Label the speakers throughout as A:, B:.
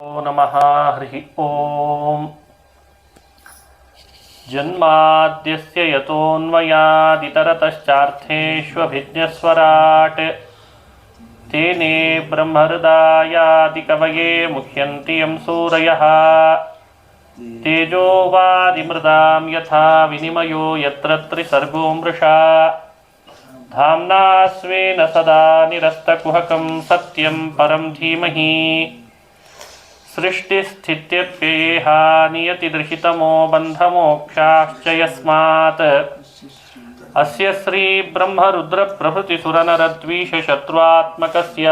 A: ನಮಃ ಹರಿ ಓಂ. ಜನ್ಮಾದ್ಯಸ್ಯ ಯತೋನ್ಮಯಾದಿತರತಶ್ಚಾರ್ಥೇಷ್ವಭಿಜ್ಞಸ್ವರಾಟ್ ತೇನೇ ಬ್ರಹ್ಮಹೃದಾಯಾದಿ ಕವಯೇ ಮುಹ್ಯಂತಿ ಯಂ ಸೂರಯಃ ತೇಜೋ ವಾರಿಮೃದಾಂ ಯಥಾ ವಿನಿಮಯೋ ಯತ್ರ ತ್ರಿಸರ್ಗೋ ಮೃಷಾ ಧಾಮ್ನಾ ಸ್ವೇನ ಸದಾ ನಿರಸ್ತಕುಹಕಂ ಸತ್ಯಂ ಪರಂ ಧೀಮಹಿ ಸೃಷ್ಟಿಸ್ಥಿತ್ಯಪ್ಯಯೇಹ ನಿಯತಿದೃಶಿತಮೋ ಬಂಧಮೋಕ್ಷಾಶ್ಚ ಯಸ್ಮಾತ್ ಅಸ್ಯ ಶ್ರೀ ಬ್ರಹ್ಮರುದ್ರಪ್ರಭೃತಿಸುರನರದ್ವೀಷಶತ್ರುತ್ಮಕಸ್ಯ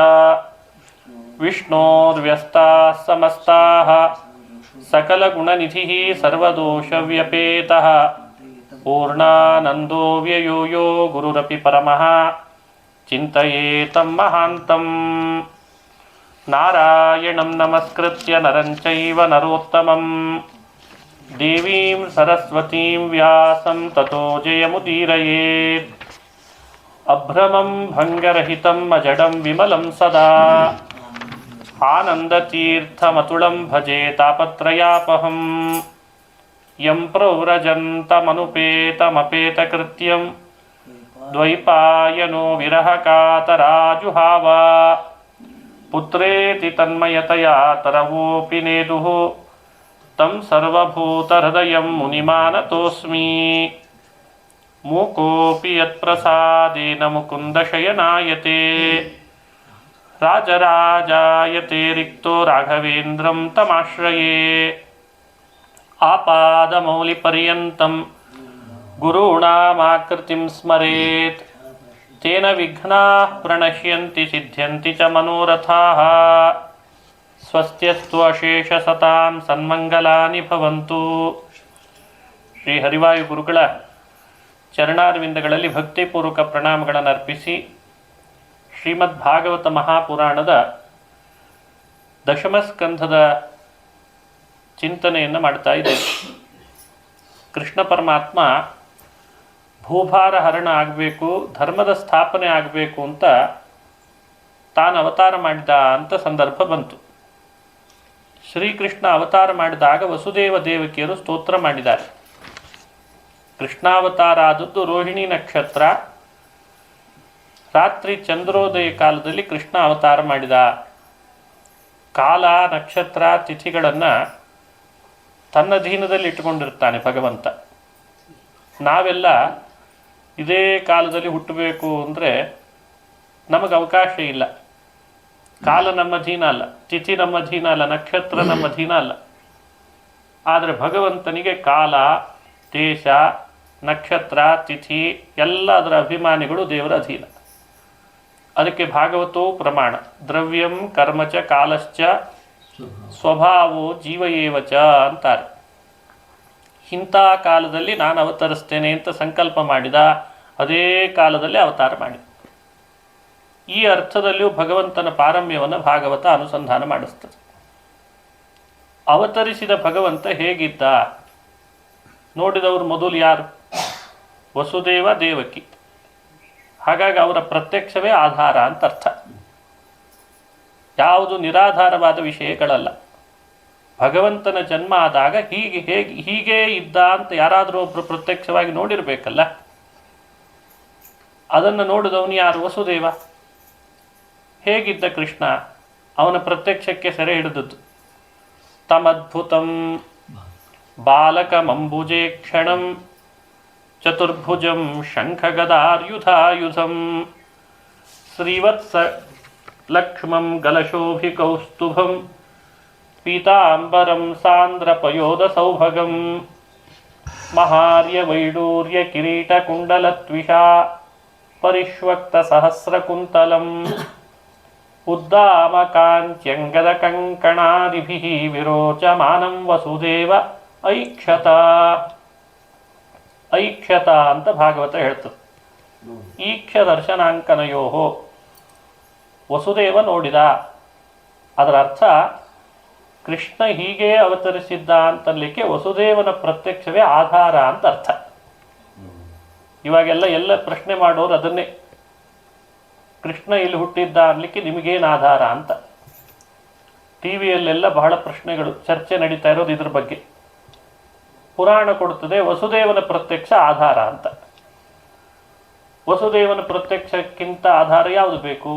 A: ವಿಷ್ಣೋರ್ವ್ಯಸ್ತಾಃ ಸಮಸ್ತಾಃ ಸಕಲಗುಣನಿಧಿಃ ಸರ್ವದೋಷವ್ಯಪೇತಃ ಪೂರ್ಣಾನಂದೋ ವ್ಯಯೋ ಯೋ ಗುರುರಪಿ ಪರಮಃ ಚಿಂತಯೇತಂ ಮಹಾಂತಂ. ನಾರಾಯಣಂ ನಮಸ್ಕೃತ್ಯ ನರಂ ಚೈವ ನರೋತ್ತಮಂ ದೇವೀಂ ಸರಸ್ವತೀಂ ವ್ಯಾಸಂ ತತೋ ಜಯಮುದೀರಯೇತ್. ಅಭ್ರಮಂ ಭಂಗರಹಿತಂ ಅಜಡಂ ವಿಮಲಂ ಸದಾ ಆನಂದತೀರ್ಥಮತುಳಂ ಭಜೆ ತಾಪತ್ರಯಾಪಹಂ. ಯಂ ಪ್ರವ್ರಜन्तಮನುಪೇತಮಪೇತಕೃತ್ಯಂ ದ್ವೈಪಾಯನೋ ವಿರಹಕಾತರಾಜುಹಾವ ಪುತ್ರೇತಿ ತನ್ಮಯತಯಾ ತರವೋಪಿ ನೇದುಃ ತಂ ಸರ್ವಭೂತಹೃದಯಂ ಮುನಿಮಾನತೋಸ್ಮಿ. ಮೂಕೋಪಿ ಯತ್ಪ್ರಸಾದೇನ ಮುಕುಂದಶಯನಾಯತೆ ರಾಜರಾಜಾಯತೆ ರಿಕ್ತೋ ರಾಘವೇಂದ್ರಂ ತಮಾಶ್ರಯೇ. ಆಪಾದಮೌಲಿಪರ್ಯಂತಂ ಗುರುಣಾಮಾಕೃತಿಂ ಸ್ಮರೇತ್ ತೇನ ವಿಘ್ನಾಃ ಪ್ರಣಶ್ಯಂತಿ ಸಿದ್ಧ್ಯಂತಿ ಚ ಮನೋರಥಾಃ. ಸ್ವಸ್ತ್ಯಸ್ತು ಅಶೇಷಸತಾಂ ಸನ್ಮಂಗಲಾನಿ ಭವಂತು. ಶ್ರೀ ಹರಿವಾಯು ಗುರುಗಳ ಚರಣಾರವಿಂದಗಳಲ್ಲಿ ಭಕ್ತಿಪೂರ್ವಕ ಪ್ರಣಾಮಗಳನ್ನು ಅರ್ಪಿಸಿ ಶ್ರೀಮದ್ ಭಾಗವತ ಮಹಾಪುರಾಣದ ದಶಮಸ್ಕಂಧದ ಚಿಂತನೆಯನ್ನು ಮಾಡ್ತಾ ಇದ್ದೇವೆ. ಕೃಷ್ಣ ಪರಮಾತ್ಮ ಭೂಭಾರ ಹರಣ ಆಗಬೇಕು, ಧರ್ಮದ ಸ್ಥಾಪನೆ ಆಗಬೇಕು ಅಂತ ತಾನು ಅವತಾರ ಮಾಡಿದ ಅಂತ ಸಂದರ್ಭ ಬಂತು. ಶ್ರೀಕೃಷ್ಣ ಅವತಾರ ಮಾಡಿದಾಗ ವಸುದೇವ ದೇವಕಿಯರು ಸ್ತೋತ್ರ ಮಾಡಿದ್ದಾರೆ. ಕೃಷ್ಣಾವತಾರ ಆದದ್ದು ರೋಹಿಣಿ ನಕ್ಷತ್ರ, ರಾತ್ರಿ ಚಂದ್ರೋದಯ ಕಾಲದಲ್ಲಿ ಕೃಷ್ಣ ಅವತಾರ ಮಾಡಿದ. ಕಾಲ ನಕ್ಷತ್ರ ತಿಥಿಗಳನ್ನು ತನ್ನ ಅಧೀನದಲ್ಲಿ ಇಟ್ಟುಕೊಂಡಿರ್ತಾನೆ ಭಗವಂತ. ನಾವೆಲ್ಲ ಇದೇ ಕಾಲದಲ್ಲಿ ಹುಟ್ಟಬೇಕು ಅಂದರೆ ನಮಗೆ ಅವಕಾಶ ಇಲ್ಲ. ಕಾಲ ನಮ್ಮ ಅಧೀನ ಅಲ್ಲ, ತಿಥಿ ನಮ್ಮ ಅಧೀನ ಅಲ್ಲ, ನಕ್ಷತ್ರ ನಮ್ಮ ಅಧೀನ ಅಲ್ಲ. ಆದರೆ ಭಗವಂತನಿಗೆ ಕಾಲ, ದೇಶ, ನಕ್ಷತ್ರ, ತಿಥಿ ಎಲ್ಲ ಅದರ ಅಭಿಮಾನಿಗಳು ದೇವರ ಅಧೀನ. ಅದಕ್ಕೆ ಭಾಗವತೋ ಪ್ರಮಾಣ. ದ್ರವ್ಯಂ ಕರ್ಮಚ ಕಾಲಶ್ಚ ಸ್ವಭಾವೋ ಜೀವಯೇವಚ ಅಂತಾರೆ. ಇಂಥ ಕಾಲದಲ್ಲಿ ನಾನು ಅವತರಿಸ್ತೇನೆ ಅಂತ ಸಂಕಲ್ಪ ಮಾಡಿದ, ಅದೇ ಕಾಲದಲ್ಲಿ ಅವತಾರ ಮಾಡಿದ. ಈ ಅರ್ಥದಲ್ಲಿಯೂ ಭಗವಂತನ ಪಾರಮ್ಯವನ್ನು ಭಾಗವತ ಅನುಸಂಧಾನ ಮಾಡಿಸ್ತದೆ. ಅವತರಿಸಿದ ಭಗವಂತ ಹೇಗಿದ್ದ ನೋಡಿದವರು ಮೊದಲು ಯಾರು? ವಸುದೇವ ದೇವಕಿ. ಹಾಗಾಗಿ ಅವರ ಪ್ರತ್ಯಕ್ಷವೇ ಆಧಾರ ಅಂತ ಅರ್ಥ. ಯಾವುದು ನಿರಾಧಾರವಾದ ವಿಷಯಗಳಲ್ಲ. ಭಗವಂತನ ಜನ್ಮ ಆದಾಗ ಹೀಗೇ ಇದ್ದ ಅಂತ ಯಾರಾದರೂ ಒಬ್ಬರು ಪ್ರತ್ಯಕ್ಷವಾಗಿ ನೋಡಿರಬೇಕಲ್ಲ. ಅದನ್ನು ನೋಡಿದವನು ಯಾರು? ವಸುದೇವ. ಹೇಗಿದ್ದ ಕೃಷ್ಣ? ಅವನ ಪ್ರತ್ಯಕ್ಷಕ್ಕೆ ಸೆರೆ ಹಿಡಿದದ್ದು. ತಮದ್ಭುತಂ ಬಾಲಕಮಂಬುಜೇ ಕ್ಷಣಂ ಚತುರ್ಭುಜಂ ಶಂಖಗದಾರ್ಯುಧಾಯುಧಂ ಶ್ರೀವತ್ಸ ಲಕ್ಷ್ಮಂ ಗಲಶೋಭಿಕೌಸ್ತುಭಂ ಪೀತಾಂಬರಂ ಸಾಂದ್ರಪಯೋಧ ಸೌಭಗಂ ಮಹಾರ್ಯ ವೈಡೂರ್ಯ ಕಿರೀಟ ಕುಂಡಲತ್ವಿಷಾ ಪರಿಷ್ವಕ್ತ ಸಹಸ್ರಕುಂತಲಂ ಉದ್ದಾಮ ಕಾಂತ್ಯಂಗದ ಕಂಕಣಾದಿಭಿಃ ವಿರೋಚಮಾನಂ ವಸುದೇವ ಐಕ್ಷತ. ಐಕ್ಷತ ಅಂತ ಭಾಗವತ ಹೇಳ್ತದೆ. ಈಕ್ಷ ದರ್ಶನಾಂಕನಯೋ ವಸುದೇವ ನೋಡಿದ. ಅದರ ಅರ್ಥ ಕೃಷ್ಣ ಹೀಗೆ ಅವತರಿಸಿದ್ದ ಅಂತಲಿಕ್ಕೆ ವಸುದೇವನ ಪ್ರತ್ಯಕ್ಷವೇ ಆಧಾರ ಅಂತ ಅರ್ಥ. ಇವಾಗೆಲ್ಲ ಪ್ರಶ್ನೆ ಮಾಡೋರು ಅದನ್ನೇ, ಕೃಷ್ಣ ಇಲ್ಲಿ ಹುಟ್ಟಿದ್ದ ಅನ್ಲಿಕ್ಕೆ ನಿಮಗೇನು ಆಧಾರ ಅಂತ. ಟಿ ವಿಯಲ್ಲೆಲ್ಲ ಬಹಳ ಪ್ರಶ್ನೆಗಳು ಚರ್ಚೆ ನಡೀತಾ ಇರೋದು ಇದ್ರ ಬಗ್ಗೆ. ಪುರಾಣ ಕೊಡುತ್ತದೆ ವಸುದೇವನ ಪ್ರತ್ಯಕ್ಷ ಆಧಾರ ಅಂತ. ವಸುದೇವನ ಪ್ರತ್ಯಕ್ಷಕ್ಕಿಂತ ಆಧಾರ ಯಾವುದು ಬೇಕು?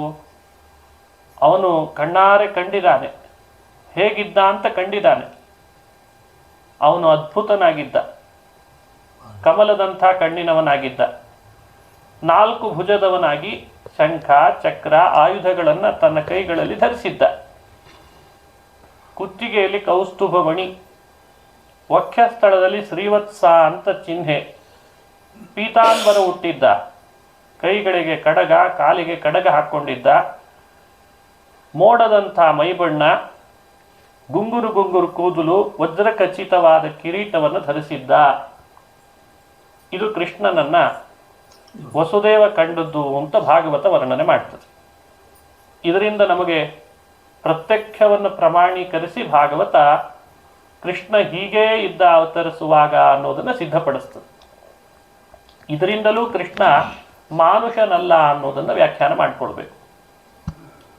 A: ಅವನು ಕಣ್ಣಾರೆ ಕಂಡಿದ್ದಾನೆ, ಹೇಗಿದ್ದ ಅಂತ ಕಂಡಿದ್ದಾನೆ. ಅವನು ಅದ್ಭುತನಾಗಿದ್ದ, ಕಮಲದಂಥ ಕಣ್ಣಿನವನಾಗಿದ್ದ, 4 ಭುಜದವನಾಗಿ ಶಂಖ ಚಕ್ರ ಆಯುಧಗಳನ್ನು ತನ್ನ ಕೈಗಳಲ್ಲಿ ಧರಿಸಿದ್ದ. ಕುತ್ತಿಗೆಯಲ್ಲಿ ಕೌಸ್ತುಭಮಣಿ, ವಕ್ಷಸ್ಥಳದಲ್ಲಿ ಶ್ರೀವತ್ಸ ಅಂತ ಚಿಹ್ನೆ, ಪೀತಾಂಬರ ಹುಟ್ಟಿದ್ದ, ಕೈಗಳಿಗೆ ಕಡಗ ಕಾಲಿಗೆ ಕಡಗ ಹಾಕ್ಕೊಂಡಿದ್ದ, ಮೋಡದಂಥ ಮೈಬಣ್ಣ, ಗುಂಗುರು ಗುಂಗುರು ಕೂದಲು, ವಜ್ರಖಚಿತವಾದ ಕಿರೀಟವನ್ನು ಧರಿಸಿದ್ದ. ಇದು ಕೃಷ್ಣನನ್ನ ವಸುದೇವ ಕಂಡದ್ದು ಅಂತ ಭಾಗವತ ವರ್ಣನೆ ಮಾಡ್ತದೆ. ಇದರಿಂದ ನಮಗೆ ಪ್ರತ್ಯಕ್ಷವನ್ನು ಪ್ರಮಾಣೀಕರಿಸಿ ಭಾಗವತ ಕೃಷ್ಣ ಹೀಗೇ ಇದ್ದ ಅವತರಿಸುವಾಗ ಅನ್ನೋದನ್ನು ಸಿದ್ಧಪಡಿಸ್ತದೆ. ಇದರಿಂದಲೂ ಕೃಷ್ಣ ಮಾನುಷನಲ್ಲ ಅನ್ನೋದನ್ನು ವ್ಯಾಖ್ಯಾನ ಮಾಡಿಕೊಳ್ಬೇಕು.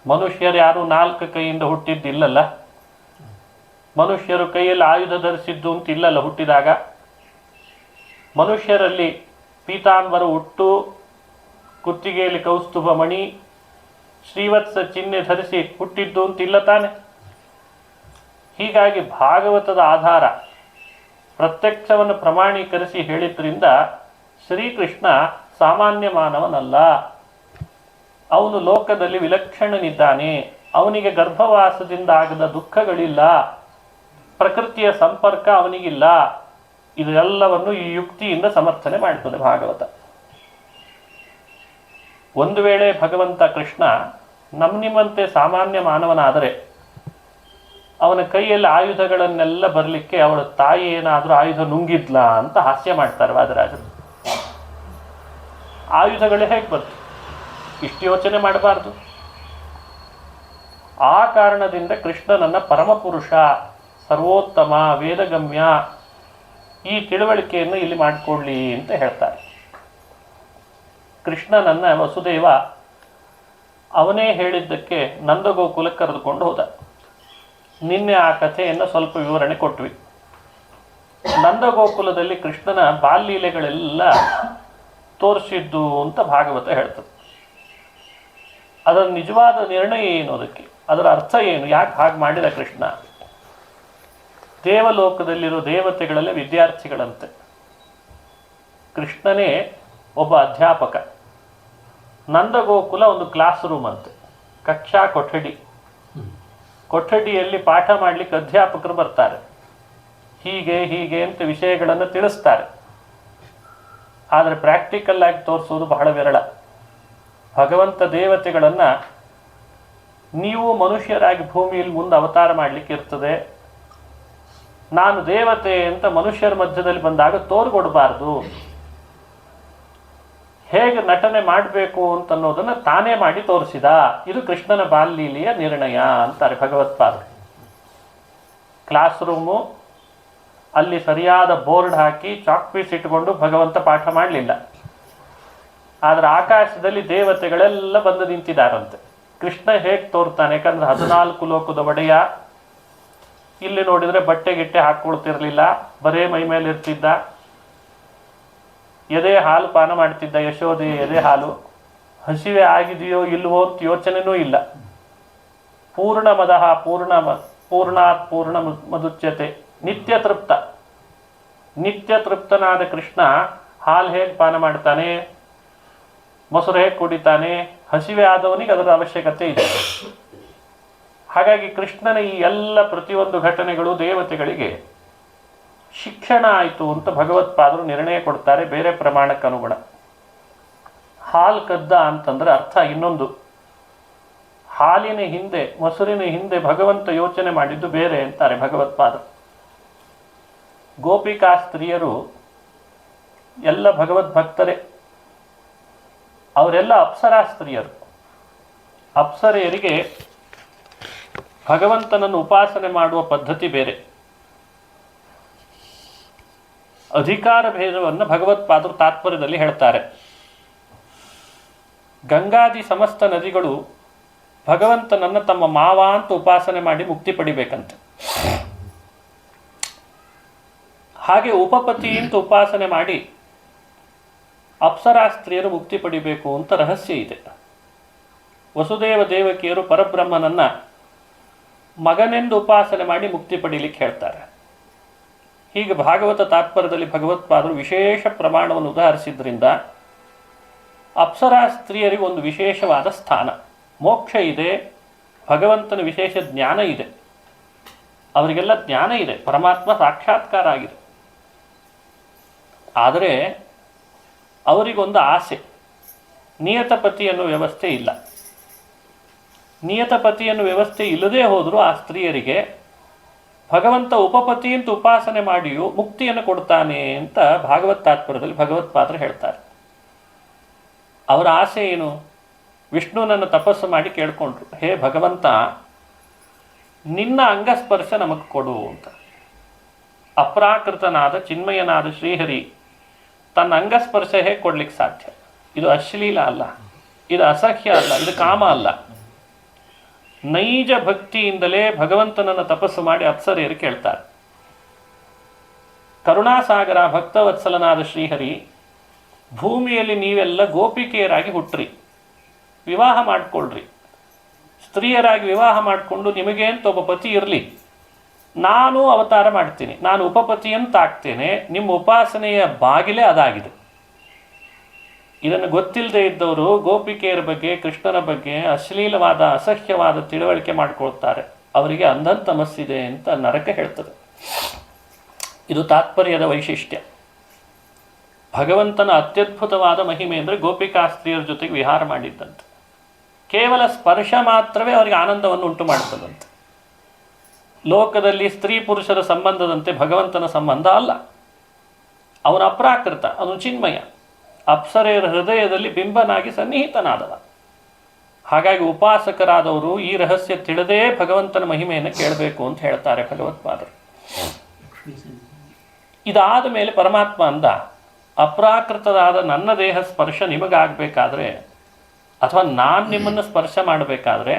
A: ಮನುಷ್ಯರು ಯಾರು 4 ಕೈಯಿಂದ ಹುಟ್ಟಿದ್ದಿಲ್ಲಲ್ಲ, ಮನುಷ್ಯರು ಕೈಯಲ್ಲಿ ಆಯುಧ ಧರಿಸಿದ್ದು ಅಂತ ಇಲ್ಲಲ್ಲ. ಹುಟ್ಟಿದಾಗ ಮನುಷ್ಯರಲ್ಲಿ ಪೀತಾಂಬರ ಹುಟ್ಟು, ಕುತ್ತಿಗೆಯಲ್ಲಿ ಕೌಸ್ತುಭ ಮಣಿ, ಶ್ರೀವತ್ಸ ಚಿಹ್ನೆ ಧರಿಸಿ ಹುಟ್ಟಿದ್ದು ಅಂತಿಲ್ಲ ತಾನೆ. ಹೀಗಾಗಿ ಭಾಗವತದ ಆಧಾರ ಪ್ರತ್ಯಕ್ಷವನ್ನು ಪ್ರಮಾಣೀಕರಿಸಿ ಹೇಳಿದ್ರಿಂದ ಶ್ರೀಕೃಷ್ಣ ಸಾಮಾನ್ಯ ಮಾನವನಲ್ಲ. ಅವನು ಲೋಕದಲ್ಲಿ ವಿಲಕ್ಷಣನಿದ್ದಾನೆ. ಅವನಿಗೆ ಗರ್ಭವಾಸದಿಂದ ಆಗದ ದುಃಖಗಳಿಲ್ಲ, ಪ್ರಕೃತಿಯ ಸಂಪರ್ಕ ಅವನಿಗಿಲ್ಲ. ಇದೆಲ್ಲವನ್ನು ಈ ಯುಕ್ತಿಯಿಂದ ಸಮರ್ಥನೆ ಮಾಡ್ತದೆ ಭಾಗವತ. ಒಂದು ವೇಳೆ ಭಗವಂತ ಕೃಷ್ಣ ನಿಮ್ಮಂತೆ ಸಾಮಾನ್ಯ ಮಾನವನಾದರೆ ಅವನ ಕೈಯಲ್ಲಿ ಆಯುಧಗಳನ್ನೆಲ್ಲ ಬರಲಿಕ್ಕೆ ಅವಳ ತಾಯಿ ಏನಾದರೂ ಆಯುಧ ನುಂಗಿದ್ಲಾ ಅಂತ ಹಾಸ್ಯ ಮಾಡ್ತಾರೆ ವಾದರಾಜರು. ಆಯುಧಗಳೇ ಹೇಗೆ ಬರ್ತು? ಇಷ್ಟು ಯೋಚನೆ ಮಾಡಬಾರ್ದು. ಆ ಕಾರಣದಿಂದ ಕೃಷ್ಣನನ್ನ ಪರಮಪುರುಷ, ಸರ್ವೋತ್ತಮ, ವೇದಗಮ್ಯ, ಈ ತಿಳುವಳಿಕೆಯನ್ನು ಇಲ್ಲಿ ಮಾಡಿಕೊಳ್ಳಿ ಅಂತ ಹೇಳ್ತಾರೆ. ಕೃಷ್ಣನನ್ನ ವಸುದೇವ ಅವನೇ ಹೇಳಿದ್ದಕ್ಕೆ ನಂದಗೋಕುಲಕ್ಕೆ ಕರೆದುಕೊಂಡು ಹೋದ. ನಿನ್ನೆ ಆ ಕಥೆಯನ್ನು ಸ್ವಲ್ಪ ವಿವರಣೆ ಕೊಟ್ವಿ. ನಂದಗೋಕುಲದಲ್ಲಿ ಕೃಷ್ಣನ ಬಾಲ್ಯಲೀಲೆಗಳೆಲ್ಲ ತೋರಿಸಿದ್ದು ಅಂತ ಭಾಗವತ ಹೇಳ್ತದೆ. ಅದರ ನಿಜವಾದ ನಿರ್ಣಯ ಏನು, ಅದರ ಅರ್ಥ ಏನು, ಯಾಕೆ ಹಾಗೆ ಮಾಡಿದ ಕೃಷ್ಣ? ದೇವಲೋಕದಲ್ಲಿರೋ ದೇವತೆಗಳೆಲ್ಲ ವಿದ್ಯಾರ್ಥಿಗಳಂತೆ. ಕೃಷ್ಣನೇ ಒಬ್ಬ ಅಧ್ಯಾಪಕ. ನಂದಗೋಕುಲ ಒಂದು ಕ್ಲಾಸ್ ರೂಮ್ ಅಂತೆ, ಕಕ್ಷಾ ಕೊಠಡಿ. ಕೊಠಡಿಯಲ್ಲಿ ಪಾಠ ಮಾಡಲಿಕ್ಕೆ ಅಧ್ಯಾಪಕರು ಬರ್ತಾರೆ. ಹೀಗೆ ಹೀಗೆ ಅಂತ ವಿಷಯಗಳನ್ನು ತಿಳಿಸ್ತಾರೆ. ಆದರೆ ಪ್ರಾಕ್ಟಿಕಲ್ ಆಗಿ ತೋರಿಸೋದು ಬಹಳ ವಿರಳ. ಭಗವಂತ ದೇವತೆಗಳನ್ನು ನೀವು ಮನುಷ್ಯರಾಗಿ ಭೂಮಿಯಲ್ಲಿ ಮುಂದೆ ಅವತಾರ ಮಾಡಲಿಕ್ಕೆ ಇರ್ತದೆ, ನಾನು ದೇವತೆ ಅಂತ ಮನುಷ್ಯರ ಮಧ್ಯದಲ್ಲಿ ಬಂದಾಗ ತೋರ್ಗೊಡ್ಬಾರ್ದು, ಹೇಗೆ ನಟನೆ ಮಾಡಬೇಕು ಅಂತನ್ನೋದನ್ನು ತಾನೇ ಮಾಡಿ ತೋರಿಸಿದ. ಇದು ಕೃಷ್ಣನ ಬಾಲ್ಯಲೀಲೆಯ ನಿರ್ಣಯ ಅಂತಾರೆ ಭಗವತ್ಪಾದರು. ಕ್ಲಾಸ್ ರೂಮು, ಅಲ್ಲಿ ಸರಿಯಾದ ಬೋರ್ಡ್ ಹಾಕಿ ಚಾಕ್ ಪೀಸ್ ಇಟ್ಕೊಂಡು ಭಗವಂತ ಪಾಠ ಮಾಡಲಿಲ್ಲ. ಆದರೆ ಆಕಾಶದಲ್ಲಿ ದೇವತೆಗಳೆಲ್ಲ ಬಂದು ನಿಂತಿದ್ದಾರಂತೆ. ಕೃಷ್ಣ ಹೇಗೆ ತೋರ್ತಾನೆ? ಯಾಕಂದ್ರೆ 14 ಲೋಕದ ಒಡೆಯ. ಇಲ್ಲಿ ನೋಡಿದರೆ ಬಟ್ಟೆ ಗಿಟ್ಟೆ ಹಾಕ್ಕೊಳ್ತಿರ್ಲಿಲ್ಲ, ಬರೇ ಮೈ ಮೇಲೆ ಇರ್ತಿದ್ದ. ಎದೆ ಹಾಲು ಪಾನ ಮಾಡ್ತಿದ್ದ, ಯಶೋದೆ ಎದೆ ಹಾಲು. ಹಸಿವೆ ಆಗಿದೆಯೋ ಇಲ್ವೋ ಅಂತ ಯೋಚನೆನೂ ಇಲ್ಲ. ಪೂರ್ಣ ಮದಃ ಪೂರ್ಣಾತ್ ಪೂರ್ಣ ಮದುಚ್ಯತೆ, ನಿತ್ಯ ತೃಪ್ತ. ನಿತ್ಯ ತೃಪ್ತನಾದ ಕೃಷ್ಣ ಹಾಲು ಹೇಗೆ ಪಾನ ಮಾಡ್ತಾನೆ, ಮೊಸರು ಹೇಗೆ ಕುಡಿತಾನೆ? ಹಸಿವೆ ಆದವನಿಗೆ ಅದರ ಅವಶ್ಯಕತೆ ಇದೆ. ಹಾಗಾಗಿ ಕೃಷ್ಣನ ಈ ಎಲ್ಲ ಪ್ರತಿಯೊಂದು ಘಟನೆಗಳು ದೇವತೆಗಳಿಗೆ ಶಿಕ್ಷಣ ಆಯಿತು ಅಂತ ಭಗವತ್ಪಾದರು ನಿರ್ಣಯ ಕೊಡ್ತಾರೆ, ಬೇರೆ ಪ್ರಮಾಣಕ್ಕೆ ಅನುಗುಣ. ಹಾಲು ಕದ್ದ ಅಂತಂದ್ರೆ ಅರ್ಥ ಇನ್ನೊಂದು. ಹಾಲಿನ ಹಿಂದೆ, ಮೊಸರಿನ ಹಿಂದೆ ಭಗವಂತ ಯೋಚನೆ ಮಾಡಿದ್ದು ಬೇರೆ ಅಂತಾರೆ ಭಗವತ್ಪಾದರು. ಗೋಪಿಕಾ ಸ್ತ್ರೀಯರು ಎಲ್ಲ ಭಗವದ್ಭಕ್ತರೇ. ಅವರೆಲ್ಲ ಅಪ್ಸರಾ ಸ್ತ್ರೀಯರು. ಅಪ್ಸರೆಯರಿಗೆ ಭಗವಂತನನ್ನು ಉಪಾಸನೆ ಮಾಡುವ ಪದ್ಧತಿ ಬೇರೆ. ಅಧಿಕಾರ ಭೇದವನ್ನು ಭಗವತ್ಪಾದರು ತಾತ್ಪರ್ಯದಲ್ಲಿ ಹೇಳ್ತಾರೆ. ಗಂಗಾದಿ ಸಮಸ್ತ ನದಿಗಳು ಭಗವಂತನನ್ನು ತಮ್ಮ ಮಾವ ಅಂತ ಉಪಾಸನೆ ಮಾಡಿ ಮುಕ್ತಿ ಪಡಿಬೇಕಂತೆ. ಹಾಗೆ ಉಪಪತಿ ಅಂತ ಉಪಾಸನೆ ಮಾಡಿ ಅಪ್ಸರಾ ಸ್ತ್ರೀಯರು ಮುಕ್ತಿ ಪಡಿಬೇಕು ಅಂತ ರಹಸ್ಯ ಇದೆ. ವಸುದೇವ ದೇವಕಿಯರು ಪರಬ್ರಹ್ಮನನ್ನ ಮಗನೆಂದು ಉಪಾಸನೆ ಮಾಡಿ ಮುಕ್ತಿ ಪಡೀಲಿಕ್ಕೆ ಹೇಳ್ತಾರೆ. ಹೀಗೆ ಭಾಗವತ ತಾತ್ಪರ್ಯದಲ್ಲಿ ಭಗವತ್ಪಾದರು ವಿಶೇಷ ಪ್ರಮಾಣವನ್ನು ಉದಾಹರಿಸಿದ್ರಿಂದ ಅಪ್ಸರಾ ಸ್ತ್ರೀಯರಿಗೆ ಒಂದು ವಿಶೇಷವಾದ ಸ್ಥಾನ, ಮೋಕ್ಷ ಇದೆ, ಭಗವಂತನ ವಿಶೇಷ ಜ್ಞಾನ ಇದೆ, ಅವರಿಗೆಲ್ಲ ಜ್ಞಾನ ಇದೆ, ಪರಮಾತ್ಮ ಸಾಕ್ಷಾತ್ಕಾರ ಆಗಿದೆ. ಆದರೆ ಅವರಿಗೊಂದು ಆಸೆ, ನಿಯತಪತಿ ಅನ್ನೋ ವ್ಯವಸ್ಥೆ ಇಲ್ಲ. ನಿಯತಪತಿ ಅನ್ನೋ ವ್ಯವಸ್ಥೆ ಇಲ್ಲದೇ ಹೋದರೂ ಆ ಸ್ತ್ರೀಯರಿಗೆ ಭಗವಂತ ಉಪಪತಿ ಅಂತ ಉಪಾಸನೆ ಮಾಡಿಯೂ ಮುಕ್ತಿಯನ್ನು ಕೊಡ್ತಾನೆ ಅಂತ ಭಾಗವತ್ ತಾತ್ಪರ್ಯದಲ್ಲಿ ಭಗವತ್ಪಾದರು ಹೇಳ್ತಾರೆ. ಅವರ ಆಸೆ ಏನು? ವಿಷ್ಣುನನ್ನು ತಪಸ್ಸು ಮಾಡಿ ಕೇಳಿಕೊಂಡ್ರು, ಹೇ ಭಗವಂತ, ನಿನ್ನ ಅಂಗಸ್ಪರ್ಶ ನಮಗೆ ಕೊಡು ಅಂತ. ಅಪ್ರಾಕೃತನಾದ ಚಿನ್ಮಯನಾದ ಶ್ರೀಹರಿ ತನ್ನ ಅಂಗಸ್ಪರ್ಶ ಹೇಗೆ ಕೊಡ್ಲಿಕ್ಕೆ ಸಾಧ್ಯ? ಇದು ಅಶ್ಲೀಲ ಅಲ್ಲ, ಇದು ಅಸಹ್ಯ ಅಲ್ಲ, ಇದು ಕಾಮ ಅಲ್ಲ. ನೈಜ ಭಕ್ತಿಯಿಂದಲೇ ಭಗವಂತನನ್ನು ತಪಸ್ಸು ಮಾಡಿ ಅಪ್ಸರೆಯರು ಕೇಳ್ತಾರೆ. ಕರುಣಾಸಾಗರ ಭಕ್ತವತ್ಸಲನಾದ ಶ್ರೀಹರಿ, ಭೂಮಿಯಲ್ಲಿ ನೀವೆಲ್ಲ ಗೋಪಿಕೆಯರಾಗಿ ಹುಟ್ಟ್ರಿ, ವಿವಾಹ ಮಾಡಿಕೊಳ್ಳ್ರಿ, ಸ್ತ್ರೀಯರಾಗಿ ವಿವಾಹ ಮಾಡಿಕೊಂಡು ನಿಮಗೆ ಅಂತ ಒಬ್ಬ ಪತಿ ಇರಲಿ, ನಾನು ಅವತಾರ ಮಾಡ್ತೀನಿ, ನಾನು ಉಪಪತಿ ಅಂತ ಆಗ್ತೇನೆ, ನಿಮ್ಮ ಉಪಾಸನೆಯ ಬಾಗಿಲೇ ಅದಾಗಿದೆ. ಇದನ್ನು ಗೊತ್ತಿಲ್ಲದೆ ಇದ್ದವರು ಗೋಪಿಕೆಯರ ಬಗ್ಗೆ, ಕೃಷ್ಣನ ಬಗ್ಗೆ ಅಶ್ಲೀಲವಾದ ಅಸಹ್ಯವಾದ ತಿಳುವಳಿಕೆ ಮಾಡಿಕೊಳ್ತಾರೆ. ಅವರಿಗೆ ಅಂಧಂತಮಸ್ಸಿದೆ ಅಂತ ನರಕ ಹೇಳ್ತದೆ. ಇದು ತಾತ್ಪರ್ಯದ ವೈಶಿಷ್ಟ್ಯ. ಭಗವಂತನ ಅತ್ಯದ್ಭುತವಾದ ಮಹಿಮೆ ಅಂದರೆ ಗೋಪಿಕಾ ಸ್ತ್ರೀಯರ ಜೊತೆಗೆ ವಿಹಾರ ಮಾಡಿದ್ದಂತೆ. ಕೇವಲ ಸ್ಪರ್ಶ ಮಾತ್ರವೇ ಅವರಿಗೆ ಆನಂದವನ್ನು ಉಂಟು ಮಾಡ್ತದಂತೆ. ಲೋಕದಲ್ಲಿ ಸ್ತ್ರೀ ಪುರುಷರ ಸಂಬಂಧದಂತೆ ಭಗವಂತನ ಸಂಬಂಧ ಅಲ್ಲ. ಅವನ ಅಪ್ರಾಕೃತ, ಅವನು ಚಿನ್ಮಯ, ಅಪ್ಸರೆಯರ ಹೃದಯದಲ್ಲಿ ಬಿಂಬನಾಗಿ ಸನ್ನಿಹಿತನಾದವ. ಹಾಗಾಗಿ ಉಪಾಸಕರಾದವರು ಈ ರಹಸ್ಯ ತಿಳಿದೇ ಭಗವಂತನ ಮಹಿಮೆಯನ್ನು ಕೇಳಬೇಕು ಅಂತ ಹೇಳ್ತಾರೆ ಭಗವತ್ಪಾದರು. ಇದಾದ ಮೇಲೆ ಪರಮಾತ್ಮ ಅಂದ, ಅಪ್ರಾಕೃತವಾದ ನನ್ನ ದೇಹ ಸ್ಪರ್ಶ ನಿಮಗಾಗಬೇಕಾದ್ರೆ, ಅಥವಾ ನಾನು ನಿಮ್ಮನ್ನು ಸ್ಪರ್ಶ ಮಾಡಬೇಕಾದ್ರೆ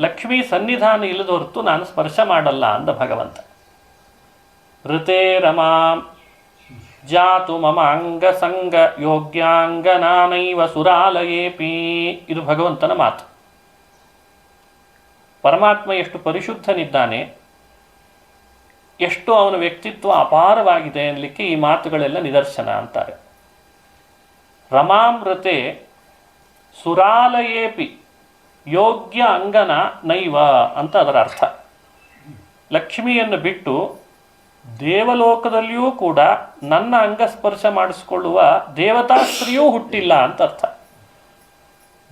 A: ಲಕ್ಷ್ಮೀ ಸನ್ನಿಧಾನ ಇಲ್ಲದ ಹೊರತು ನಾನು ಸ್ಪರ್ಶ ಮಾಡಲ್ಲ ಅಂದ ಭಗವಂತ. ಋತೇ ರಮಾಂ ಜಾತು ಮಮ ಅಂಗಸಂಗ ಯೋಗ್ಯಾಂಗನಾನೈವ ಸುರಾಲಯೇಪಿ. ಇದು ಭಗವಂತನ ಮಾತು. ಪರಮಾತ್ಮ ಎಷ್ಟು ಪರಿಶುದ್ಧನಿದ್ದಾನೆ, ಎಷ್ಟು ಅವನ ವ್ಯಕ್ತಿತ್ವ ಅಪಾರವಾಗಿದೆ ಅನ್ನಲಿಕ್ಕೆ ಈ ಮಾತುಗಳೆಲ್ಲ ನಿದರ್ಶನ ಅಂತಾರೆ. ರಮಾಮೃತೆ ಸುರಾಲಯೇಪಿ ಯೋಗ್ಯ ಅಂಗನ ನೈವ ಅಂತ ಅದರ ಅರ್ಥ. ಲಕ್ಷ್ಮಿಯನ್ನು ಬಿಟ್ಟು ದೇವಲೋಕದಲ್ಲಿಯೂ ಕೂಡ ನನ್ನ ಅಂಗಸ್ಪರ್ಶ ಮಾಡಿಸಿಕೊಳ್ಳುವ ದೇವತಾಸ್ತ್ರೀಯೂ ಹುಟ್ಟಿಲ್ಲ ಅಂತ ಅರ್ಥ.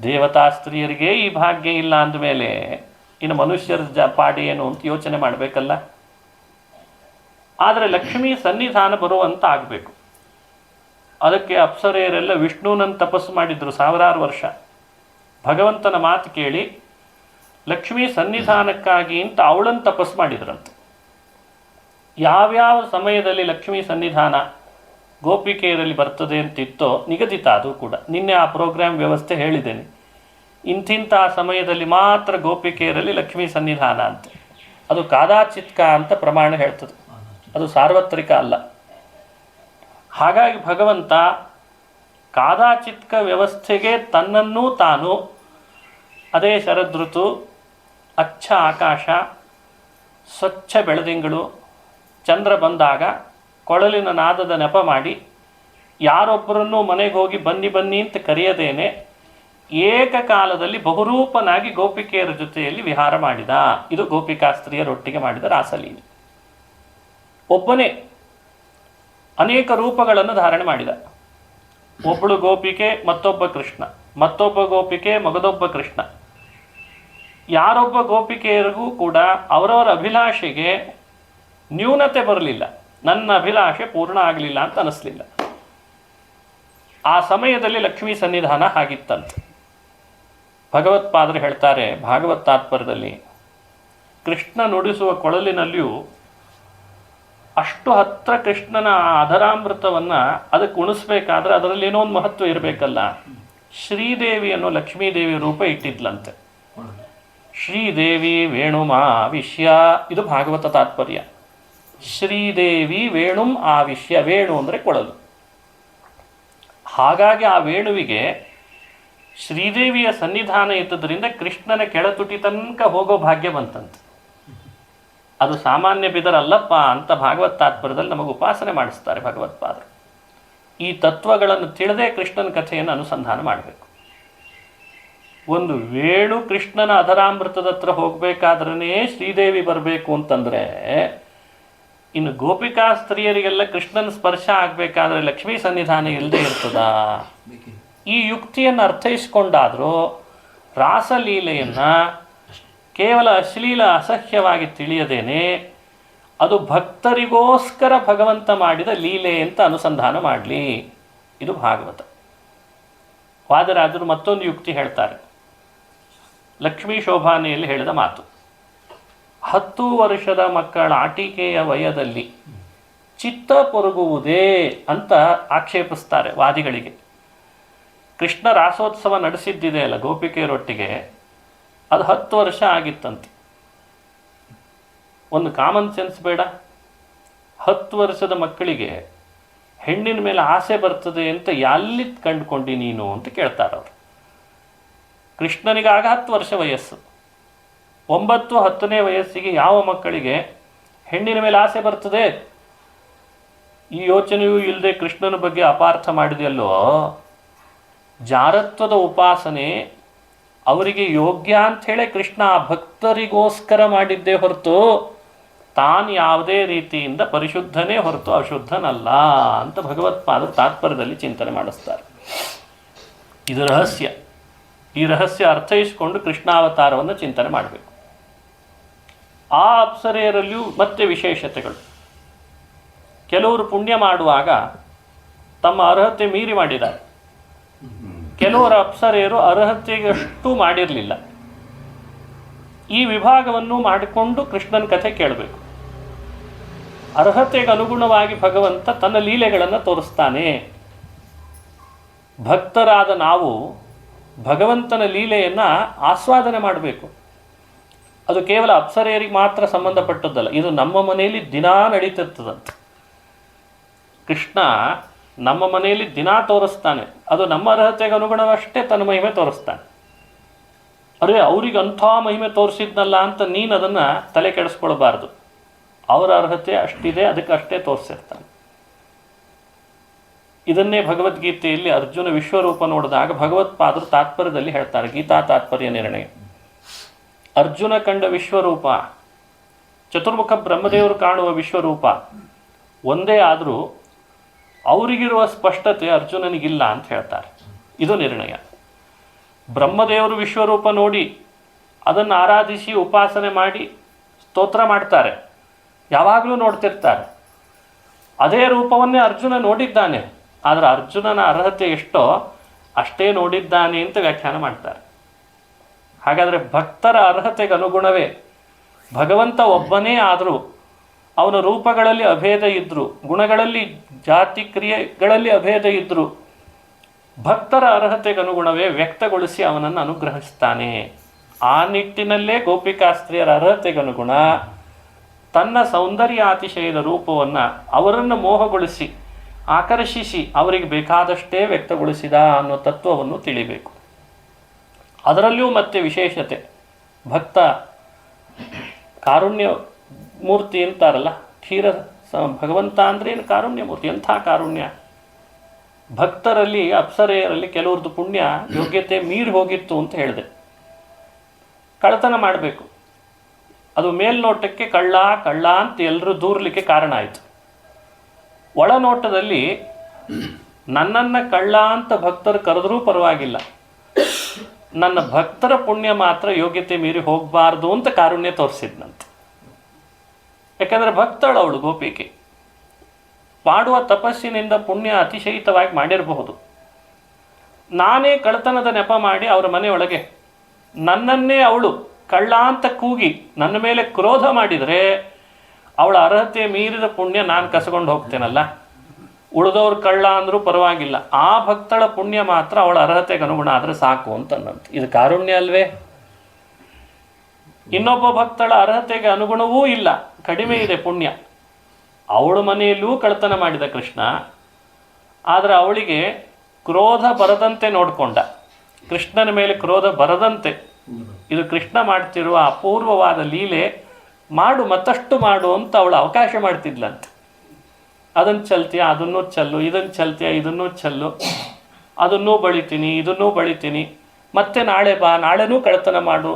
A: ದೇವತಾಸ್ತ್ರೀಯರಿಗೆ ಈ ಭಾಗ್ಯ ಇಲ್ಲ ಅಂದಮೇಲೆ ಇನ್ನು ಮನುಷ್ಯರ ಪಾಡಿ ಏನು ಅಂತ ಯೋಚನೆ ಮಾಡಬೇಕಲ್ಲ. ಆದರೆ ಲಕ್ಷ್ಮೀ ಸನ್ನಿಧಾನ ಬರುವಂತ ಆಗಬೇಕು. ಅದಕ್ಕೆ ಅಪ್ಸರೆಯರೆಲ್ಲ ವಿಷ್ಣುನನ್ನು ತಪಸ್ಸು ಮಾಡಿದ್ರು ಸಾವಿರಾರು ವರ್ಷ. ಭಗವಂತನ ಮಾತು ಕೇಳಿ ಲಕ್ಷ್ಮೀ ಸನ್ನಿಧಾನಕ್ಕಾಗಿ ಅಂತ ಅವಳನ್ನು ತಪಸ್ಸು ಮಾಡಿದ್ರಂತೆ. ಯಾವ್ಯಾವ ಸಮಯದಲ್ಲಿ ಲಕ್ಷ್ಮೀ ಸನ್ನಿಧಾನ ಗೋಪಿಕೆಯರಲ್ಲಿ ಬರ್ತದೆ ಅಂತಿತ್ತೋ ನಿಗದಿತ. ಅದು ಕೂಡ ನಿನ್ನೆ ಆ ಪ್ರೋಗ್ರಾಮ್ ವ್ಯವಸ್ಥೆ ಹೇಳಿದ್ದೇನೆ. ಇಂತಿಂಥ ಸಮಯದಲ್ಲಿ ಮಾತ್ರ ಗೋಪಿಕೆಯರಲ್ಲಿ ಲಕ್ಷ್ಮೀ ಸನ್ನಿಧಾನ ಅಂತ. ಅದು ಕಾದಾಚಿತ್ಕ ಅಂತ ಪ್ರಮಾಣ ಹೇಳ್ತದೆ, ಅದು ಸಾರ್ವತ್ರಿಕ ಅಲ್ಲ. ಹಾಗಾಗಿ ಭಗವಂತ ಕಾದಾಚಿತ್ಕ ವ್ಯವಸ್ಥೆಗೆ ತನ್ನನ್ನೂ ತಾನು, ಅದೇ ಶರದೃತು, ಅಚ್ಚ ಆಕಾಶ, ಸ್ವಚ್ಛ ಬೆಳದಿಂಗಳು, ಚಂದ್ರ ಬಂದಾಗ ಕೊಳಲಿನ ನಾದದ ನೆಪ ಮಾಡಿ ಯಾರೊಬ್ಬರನ್ನೂ ಮನೆಗೆ ಹೋಗಿ ಬನ್ನಿ ಬನ್ನಿ ಅಂತ ಕರೆಯದೇನೆ ಏಕಕಾಲದಲ್ಲಿ ಬಹುರೂಪನಾಗಿ ಗೋಪಿಕೆಯರ ಜೊತೆಯಲ್ಲಿ ವಿಹಾರ ಮಾಡಿದ. ಇದು ಗೋಪಿಕಾ ಸ್ತ್ರೀಯರೊಟ್ಟಿಗೆ ಮಾಡಿದ ರಾಸಲೀಲೆ. ಒಬ್ಬನೇ ಅನೇಕ ರೂಪಗಳನ್ನು ಧಾರಣೆ ಮಾಡಿದ. ಒಬ್ಬಳು ಗೋಪಿಕೆ, ಮತ್ತೊಬ್ಬ ಕೃಷ್ಣ, ಮತ್ತೊಬ್ಬ ಗೋಪಿಕೆ, ಮಗದೊಬ್ಬ ಕೃಷ್ಣ. ಯಾರೊಬ್ಬ ಗೋಪಿಕೆಯರಿಗೂ ಕೂಡ ಅವರವರ ಅಭಿಲಾಷೆಗೆ ನ್ಯೂನತೆ ಬರಲಿಲ್ಲ. ನನ್ನ ಅಭಿಲಾಷೆ ಪೂರ್ಣ ಆಗಲಿಲ್ಲ ಅಂತ ಅನಿಸ್ಲಿಲ್ಲ. ಆ ಸಮಯದಲ್ಲಿ ಲಕ್ಷ್ಮೀ ಸನ್ನಿಧಾನ ಆಗಿತ್ತಂತೆ. ಭಗವತ್ಪಾದರು ಹೇಳ್ತಾರೆ ಭಾಗವತ್ ತಾತ್ಪರ್ಯದಲ್ಲಿ, ಕೃಷ್ಣ ನುಡಿಸುವ ಕೊಳಲಿನಲ್ಲಿಯೂ ಅಷ್ಟು ಹತ್ರ ಕೃಷ್ಣನ ಅಧರಾಮೃತವನ್ನು ಅದಕ್ಕೆ ಉಣಿಸ್ಬೇಕಾದ್ರೆ ಅದರಲ್ಲಿ ಏನೋ ಒಂದು ಮಹತ್ವ ಇರಬೇಕಲ್ಲ. ಶ್ರೀದೇವಿ ಅನ್ನೋ ಲಕ್ಷ್ಮೀದೇವಿ ರೂಪ ಇಟ್ಟಿದ್ಲಂತೆ. ಶ್ರೀದೇವಿ ವೇಣುಂ ಆವಿಶ್ಯ, ಇದು ಭಾಗವತ ತಾತ್ಪರ್ಯ. ಶ್ರೀದೇವಿ ವೇಣುಂ ಆವಿಶ್ಯ, ವೇಣು ಅಂದರೆ ಕೊಳಲು. ಹಾಗಾಗಿ ಆ ವೇಣುವಿಗೆ ಶ್ರೀದೇವಿಯ ಸನ್ನಿಧಾನ ಇದ್ದದರಿಂದ ಕೃಷ್ಣನ ಕೆಳತುಟಿ ತನಕ ಹೋಗೋ ಭಾಗ್ಯ ಬಂತಂತೆ. ಅದು ಸಾಮಾನ್ಯ ಬಿದರಲ್ಲಪ್ಪ ಅಂತ ಭಾಗವತ್ ತಾತ್ಪರ್ಯದಲ್ಲಿ ನಮಗೆ ಉಪಾಸನೆ ಮಾಡಿಸ್ತಾರೆ ಭಗವತ್ಪಾದರು. ಈ ತತ್ವಗಳನ್ನು ತಿಳಿದೇ ಕೃಷ್ಣನ ಕಥೆಯನ್ನು ಅನುಸಂಧಾನ ಮಾಡಬೇಕು. ಒಂದು ವೇಣು ಕೃಷ್ಣನ ಅಧರಾಮೃತದ ಹತ್ರ ಹೋಗಬೇಕಾದ್ರೇ ಶ್ರೀದೇವಿ ಬರಬೇಕು ಅಂತಂದರೆ, ಇನ್ನು ಗೋಪಿಕಾ ಸ್ತ್ರೀಯರಿಗೆಲ್ಲ ಕೃಷ್ಣನ ಸ್ಪರ್ಶ ಆಗಬೇಕಾದ್ರೆ ಲಕ್ಷ್ಮೀ ಸನ್ನಿಧಾನ ಇಲ್ಲದೆ ಇರ್ತದ? ಈ ಯುಕ್ತಿಯನ್ನು ಅರ್ಥೈಸ್ಕೊಂಡಾದರೂ ರಾಸಲೀಲೆಯನ್ನು ಕೇವಲ ಅಶ್ಲೀಲ ಅಸಹ್ಯವಾಗಿ ತಿಳಿಯದೇನೆ ಅದು ಭಕ್ತರಿಗೋಸ್ಕರ ಭಗವಂತ ಮಾಡಿದ ಲೀಲೆ ಅಂತ ಅನುಸಂಧಾನ ಮಾಡಲಿ. ಇದು ಭಾಗವತ. ವಾದರಾಜರು ಮತ್ತೊಂದು ಯುಕ್ತಿ ಹೇಳ್ತಾರೆ. ಲಕ್ಷ್ಮೀ ಶೋಭಾನೆಯಲ್ಲಿ ಹೇಳಿದ ಮಾತು, 10 ವರ್ಷದ ಮಕ್ಕಳ ಆಟಿಕೆಯ ವಯದಲ್ಲಿ ಚಿತ್ತ ಪೊರಗುವುದೇ ಅಂತ ಆಕ್ಷೇಪಿಸ್ತಾರೆ ವಾದಿಗಳಿಗೆ. ಕೃಷ್ಣ ರಾಸೋತ್ಸವ ನಡೆಸಿದ್ದಿದೆ ಅಲ್ಲ ಗೋಪಿಕೆಯರೊಟ್ಟಿಗೆ, ಅದು 10 ವರ್ಷ ಆಗಿತ್ತಂತೆ. ಒಂದು ಕಾಮನ್ ಸೆನ್ಸ್ ಬೇಡ? 10 ವರ್ಷದ ಮಕ್ಕಳಿಗೆ ಹೆಣ್ಣಿನ ಮೇಲೆ ಆಸೆ ಬರ್ತದೆ ಅಂತ ಎಲ್ಲಿ ಕಂಡುಕೊಂಡಿ ನೀನು ಅಂತ ಕೇಳ್ತಾರವ್ರು. ಕೃಷ್ಣನಿಗಾಗ 10 ವರ್ಷ ವಯಸ್ಸು. 9-10ನೇ ವಯಸ್ಸಿಗೆ ಯಾವ ಮಕ್ಕಳಿಗೆ ಹೆಣ್ಣಿನ ಮೇಲೆ ಆಸೆ ಬರ್ತದೆ? ಈ ಯೋಚನೆಯೂ ಇಲ್ಲದೆ ಕೃಷ್ಣನ ಬಗ್ಗೆ ಅಪಾರ್ಥ ಮಾಡಿದೆಯಲ್ಲೋ. ಜಾರತ್ವದ ಉಪಾಸನೆ ಅವರಿಗೆ ಯೋಗ್ಯ ಅಂಥೇಳಿ ಕೃಷ್ಣ ಆ ಭಕ್ತರಿಗೋಸ್ಕರ ಮಾಡಿದ್ದೇ ಹೊರತು ತಾನು ಯಾವುದೇ ರೀತಿಯಿಂದ ಪರಿಶುದ್ಧನೇ ಹೊರತು ಅಶುದ್ಧನಲ್ಲ ಅಂತ ಭಗವತ್ಪಾದರು ತಾತ್ಪರ್ಯದಲ್ಲಿ ಚಿಂತನೆ ಮಾಡಿಸ್ತಾರೆ. ಇದು ರಹಸ್ಯ. ಈ ರಹಸ್ಯ ಅರ್ಥೈಸಿಕೊಂಡು ಕೃಷ್ಣಾವತಾರವನ್ನು ಚಿಂತನೆ ಮಾಡಬೇಕು. ಆ ಅಪ್ಸರೆಯರಲ್ಲಿಯೂ ಮತ್ತೆ ವಿಶೇಷತೆಗಳು. ಕೆಲವರು ಪುಣ್ಯ ಮಾಡುವಾಗ ತಮ್ಮ ಅರ್ಹತೆ ಮೀರಿ ಮಾಡಿದ್ದಾರೆ. ಕೆಲವರ ಅಪ್ಸರೆಯರು ಅರ್ಹತೆಗಷ್ಟು ಮಾಡಿರಲಿಲ್ಲ. ಈ ವಿಭಾಗವನ್ನು ಮಾಡಿಕೊಂಡು ಕೃಷ್ಣನ ಕಥೆ ಕೇಳಬೇಕು. ಅರ್ಹತೆಗೆ ಅನುಗುಣವಾಗಿ ಭಗವಂತ ತನ್ನ ಲೀಲೆಗಳನ್ನು ತೋರಿಸ್ತಾನೆ. ಭಕ್ತರಾದ ನಾವು ಭಗವಂತನ ಲೀಲೆಯನ್ನು ಆಸ್ವಾದನೆ ಮಾಡಬೇಕು. ಅದು ಕೇವಲ ಅಪ್ಸರೆಯರಿಗೆ ಮಾತ್ರ ಸಂಬಂಧಪಟ್ಟದ್ದಲ್ಲ, ಇದು ನಮ್ಮ ಮನೆಯಲ್ಲಿ ದಿನಾ ನಡೀತಿರ್ತದಂತೆ. ಕೃಷ್ಣ ನಮ್ಮ ಮನೆಯಲ್ಲಿ ದಿನಾ ತೋರಿಸ್ತಾನೆ. ಅದು ನಮ್ಮ ಅರ್ಹತೆಗೆ ಅನುಗುಣವಷ್ಟೇ ತನ್ನ ಮಹಿಮೆ ತೋರಿಸ್ತಾನೆ. ಅರೆ ಅವ್ರಿಗೆ ಅಂಥ ಮಹಿಮೆ ತೋರಿಸಿದ್ನಲ್ಲ ಅಂತ ನೀನು ಅದನ್ನು ತಲೆ ಕೆಡಿಸ್ಕೊಳ್ಬಾರ್ದು. ಅವರ ಅರ್ಹತೆ ಅಷ್ಟಿದೆ, ಅದಕ್ಕೆ ಅಷ್ಟೇ ತೋರಿಸಿರ್ತಾನೆ. ಇದನ್ನೇ ಭಗವದ್ಗೀತೆಯಲ್ಲಿ ಅರ್ಜುನ ವಿಶ್ವರೂಪ ನೋಡಿದಾಗ ಭಗವತ್ಪಾದರು ತಾತ್ಪರ್ಯದಲ್ಲಿ ಹೇಳ್ತಾರೆ, ಗೀತಾ ತಾತ್ಪರ್ಯ ನಿರ್ಣಯ. ಅರ್ಜುನ ಕಂಡ ವಿಶ್ವರೂಪ, ಚತುರ್ಮುಖ ಬ್ರಹ್ಮದೇವರು ಕಾಣುವ ವಿಶ್ವರೂಪ ಒಂದೇ ಆದರೂ ಅವರಿಗಿರುವ ಸ್ಪಷ್ಟತೆ ಅರ್ಜುನನಿಗಿಲ್ಲ ಅಂತ ಹೇಳ್ತಾರೆ. ಇದು ನಿರ್ಣಯ. ಬ್ರಹ್ಮದೇವರು ವಿಶ್ವರೂಪ ನೋಡಿ ಅದನ್ನು ಆರಾಧಿಸಿ ಉಪಾಸನೆ ಮಾಡಿ ಸ್ತೋತ್ರ ಮಾಡ್ತಾರೆ, ಯಾವಾಗಲೂ ನೋಡ್ತಿರ್ತಾರೆ. ಅದೇ ರೂಪವನ್ನೇ ಅರ್ಜುನ ನೋಡಿದ್ದಾನೆ, ಆದರೆ ಅರ್ಜುನನ ಅರ್ಹತೆ ಎಷ್ಟೋ ಅಷ್ಟೇ ನೋಡಿದ್ದಾನೆ ಅಂತ ವ್ಯಾಖ್ಯಾನ ಮಾಡ್ತಾರೆ. ಹಾಗಾದರೆ ಭಕ್ತರ ಅರ್ಹತೆಗೆ ಅನುಗುಣವೇ ಭಗವಂತ ಒಬ್ಬನೇ ಆದರೂ ಅವನ ರೂಪಗಳಲ್ಲಿ ಅಭೇದ ಇದ್ದರು, ಗುಣಗಳಲ್ಲಿ ಜಾತಿ ಕ್ರಿಯೆಗಳಲ್ಲಿ ಅಭೇದ ಇದ್ದರು, ಭಕ್ತರ ಅರ್ಹತೆಗೆ ಅನುಗುಣವೇ ವ್ಯಕ್ತಗೊಳಿಸಿ ಅವನನ್ನು ಅನುಗ್ರಹಿಸ್ತಾನೆ. ಆ ನಿಟ್ಟಿನಲ್ಲೇ ಗೋಪಿಕಾಸ್ತ್ರೀಯರ ಅರ್ಹತೆಗನುಗುಣ ತನ್ನ ಸೌಂದರ್ಯಾತಿಶಯದ ರೂಪವನ್ನು ಅವರನ್ನು ಮೋಹಗೊಳಿಸಿ ಆಕರ್ಷಿಸಿ ಅವರಿಗೆ ಬೇಕಾದಷ್ಟೇ ವ್ಯಕ್ತಗೊಳಿಸಿದ ಅನ್ನೋ ತತ್ವವನ್ನು ತಿಳಿಬೇಕು. ಅದರಲ್ಲಿಯೂ ಮತ್ತೆ ವಿಶೇಷತೆ. ಭಕ್ತ ಕಾರುಣ್ಯ ಮೂರ್ತಿ ಅಂತಾರಲ್ಲ, ಭಗವಂತ ಅಂದರೆ ಏನು ಕಾರುಣ್ಯ ಮೂರ್ತಿ, ಎಂಥ ಕಾರುಣ್ಯ. ಭಕ್ತರಲ್ಲಿ ಅಪ್ಸರೆಯರಲ್ಲಿ ಕೆಲವ್ರದ್ದು ಪುಣ್ಯ ಯೋಗ್ಯತೆ ಮೀರಿ ಹೋಗಿತ್ತು ಅಂತ ಹೇಳಿದೆ. ಕಳ್ಳತನ ಮಾಡಬೇಕು, ಅದು ಮೇಲ್ನೋಟಕ್ಕೆ ಕಳ್ಳ ಕಳ್ಳ ಅಂತ ಎಲ್ಲರೂ ದೂರಲಿಕ್ಕೆ ಕಾರಣ ಆಯಿತು. ಒಳನೋಟದಲ್ಲಿ ನನ್ನನ್ನು ಕಳ್ಳ ಅಂತ ಭಕ್ತರು ಕರೆದರೂ ಪರವಾಗಿಲ್ಲ, ನನ್ನ ಭಕ್ತರ ಪುಣ್ಯ ಮಾತ್ರ ಯೋಗ್ಯತೆ ಮೀರಿ ಹೋಗಬಾರ್ದು ಅಂತ ಕಾರುಣ್ಯ ತೋರಿಸಿದ್ನಂತೆ. ಯಾಕಂದರೆ ಭಕ್ತಳು ಅವಳು ಗೋಪಿಕೆ, ಮಾಡುವ ತಪಸ್ಸಿನಿಂದ ಪುಣ್ಯ ಅತಿಶಯಿತವಾಗಿ ಮಾಡಿರಬಹುದು. ನಾನೇ ಕಳ್ಳತನದ ನೆಪ ಮಾಡಿ ಅವರ ಮನೆಯೊಳಗೆ ನನ್ನನ್ನೇ ಅವಳು ಕಳ್ಳ ಅಂತ ಕೂಗಿ ನನ್ನ ಮೇಲೆ ಕ್ರೋಧ ಮಾಡಿದರೆ ಅವಳ ಅರ್ಹತೆ ಮೀರಿದ ಪುಣ್ಯ ನಾನು ಕಸ್ಕೊಂಡು ಹೋಗ್ತೇನಲ್ಲ. ಉಳಿದವ್ರು ಕಳ್ಳ ಅಂದರೂ ಪರವಾಗಿಲ್ಲ, ಆ ಭಕ್ತಳ ಪುಣ್ಯ ಮಾತ್ರ ಅವಳ ಅರ್ಹತೆಗೆ ಅನುಗುಣ ಆದರೆ ಸಾಕು ಅಂತಂದಂತೆ. ಇದು ಕಾರುಣ್ಯ ಅಲ್ವೇ? ಇನ್ನೊಬ್ಬ ಭಕ್ತಳ ಅರ್ಹತೆಗೆ ಅನುಗುಣವೂ ಇಲ್ಲ, ಕಡಿಮೆ ಇದೆ ಪುಣ್ಯ. ಅವಳ ಮನೆಯಲ್ಲೂ ಕಳ್ತನ ಮಾಡಿದ ಕೃಷ್ಣ, ಆದರೆ ಅವಳಿಗೆ ಕ್ರೋಧ ಬರದಂತೆ ನೋಡಿಕೊಂಡ. ಕೃಷ್ಣನ ಮೇಲೆ ಕ್ರೋಧ ಬರದಂತೆ, ಇದು ಕೃಷ್ಣ ಮಾಡ್ತಿರುವ ಅಪೂರ್ವವಾದ ಲೀಲೆ, ಮಾಡು ಮತ್ತಷ್ಟು ಮಾಡು ಅಂತ ಅವಳು ಅವಕಾಶ ಮಾಡ್ತಿದ್ಲಂತೆ. ಅದನ್ನು ಚಲ್ತೀಯ ಅದನ್ನೂ ಚಲ್ಲು, ಇದನ್ನು ಚಲ್ತೀಯ ಇದನ್ನೂ ಚಲ್ಲು, ಅದನ್ನೂ ಬಳಿತೀನಿ ಇದನ್ನೂ ಬಳಿತೀನಿ, ಮತ್ತೆ ನಾಳೆ ಬಾ ನಾಳೆನೂ ಕಳ್ತನ ಮಾಡು,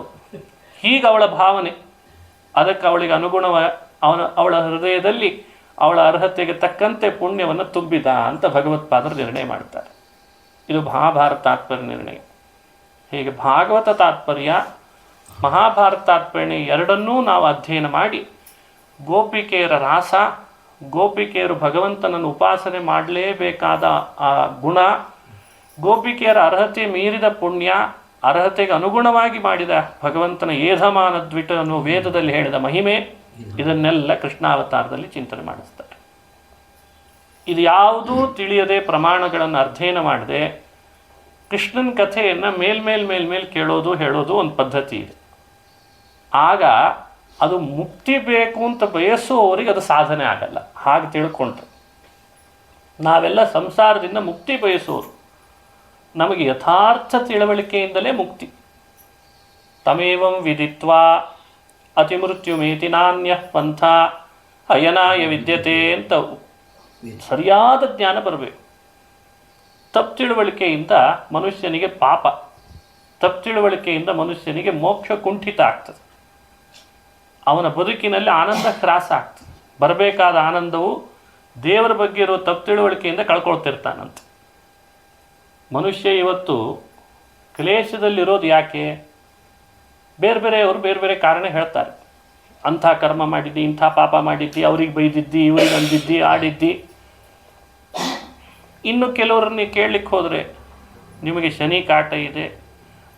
A: ಹೀಗೆ ಅವಳ ಭಾವನೆ. ಅದಕ್ಕೆ ಅವಳಿಗೆ ಅವಳ ಹೃದಯದಲ್ಲಿ ಅವಳ ಅರ್ಹತೆಗೆ ತಕ್ಕಂತೆ ಪುಣ್ಯವನ್ನು ತುಂಬಿದ ಅಂತ ಭಗವತ್ಪಾದರು ನಿರ್ಣಯ ಮಾಡ್ತಾರೆ. ಇದು ಮಹಾಭಾರತ ತಾತ್ಪರ್ಯ ನಿರ್ಣಯ. ಹೀಗೆ ಭಾಗವತ ತಾತ್ಪರ್ಯ, ಮಹಾಭಾರತ ತಾತ್ಪರ್ಯ ಎರಡನ್ನೂ ನಾವು ಅಧ್ಯಯನ ಮಾಡಿ ಗೋಪಿಕೆಯರ ರಾಸ, ಗೋಪಿಕೆಯರು ಭಗವಂತನನ್ನು ಉಪಾಸನೆ ಮಾಡಲೇಬೇಕಾದ ಆ ಗುಣ, ಗೋಪಿಕೆಯರ ಅರ್ಹತೆ ಮೀರಿದ ಪುಣ್ಯ, ಅರ್ಹತೆಗೆ ಅನುಗುಣವಾಗಿ ಮಾಡಿದ ಭಗವಂತನ ಏಧಮಾನದ್ವಿಟ ಅನ್ನುವ ವೇದದಲ್ಲಿ ಹೇಳಿದ ಮಹಿಮೆ, ಇದನ್ನೆಲ್ಲ ಕೃಷ್ಣಾವತಾರದಲ್ಲಿ ಚಿಂತನೆ ಮಾಡಿಸ್ತಾರೆ. ಇದು ಯಾವುದೂ ತಿಳಿಯದೆ ಪ್ರಮಾಣಗಳನ್ನು ಅಧ್ಯಯನ ಮಾಡದೆ ಕೃಷ್ಣನ ಕಥೆಯನ್ನು ಮೇಲ್ಮೇಲ್ ಕೇಳೋದು ಹೇಳೋದು ಒಂದು ಪದ್ಧತಿ ಇದೆ. ಆಗ ಅದು ಮುಕ್ತಿ ಬೇಕು ಅಂತ ಬಯಸುವವರಿಗೆ ಅದು ಸಾಧನೆ ಆಗಲ್ಲ. ಹಾಗೆ ತಿಳ್ಕೊಂಡ್ರೆ ನಾವೆಲ್ಲ ಸಂಸಾರದಿಂದ ಮುಕ್ತಿ ಬಯಸುವರು, ನಮಗೆ ಯಥಾರ್ಥ ತಿಳುವಳಿಕೆಯಿಂದಲೇ ಮುಕ್ತಿ. ತಮೇವಂ ವಿದಿತ್ವಾ ಅತಿಮೃತ್ಯುಮೇತಿ ನಾನ್ಯ ಪಂಥ ಅಯನಾಯ ವಿದ್ಯತೆ ಅಂತ ಸರಿಯಾದ ಜ್ಞಾನ ಬರಬೇಕು. ತಪ್ಪು ತಿಳುವಳಿಕೆಯಿಂದ ಮನುಷ್ಯನಿಗೆ ಪಾಪ, ತಪ್ಪು ತಿಳುವಳಿಕೆಯಿಂದ ಮನುಷ್ಯನಿಗೆ ಮೋಕ್ಷ ಕುಂಠಿತ ಆಗ್ತದೆ, ಅವನ ಬದುಕಿನಲ್ಲಿ ಆನಂದ ಕ್ರಾಸ ಆಗ್ತದೆ. ಬರಬೇಕಾದ ಆನಂದವು ದೇವರ ಬಗ್ಗೆ ಇರೋ ತಪ್ಪು ತಿಳುವಳಿಕೆಯಿಂದ ಕಳ್ಕೊಳ್ತಿರ್ತಾನಂತೆ. ಮನುಷ್ಯ ಇವತ್ತು ಕ್ಲೇಶದಲ್ಲಿರೋದು ಯಾಕೆ? ಬೇರೆ ಬೇರೆಯವರು ಬೇರೆ ಬೇರೆ ಕಾರಣ ಹೇಳ್ತಾರೆ. ಅಂಥ ಕರ್ಮ ಮಾಡಿದ್ದಿ, ಇಂಥ ಪಾಪ ಮಾಡಿದ್ದಿ, ಅವ್ರಿಗೆ ಬೈದಿದ್ದಿ, ಇವ್ರಿಗೆ ಅಂದಿದ್ದಿ, ಆಡಿದ್ದಿ. ಇನ್ನು ಕೆಲವರನ್ನ ಕೇಳಲಿಕ್ಕೆ ಹೋದರೆ ನಿಮಗೆ ಶನಿ ಕಾಟ ಇದೆ,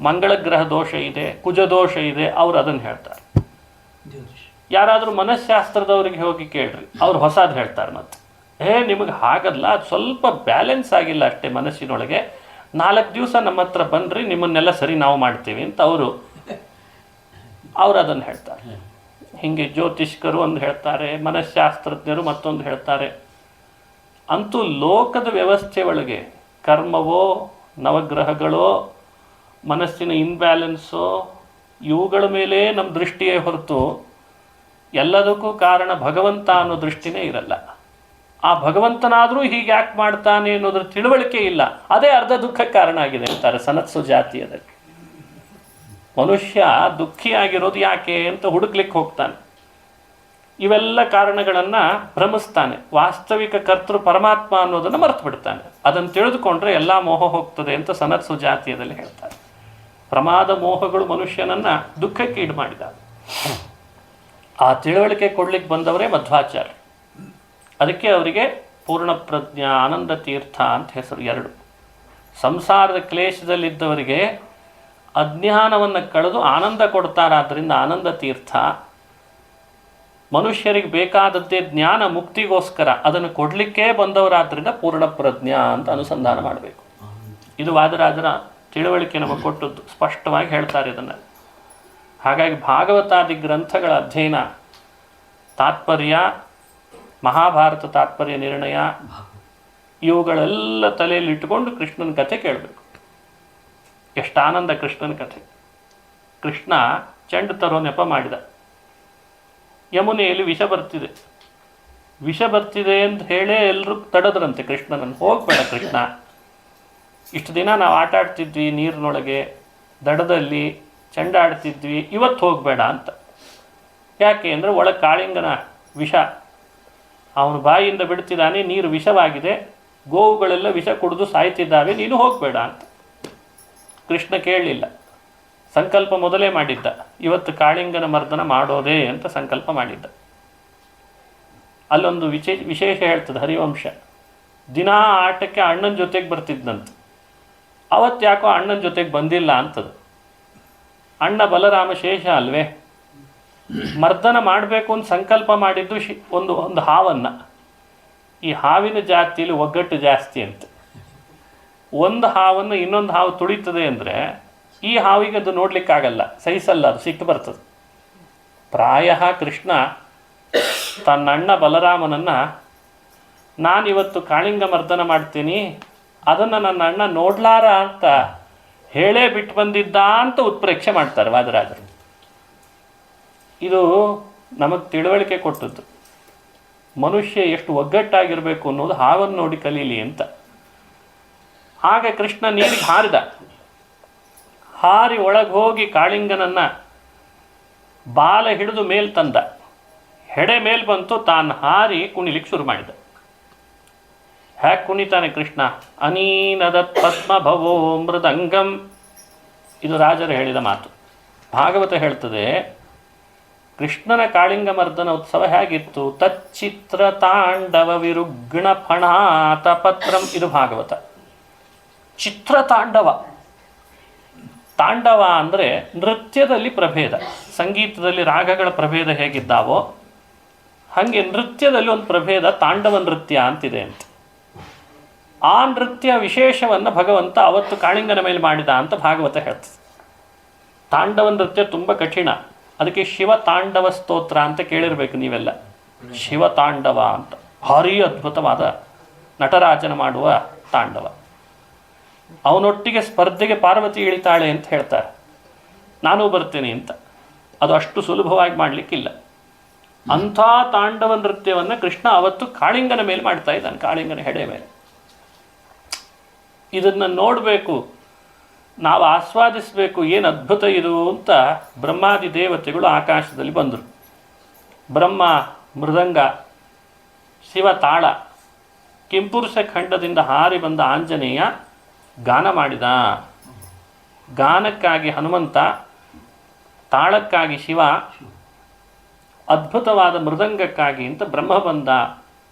A: ಮಂಗಳ ಗ್ರಹ ದೋಷ ಇದೆ, ಕುಜ ದೋಷ ಇದೆ, ಅವರು ಅದನ್ನು ಹೇಳ್ತಾರೆ. ಯಾರಾದರೂ ಮನಃಶಾಸ್ತ್ರದವ್ರಿಗೆ ಹೋಗಿ ಕೇಳ್ರಿ, ಅವ್ರು ಹೊಸದು ಹೇಳ್ತಾರೆ. ಮತ್ತು ನಿಮಗೆ ಹಾಗಲ್ಲ, ಅದು ಸ್ವಲ್ಪ ಬ್ಯಾಲೆನ್ಸ್ ಆಗಿಲ್ಲ ಅಷ್ಟೇ ಮನಸ್ಸಿನೊಳಗೆ, 4 ದಿವಸ ನಮ್ಮ ಹತ್ರ ಬನ್ನಿರಿ, ನಿಮ್ಮನ್ನೆಲ್ಲ ಸರಿ ನಾವು ಮಾಡ್ತೀವಿ ಅಂತ ಅವರು ಅದನ್ನು ಹೇಳ್ತಾರೆ. ಹೀಗೆ ಜ್ಯೋತಿಷ್ಕರು ಒಂದು ಹೇಳ್ತಾರೆ, ಮನಃಶಾಸ್ತ್ರಜ್ಞರು ಮತ್ತೊಂದು ಹೇಳ್ತಾರೆ. ಅಂತೂ ಲೋಕದ ವ್ಯವಸ್ಥೆ ಒಳಗೆ ಕರ್ಮವೋ ನವಗ್ರಹಗಳೋ ಮನಸ್ಸಿನ ಇನ್ಬ್ಯಾಲೆನ್ಸೋ ಇವುಗಳ ಮೇಲೆ ನಮ್ಮ ದೃಷ್ಟಿಯೇ ಹೊರತು ಎಲ್ಲದಕ್ಕೂ ಕಾರಣ ಭಗವಂತ ಅನ್ನೋ ದೃಷ್ಟಿನೇ ಇರಲ್ಲ. ಆ ಭಗವಂತನಾದರೂ ಹೀಗೆ ಯಾಕೆ ಮಾಡ್ತಾನೆ ಅನ್ನೋದ್ರ ತಿಳುವಳಿಕೆ ಇಲ್ಲ. ಅದೇ ಅರ್ಧ ದುಃಖಕ್ಕೆ ಕಾರಣ ಆಗಿದೆ ಅಂತಾರೆ ಸನತ್ಸು ಜಾತಿಯದಲ್ಲಿ. ಮನುಷ್ಯ ದುಃಖಿಯಾಗಿರೋದು ಯಾಕೆ ಅಂತ ಹುಡುಕ್ಲಿಕ್ಕೆ ಹೋಗ್ತಾನೆ, ಇವೆಲ್ಲ ಕಾರಣಗಳನ್ನು ಭ್ರಮಿಸ್ತಾನೆ. ವಾಸ್ತವಿಕ ಕರ್ತೃ ಪರಮಾತ್ಮ ಅನ್ನೋದನ್ನು ಮರೆತು ಬಿಡ್ತಾನೆ. ಅದನ್ನು ತಿಳಿದುಕೊಂಡ್ರೆ ಎಲ್ಲ ಮೋಹ ಹೋಗ್ತದೆ ಅಂತ ಸನತ್ಸು ಜಾತಿಯದಲ್ಲಿ ಹೇಳ್ತಾರೆ. ಪ್ರಮಾದ ಮೋಹಗಳು ಮನುಷ್ಯನನ್ನು ದುಃಖಕ್ಕೆ ಈಡು ಮಾಡಿದಾಗ ಆ ತಿಳುವಳಿಕೆ ಕೊಡ್ಲಿಕ್ಕೆ ಬಂದವರೇ ಮಧ್ವಾಚಾರ್ಯ. ಅದಕ್ಕೆ ಅವರಿಗೆ ಪೂರ್ಣ ಪ್ರಜ್ಞಾ ಆನಂದ ತೀರ್ಥ ಅಂತ ಹೆಸರು. 2 ಸಂಸಾರದ ಕ್ಲೇಶದಲ್ಲಿದ್ದವರಿಗೆ ಅಜ್ಞಾನವನ್ನು ಕಳೆದು ಆನಂದ ಕೊಡ್ತಾರಾದ್ದರಿಂದ ಆನಂದ ತೀರ್ಥ. ಮನುಷ್ಯರಿಗೆ ಬೇಕಾದದ್ದೇ ಜ್ಞಾನ ಮುಕ್ತಿಗೋಸ್ಕರ, ಅದನ್ನು ಕೊಡಲಿಕ್ಕೇ ಬಂದವರಾದ್ದರಿಂದ ಪೂರ್ಣ ಪ್ರಜ್ಞಾ ಅಂತ ಅನುಸಂಧಾನ ಮಾಡಬೇಕು. ಇದು ವಾದರಾಜರ ತಿಳುವಳಿಕೆ ನಮಗೆ ಕೊಟ್ಟದ್ದು, ಸ್ಪಷ್ಟವಾಗಿ ಹೇಳ್ತಾರೆ ಇದನ್ನು. ಹಾಗಾಗಿ ಭಾಗವತಾದಿ ಗ್ರಂಥಗಳ ಅಧ್ಯಯನ, ತಾತ್ಪರ್ಯ, ಮಹಾಭಾರತ ತಾತ್ಪರ್ಯ ನಿರ್ಣಯ, ಇವುಗಳೆಲ್ಲ ತಲೆಯಲ್ಲಿ ಇಟ್ಟುಕೊಂಡು ಕೃಷ್ಣನ ಕಥೆ ಕೇಳಬೇಕು. ಎಷ್ಟು ಆನಂದ ಕೃಷ್ಣನ ಕಥೆ. ಕೃಷ್ಣ ಚೆಂಡು ತರೋ ನೆಪ ಮಾಡಿದ. ಯಮುನೆಯಲ್ಲಿ ವಿಷ ಬರ್ತಿದೆ, ವಿಷ ಬರ್ತಿದೆ ಅಂತ ಹೇಳೇ ಎಲ್ಲರೂ ತಡದ್ರಂತೆ ಕೃಷ್ಣನನ್ನು. ಹೋಗಬೇಡ ಕೃಷ್ಣ, ಇಷ್ಟು ದಿನ ನಾವು ಆಟ ಆಡ್ತಿದ್ವಿ ನೀರಿನೊಳಗೆ, ದಡದಲ್ಲಿ ಚೆಂಡಾಡ್ತಿದ್ವಿ, ಇವತ್ತು ಹೋಗಬೇಡ ಅಂತ. ಯಾಕೆ ಅಂದರೆ ಒಳಗೆ ಕಾಳಿಂಗನ ವಿಷ ಅವನು ಬಾಯಿಯಿಂದ ಬಿಡ್ತಿದ್ದಾನೆ, ನೀರು ವಿಷವಾಗಿದೆ, ಗೋವುಗಳೆಲ್ಲ ವಿಷ ಕುಡಿದು ಸಾಯ್ತಿದ್ದಾವೆ, ನೀನು ಹೋಗಬೇಡ ಅಂತ. ಕೃಷ್ಣ ಕೇಳಲಿಲ್ಲ. ಸಂಕಲ್ಪ ಮೊದಲೇ ಮಾಡಿದ್ದ, ಇವತ್ತು ಕಾಳಿಂಗನ ಮರ್ದನ ಮಾಡೋದೇ ಅಂತ ಸಂಕಲ್ಪ ಮಾಡಿದ್ದ. ಅಲ್ಲೊಂದು ವಿಶೇಷ ಹೇಳ್ತದೆ ಹರಿವಂಶ. ದಿನಾ ಆಟಕ್ಕೆ ಅಣ್ಣನ ಜೊತೆಗೆ ಬರ್ತಿದ್ದಂತೆ. ಅವತ್ತು ಯಾಕೋ ಅಣ್ಣನ ಜೊತೆಗೆ ಬಂದಿಲ್ಲ ಅಂತದು. ಅಣ್ಣ ಬಲರಾಮ ಶೇಷ ಅಲ್ವೇ, ಮರ್ದನ ಮಾಡಬೇಕು ಅಂತ ಸಂಕಲ್ಪ ಮಾಡಿದ್ದು ಒಂದು ಹಾವನ್ನು. ಈ ಹಾವಿನ ಜಾತಿಯಲ್ಲಿ ಒಗ್ಗಟ್ಟು ಜಾಸ್ತಿ ಅಂತ. ಒಂದು ಹಾವನ್ನು ಇನ್ನೊಂದು ಹಾವು ತುಳಿತದೆ ಅಂದರೆ ಈ ಹಾವಿಗೆ ಅದು ನೋಡ್ಲಿಕ್ಕಾಗಲ್ಲ, ಸಹಿಸಲ್ಲ, ಅದು ಸಿಟ್ಟು ಬರ್ತದೆ. ಪ್ರಾಯ ಕೃಷ್ಣ ತನ್ನಣ್ಣ ಬಲರಾಮನನ್ನು ನಾನಿವತ್ತು ಕಾಳಿಂಗ ಮರ್ದನ ಮಾಡ್ತೀನಿ, ಅದನ್ನು ನನ್ನ ಅಣ್ಣ ನೋಡ್ಲಾರ ಅಂತ ಹೇಳೇ ಬಿಟ್ಟು ಬಂದಿದ್ದ ಅಂತ ಉತ್ಪ್ರೇಕ್ಷೆ ಮಾಡ್ತಾರೆ ವಾದರಾಜರು. ಇದು ನಮಗೆ ತಿಳುವಳಿಕೆ ಕೊಟ್ಟದ್ದು. ಮನುಷ್ಯ ಎಷ್ಟು ಒಗ್ಗಟ್ಟಾಗಿರಬೇಕು ಅನ್ನೋದು ಹಾವನ್ನು ನೋಡಿ ಕಲೀಲಿ ಅಂತ. ಆಗ ಕೃಷ್ಣ ನೀರಿಗೆ ಹಾರಿದ. ಹಾರಿ ಒಳಗೆ ಹೋಗಿ ಕಾಳಿಂಗನನ್ನು ಬಾಲ ಹಿಡಿದು ಮೇಲ್ ತಂದ. ಹೆಡೆ ಮೇಲ್ ಬಂತು, ತಾನು ಹಾರಿ ಕುಣಿಲಿಕ್ಕೆ ಶುರು ಮಾಡಿದ. ಹ್ಯಾಕೆ ಕುಣಿತಾನೆ ಕೃಷ್ಣ? ಅನೀನದತ್ ಪದ್ಮಭವೋ ಮೃದಂಗಂ. ಇದು ರಾಜರು ಹೇಳಿದ ಮಾತು. ಭಾಗವತ ಹೇಳ್ತದೆ, ಕೃಷ್ಣನ ಕಾಳಿಂಗ ಮರ್ದನ ಉತ್ಸವ ಹೇಗಿತ್ತು? ತಚ್ಚಿತ್ರ ತಾಂಡವ ವಿರುಗ್ಣ ಫಣಾತ ಪತ್ರಂ. ಇದು ಭಾಗವತ. ಚಿತ್ರ ತಾಂಡವ. ತಾಂಡವ ಅಂದರೆ ನೃತ್ಯದಲ್ಲಿ ಪ್ರಭೇದ. ಸಂಗೀತದಲ್ಲಿ ರಾಗಗಳ ಪ್ರಭೇದ ಹೇಗಿದ್ದಾವೋ ಹಾಗೆ ನೃತ್ಯದಲ್ಲಿ ಒಂದು ಪ್ರಭೇದ ತಾಂಡವ ನೃತ್ಯ ಅಂತಿದೆ ಅಂತ. ಆ ನೃತ್ಯ ವಿಶೇಷವನ್ನು ಭಗವಂತ ಅವತ್ತು ಕಾಳಿಂಗನ ಮೇಲೆ ಮಾಡಿದ ಅಂತ ಭಾಗವತ ಹೇಳ್ತದೆ. ತಾಂಡವ ನೃತ್ಯ ತುಂಬ ಕಠಿಣ. ಅದಕ್ಕೆ ಶಿವ ತಾಂಡವ ಸ್ತೋತ್ರ ಅಂತ ಕೇಳಿರ್ಬೇಕು ನೀವೆಲ್ಲ. ಶಿವ ತಾಂಡವ ಅಂತ ಭಾರೀ ಅದ್ಭುತವಾದ ನಟರಾಜನ ಮಾಡುವ ತಾಂಡವ. ಅವನೊಟ್ಟಿಗೆ ಸ್ಪರ್ಧೆಗೆ ಪಾರ್ವತಿ ಇಳಿತಾಳೆ ಅಂತ ಹೇಳ್ತಾರೆ. ನಾನೂ ಬರ್ತೀನಿ ಅಂತ. ಅದು ಅಷ್ಟು ಸುಲಭವಾಗಿ ಮಾಡಲಿಕ್ಕಿಲ್ಲ. ಅಂಥ ತಾಂಡವ ನೃತ್ಯವನ್ನು ಕೃಷ್ಣ ಅವತ್ತು ಕಾಳಿಂಗನ ಮೇಲೆ ಮಾಡ್ತಾ ಇದ್ದಾನೆ, ಕಾಳಿಂಗನ ಹೆಡೆ ಮೇಲೆ. ಇದನ್ನು ನೋಡಬೇಕು, ನಾವು ಆಸ್ವಾದಿಸಬೇಕು, ಏನು ಅದ್ಭುತ ಇದು ಅಂತ ಬ್ರಹ್ಮಾದಿ ದೇವತೆಗಳು ಆಕಾಶದಲ್ಲಿ ಬಂದರು. ಬ್ರಹ್ಮ ಮೃದಂಗ, ಶಿವ ತಾಳ, ಕಿಂಪುರುಷ ಖಂಡದಿಂದ ಹಾರಿ ಬಂದ ಆಂಜನೇಯ ಗಾನ ಮಾಡಿದ. ಗಾನಕ್ಕಾಗಿ ಹನುಮಂತ, ತಾಳಕ್ಕಾಗಿ ಶಿವ, ಅದ್ಭುತವಾದ ಮೃದಂಗಕ್ಕಾಗಿ ಅಂತ ಬ್ರಹ್ಮ ಬಂದ.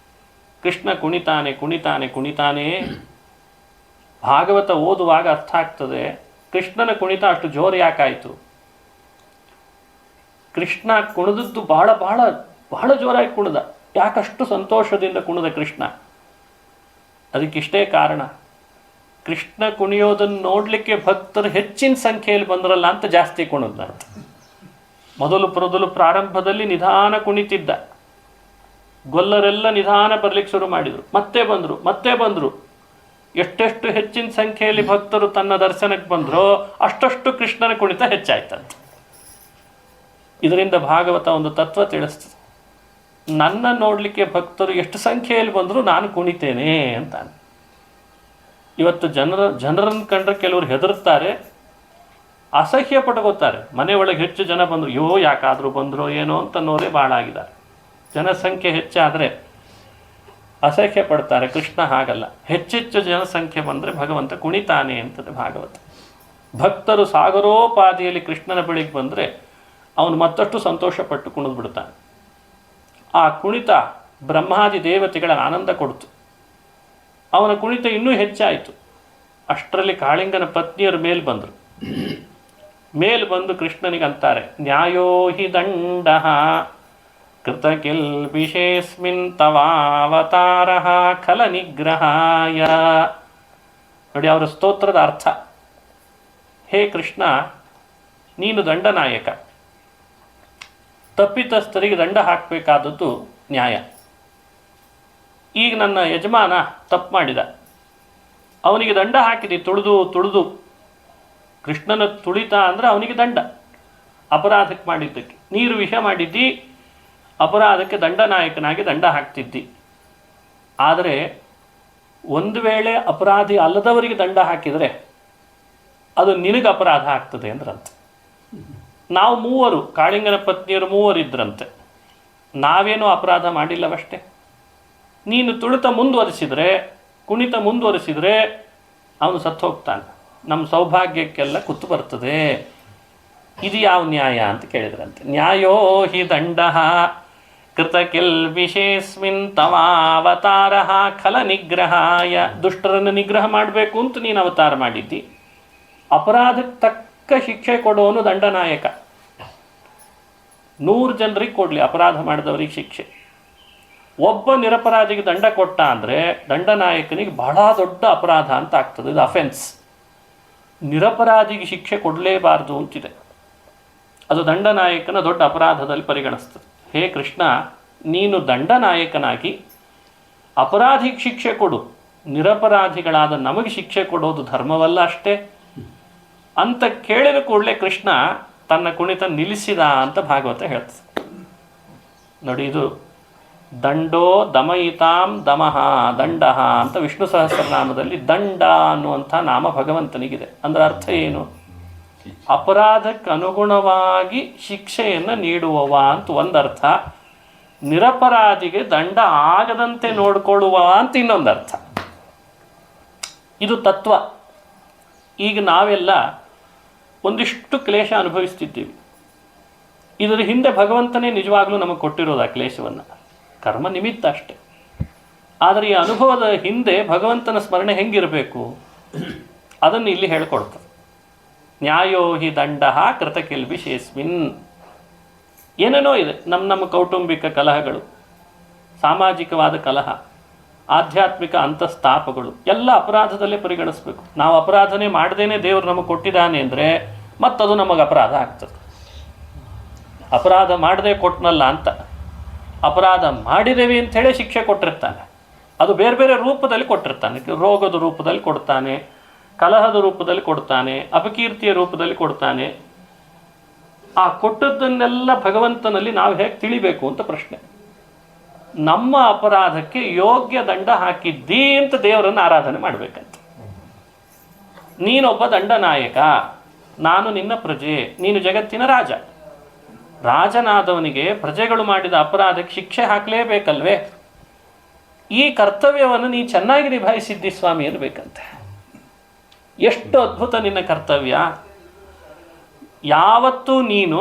A: ಕೃಷ್ಣ ಕುಣಿತಾನೆ ಕುಣಿತಾನೆ ಕುಣಿತಾನೆ. ಭಾಗವತ ಓದುವಾಗ ಅರ್ಥ ಆಗ್ತದೆ ಕೃಷ್ಣನ ಕುಣಿತ ಅಷ್ಟು ಜೋರು ಯಾಕಾಯಿತು. ಕೃಷ್ಣ ಕುಣಿದದ್ದು ಬಹಳ ಬಹಳ ಬಹಳ ಜೋರಾಗಿ ಕುಣಿದ. ಯಾಕಷ್ಟು ಸಂತೋಷದಿಂದ ಕುಣಿದ ಕೃಷ್ಣ? ಅದಕ್ಕಿಷ್ಟೇ ಕಾರಣ, ಕೃಷ್ಣ ಕುಣಿಯೋದನ್ನು ನೋಡಲಿಕ್ಕೆ ಭಕ್ತರು ಹೆಚ್ಚಿನ ಸಂಖ್ಯೆಯಲ್ಲಿ ಬಂದ್ರಲ್ಲ ಅಂತ ಜಾಸ್ತಿ ಕುಣಿದಂತ. ಮೊದಲು ಪ್ರಾರಂಭದಲ್ಲಿ ನಿಧಾನ ಕುಣಿತಿದ್ದ. ಗೊಲ್ಲರೆಲ್ಲ ನಿಧಾನ ಬರಲಿಕ್ಕೆ ಶುರು ಮಾಡಿದರು. ಮತ್ತೆ ಬಂದರು. ಎಷ್ಟೆಷ್ಟು ಹೆಚ್ಚಿನ ಸಂಖ್ಯೆಯಲ್ಲಿ ಭಕ್ತರು ತನ್ನ ದರ್ಶನಕ್ಕೆ ಬಂದರೋ ಅಷ್ಟಷ್ಟು ಕೃಷ್ಣನ ಕುಣಿತ ಹೆಚ್ಚಾಯ್ತಂತೆ. ಇದರಿಂದ ಭಾಗವತ ಒಂದು ತತ್ವ ತಿಳಿಸ್ತದೆ. ನನ್ನ ನೋಡಲಿಕ್ಕೆ ಭಕ್ತರು ಎಷ್ಟು ಸಂಖ್ಯೆಯಲ್ಲಿ ಬಂದರೂ ನಾನು ಕುಣಿತೇನೆ ಅಂತಾನೆ. ಇವತ್ತು ಜನರನ್ನು ಕಂಡ್ರೆ ಕೆಲವರು ಹೆದರ್ತಾರೆ, ಅಸಹ್ಯ ಪಟ್ಕೋತಾರೆ. ಮನೆಯೊಳಗೆ ಹೆಚ್ಚು ಜನ ಬಂದರು, ಯಾಕಾದರೂ ಬಂದರೋ ಏನೋ ಅಂತನೋರೇ ಭಾಳ ಆಗಿದ್ದಾರೆ. ಜನಸಂಖ್ಯೆ ಹೆಚ್ಚಾದರೆ ಅಸಹ್ಯ ಪಡ್ತಾರೆ. ಕೃಷ್ಣ ಹಾಗಲ್ಲ. ಹೆಚ್ಚೆಚ್ಚು ಜನಸಂಖ್ಯೆ ಬಂದರೆ ಭಗವಂತ ಕುಣಿತಾನೆ ಅಂತದೆ ಭಾಗವತ. ಭಕ್ತರು ಸಾಗರೋಪಾದಿಯಲ್ಲಿ ಕೃಷ್ಣನ ಬಳಿಗೆ ಬಂದರೆ ಅವನು ಮತ್ತಷ್ಟು ಸಂತೋಷಪಟ್ಟು ಕುಣಿದು ಬಿಡ್ತಾನೆ. ಆ ಕುಣಿತ ಬ್ರಹ್ಮಾದಿ ದೇವತೆಗಳ ಆನಂದ ಕೊಡ್ತು. ಅವನ ಕುಣಿತ ಇನ್ನೂ ಹೆಚ್ಚಾಯಿತು. ಅಷ್ಟರಲ್ಲಿ ಕಾಳಿಂಗನ ಪತ್ನಿಯರು ಮೇಲ್ ಬಂದು ಕೃಷ್ಣನಿಗೆ ಅಂತಾರೆ, ನ್ಯಾಯೋ ಹಿ ದಂಡ ಕೃತಕಿಲ್ಬಿಷೇಸ್ಮಿನ್ ತವಾವತಾರ ಖಲ ನಿಗ್ರಹಾಯ. ನೋಡಿ ಅವರ ಸ್ತೋತ್ರದ ಅರ್ಥ. ಹೇ ಕೃಷ್ಣ, ನೀನು ದಂಡನಾಯಕ. ತಪ್ಪಿತಸ್ಥರಿಗೆ ದಂಡ ಹಾಕಬೇಕಾದದ್ದು ನ್ಯಾಯ. ಈಗ ನನ್ನ ಯಜಮಾನ ತಪ್ಪು ಮಾಡಿದ, ಅವನಿಗೆ ದಂಡ ಹಾಕಿದೆ. ತುಳಿದು ಕೃಷ್ಣನ ತುಳಿತ ಅಂದರೆ ಅವನಿಗೆ ದಂಡ. ಅಪರಾಧಕ್ಕೆ ಮಾಡಿದ್ದಕ್ಕೆ ನೀರು ವಿಷ ಮಾಡಿದ್ದಿ, ಅಪರಾಧಕ್ಕೆ ದಂಡನಾಯಕನಾಗಿ ದಂಡ ಹಾಕ್ತಿದ್ದಿ. ಆದರೆ ಒಂದು ವೇಳೆ ಅಪರಾಧಿ ಅಲ್ಲದವರಿಗೆ ದಂಡ ಹಾಕಿದರೆ ಅದು ನಿನಗೆ ಅಪರಾಧ ಆಗ್ತದೆ ಅಂದ್ರಂತೆ. ನಾವು ಮೂವರು, ಕಾಳಿಂಗನ ಪತ್ನಿಯರು ಮೂವರಿದ್ರಂತೆ. ನಾವೇನೂ ಅಪರಾಧ ಮಾಡಿಲ್ಲವಷ್ಟೇ. ನೀನು ತುಳಿತ ಮುಂದುವರಿಸಿದರೆ, ಕುಣಿತ ಮುಂದುವರಿಸಿದರೆ ಅವನು ಸತ್ತು ಹೋಗ್ತಾನೆ. ನಮ್ಮ ಸೌಭಾಗ್ಯಕ್ಕೆಲ್ಲ ಕುತ್ತು ಬರ್ತದೆ. ಇದು ಯಾವ ನ್ಯಾಯ ಅಂತ ಕೇಳಿದ್ರಂತೆ. ನ್ಯಾಯೋ ಹಿ ದಂಡ ಕೃತಕಿಲ್ಬಿಷೇಸ್ಮಿನ್ ತವಾವತಾರ ಖಲ ನಿಗ್ರಹಾಯ. ದುಷ್ಟರನ್ನು ನಿಗ್ರಹ ಮಾಡಬೇಕು ಅಂತ ನೀನು ಅವತಾರ ಮಾಡಿದ್ದಿ. ಅಪರಾಧಕ್ಕೆ ತಕ್ಕ ಶಿಕ್ಷೆ ಕೊಡೋನು ದಂಡನಾಯಕ. 100 ಜನರಿಗೆ ಕೊಡಲಿ ಅಪರಾಧ ಮಾಡಿದವರಿಗೆ ಶಿಕ್ಷೆ. ಒಬ್ಬ ನಿರಪರಾಧಿಗೆ ದಂಡ ಕೊಟ್ಟ ಅಂದರೆ ದಂಡನಾಯಕನಿಗೆ ಬಹಳ ದೊಡ್ಡ ಅಪರಾಧ ಅಂತ ಆಗ್ತದೆ. ಇದು ಅಫೆನ್ಸ್. ನಿರಪರಾಧಿಗೆ ಶಿಕ್ಷೆ ಕೊಡಲೇಬಾರ್ದು ಅಂತಿದೆ. ಅದು ದಂಡನಾಯಕನ ದೊಡ್ಡ ಅಪರಾಧದಲ್ಲಿ ಪರಿಗಣಿಸ್ತದೆ. ಹೇ ಕೃಷ್ಣ, ನೀನು ದಂಡನಾಯಕನಾಗಿ ಅಪರಾಧಿಗೆ ಶಿಕ್ಷೆ ಕೊಡು, ನಿರಪರಾಧಿಗಳಾದ ನಮಗೆ ಶಿಕ್ಷೆ ಕೊಡೋದು ಧರ್ಮವಲ್ಲ ಅಷ್ಟೇ ಅಂತ ಕೇಳಿದ ಕೂಡಲೇ ಕೃಷ್ಣ ತನ್ನ ಕುಣಿತ ನಿಲ್ಲಿಸಿದ ಅಂತ ಭಾಗವತ ಹೇಳ್ತದೆ. ನೋಡಿ, ಇದು ದಂಡೋ ದಮಯಿತಾಂ ದಮಃ ದಂಡಃ ಅಂತ ವಿಷ್ಣು ಸಹಸ್ರನಾಮದಲ್ಲಿ ದಂಡ ಅನ್ನುವಂಥ ನಾಮ ಭಗವಂತನಿಗಿದೆ. ಅದರ ಅರ್ಥ ಏನು? ಅಪರಾಧಕ್ಕೆ ಅನುಗುಣವಾಗಿ ಶಿಕ್ಷೆಯನ್ನು ನೀಡುವವ ಅಂತ ಒಂದರ್ಥ, ನಿರಪರಾಧಿಗೆ ದಂಡ ಆಗದಂತೆ ನೋಡಿಕೊಳ್ಳುವ ಅಂತ ಇನ್ನೊಂದರ್ಥ. ಇದು ತತ್ವ. ಈಗ ನಾವೆಲ್ಲ ಒಂದಿಷ್ಟು ಕ್ಲೇಶ ಅನುಭವಿಸ್ತಿದ್ದೀವಿ. ಇದರ ಹಿಂದೆ ಭಗವಂತನೇ ನಿಜವಾಗ್ಲೂ ನಮಗೆ ಕೊಟ್ಟಿರೋದು ಆ ಕ್ಲೇಶವನ್ನು, ಕರ್ಮ ನಿಮಿತ್ತ ಅಷ್ಟೆ. ಆದರೆ ಈ ಅನುಭವದ ಹಿಂದೆ ಭಗವಂತನ ಸ್ಮರಣೆ ಹೆಂಗಿರಬೇಕು ಅದನ್ನು ಇಲ್ಲಿ ಹೇಳ್ಕೊಡ್ತದೆ. ನ್ಯಾಯೋ ಹಿ ದಂಡ ಕೃತಕಿಲ್ಬಿಷೇಸ್ಮಿನ್. ಏನೇನೋ ಇದೆ, ನಮ್ಮ ಕೌಟುಂಬಿಕ ಕಲಹಗಳು, ಸಾಮಾಜಿಕವಾದ ಕಲಹ, ಆಧ್ಯಾತ್ಮಿಕ ಅಂತಸ್ತಾಪಗಳು ಎಲ್ಲ ಅಪರಾಧದಲ್ಲೇ ಪರಿಗಣಿಸ್ಬೇಕು. ನಾವು ಅಪರಾಧನೆ ಮಾಡದೇನೆ ದೇವರು ನಮಗೆ ಕೊಟ್ಟಿದ್ದಾನೆ ಅಂದರೆ ಮತ್ತದು ನಮಗೆ ಅಪರಾಧ ಆಗ್ತದೆ. ಅಪರಾಧ ಮಾಡದೆ ಕೊಟ್ಟನಲ್ಲ ಅಂತ, ಅಪರಾಧ ಮಾಡಿದ್ದೇವೆ ಅಂಥೇಳಿ ಶಿಕ್ಷೆ ಕೊಟ್ಟಿರ್ತಾನೆ. ಅದು ಬೇರೆ ಬೇರೆ ರೂಪದಲ್ಲಿ ಕೊಟ್ಟಿರ್ತಾನೆ. ರೋಗದ ರೂಪದಲ್ಲಿ ಕೊಡ್ತಾನೆ, ಕಲಹದ ರೂಪದಲ್ಲಿ ಕೊಡ್ತಾನೆ, ಅಪಕೀರ್ತಿಯ ರೂಪದಲ್ಲಿ ಕೊಡ್ತಾನೆ. ಆ ಕೊಟ್ಟದ್ದನ್ನೆಲ್ಲ ಭಗವಂತನಲ್ಲಿ ನಾವು ಹೇಗೆ ತಿಳಿಬೇಕು ಅಂತ ಪ್ರಶ್ನೆ. ನಮ್ಮ ಅಪರಾಧಕ್ಕೆ ಯೋಗ್ಯ ದಂಡ ಹಾಕಿದ್ದೀ ಅಂತ ದೇವರನ್ನು ಆರಾಧನೆ ಮಾಡಬೇಕಂತ. ನೀನೊಬ್ಬ ದಂಡನಾಯಕ, ನಾನು ನಿನ್ನ ಪ್ರಜೆ, ನೀನು ಜಗತ್ತಿನ ರಾಜ. ರಾಜನಾದವನಿಗೆ ಪ್ರಜೆಗಳು ಮಾಡಿದ ಅಪರಾಧಕ್ಕೆ ಶಿಕ್ಷೆ ಹಾಕಲೇಬೇಕಲ್ವೇ? ಈ ಕರ್ತವ್ಯವನ್ನು ನೀ ಚೆನ್ನಾಗಿ ನಿಭಾಯಿಸಿದ್ದಿ ಸ್ವಾಮಿ ಅನ್ನಬೇಕಂತೆ. ಎಷ್ಟು ಅದ್ಭುತ ನಿನ್ನ ಕರ್ತವ್ಯ. ಯಾವತ್ತೂ ನೀನು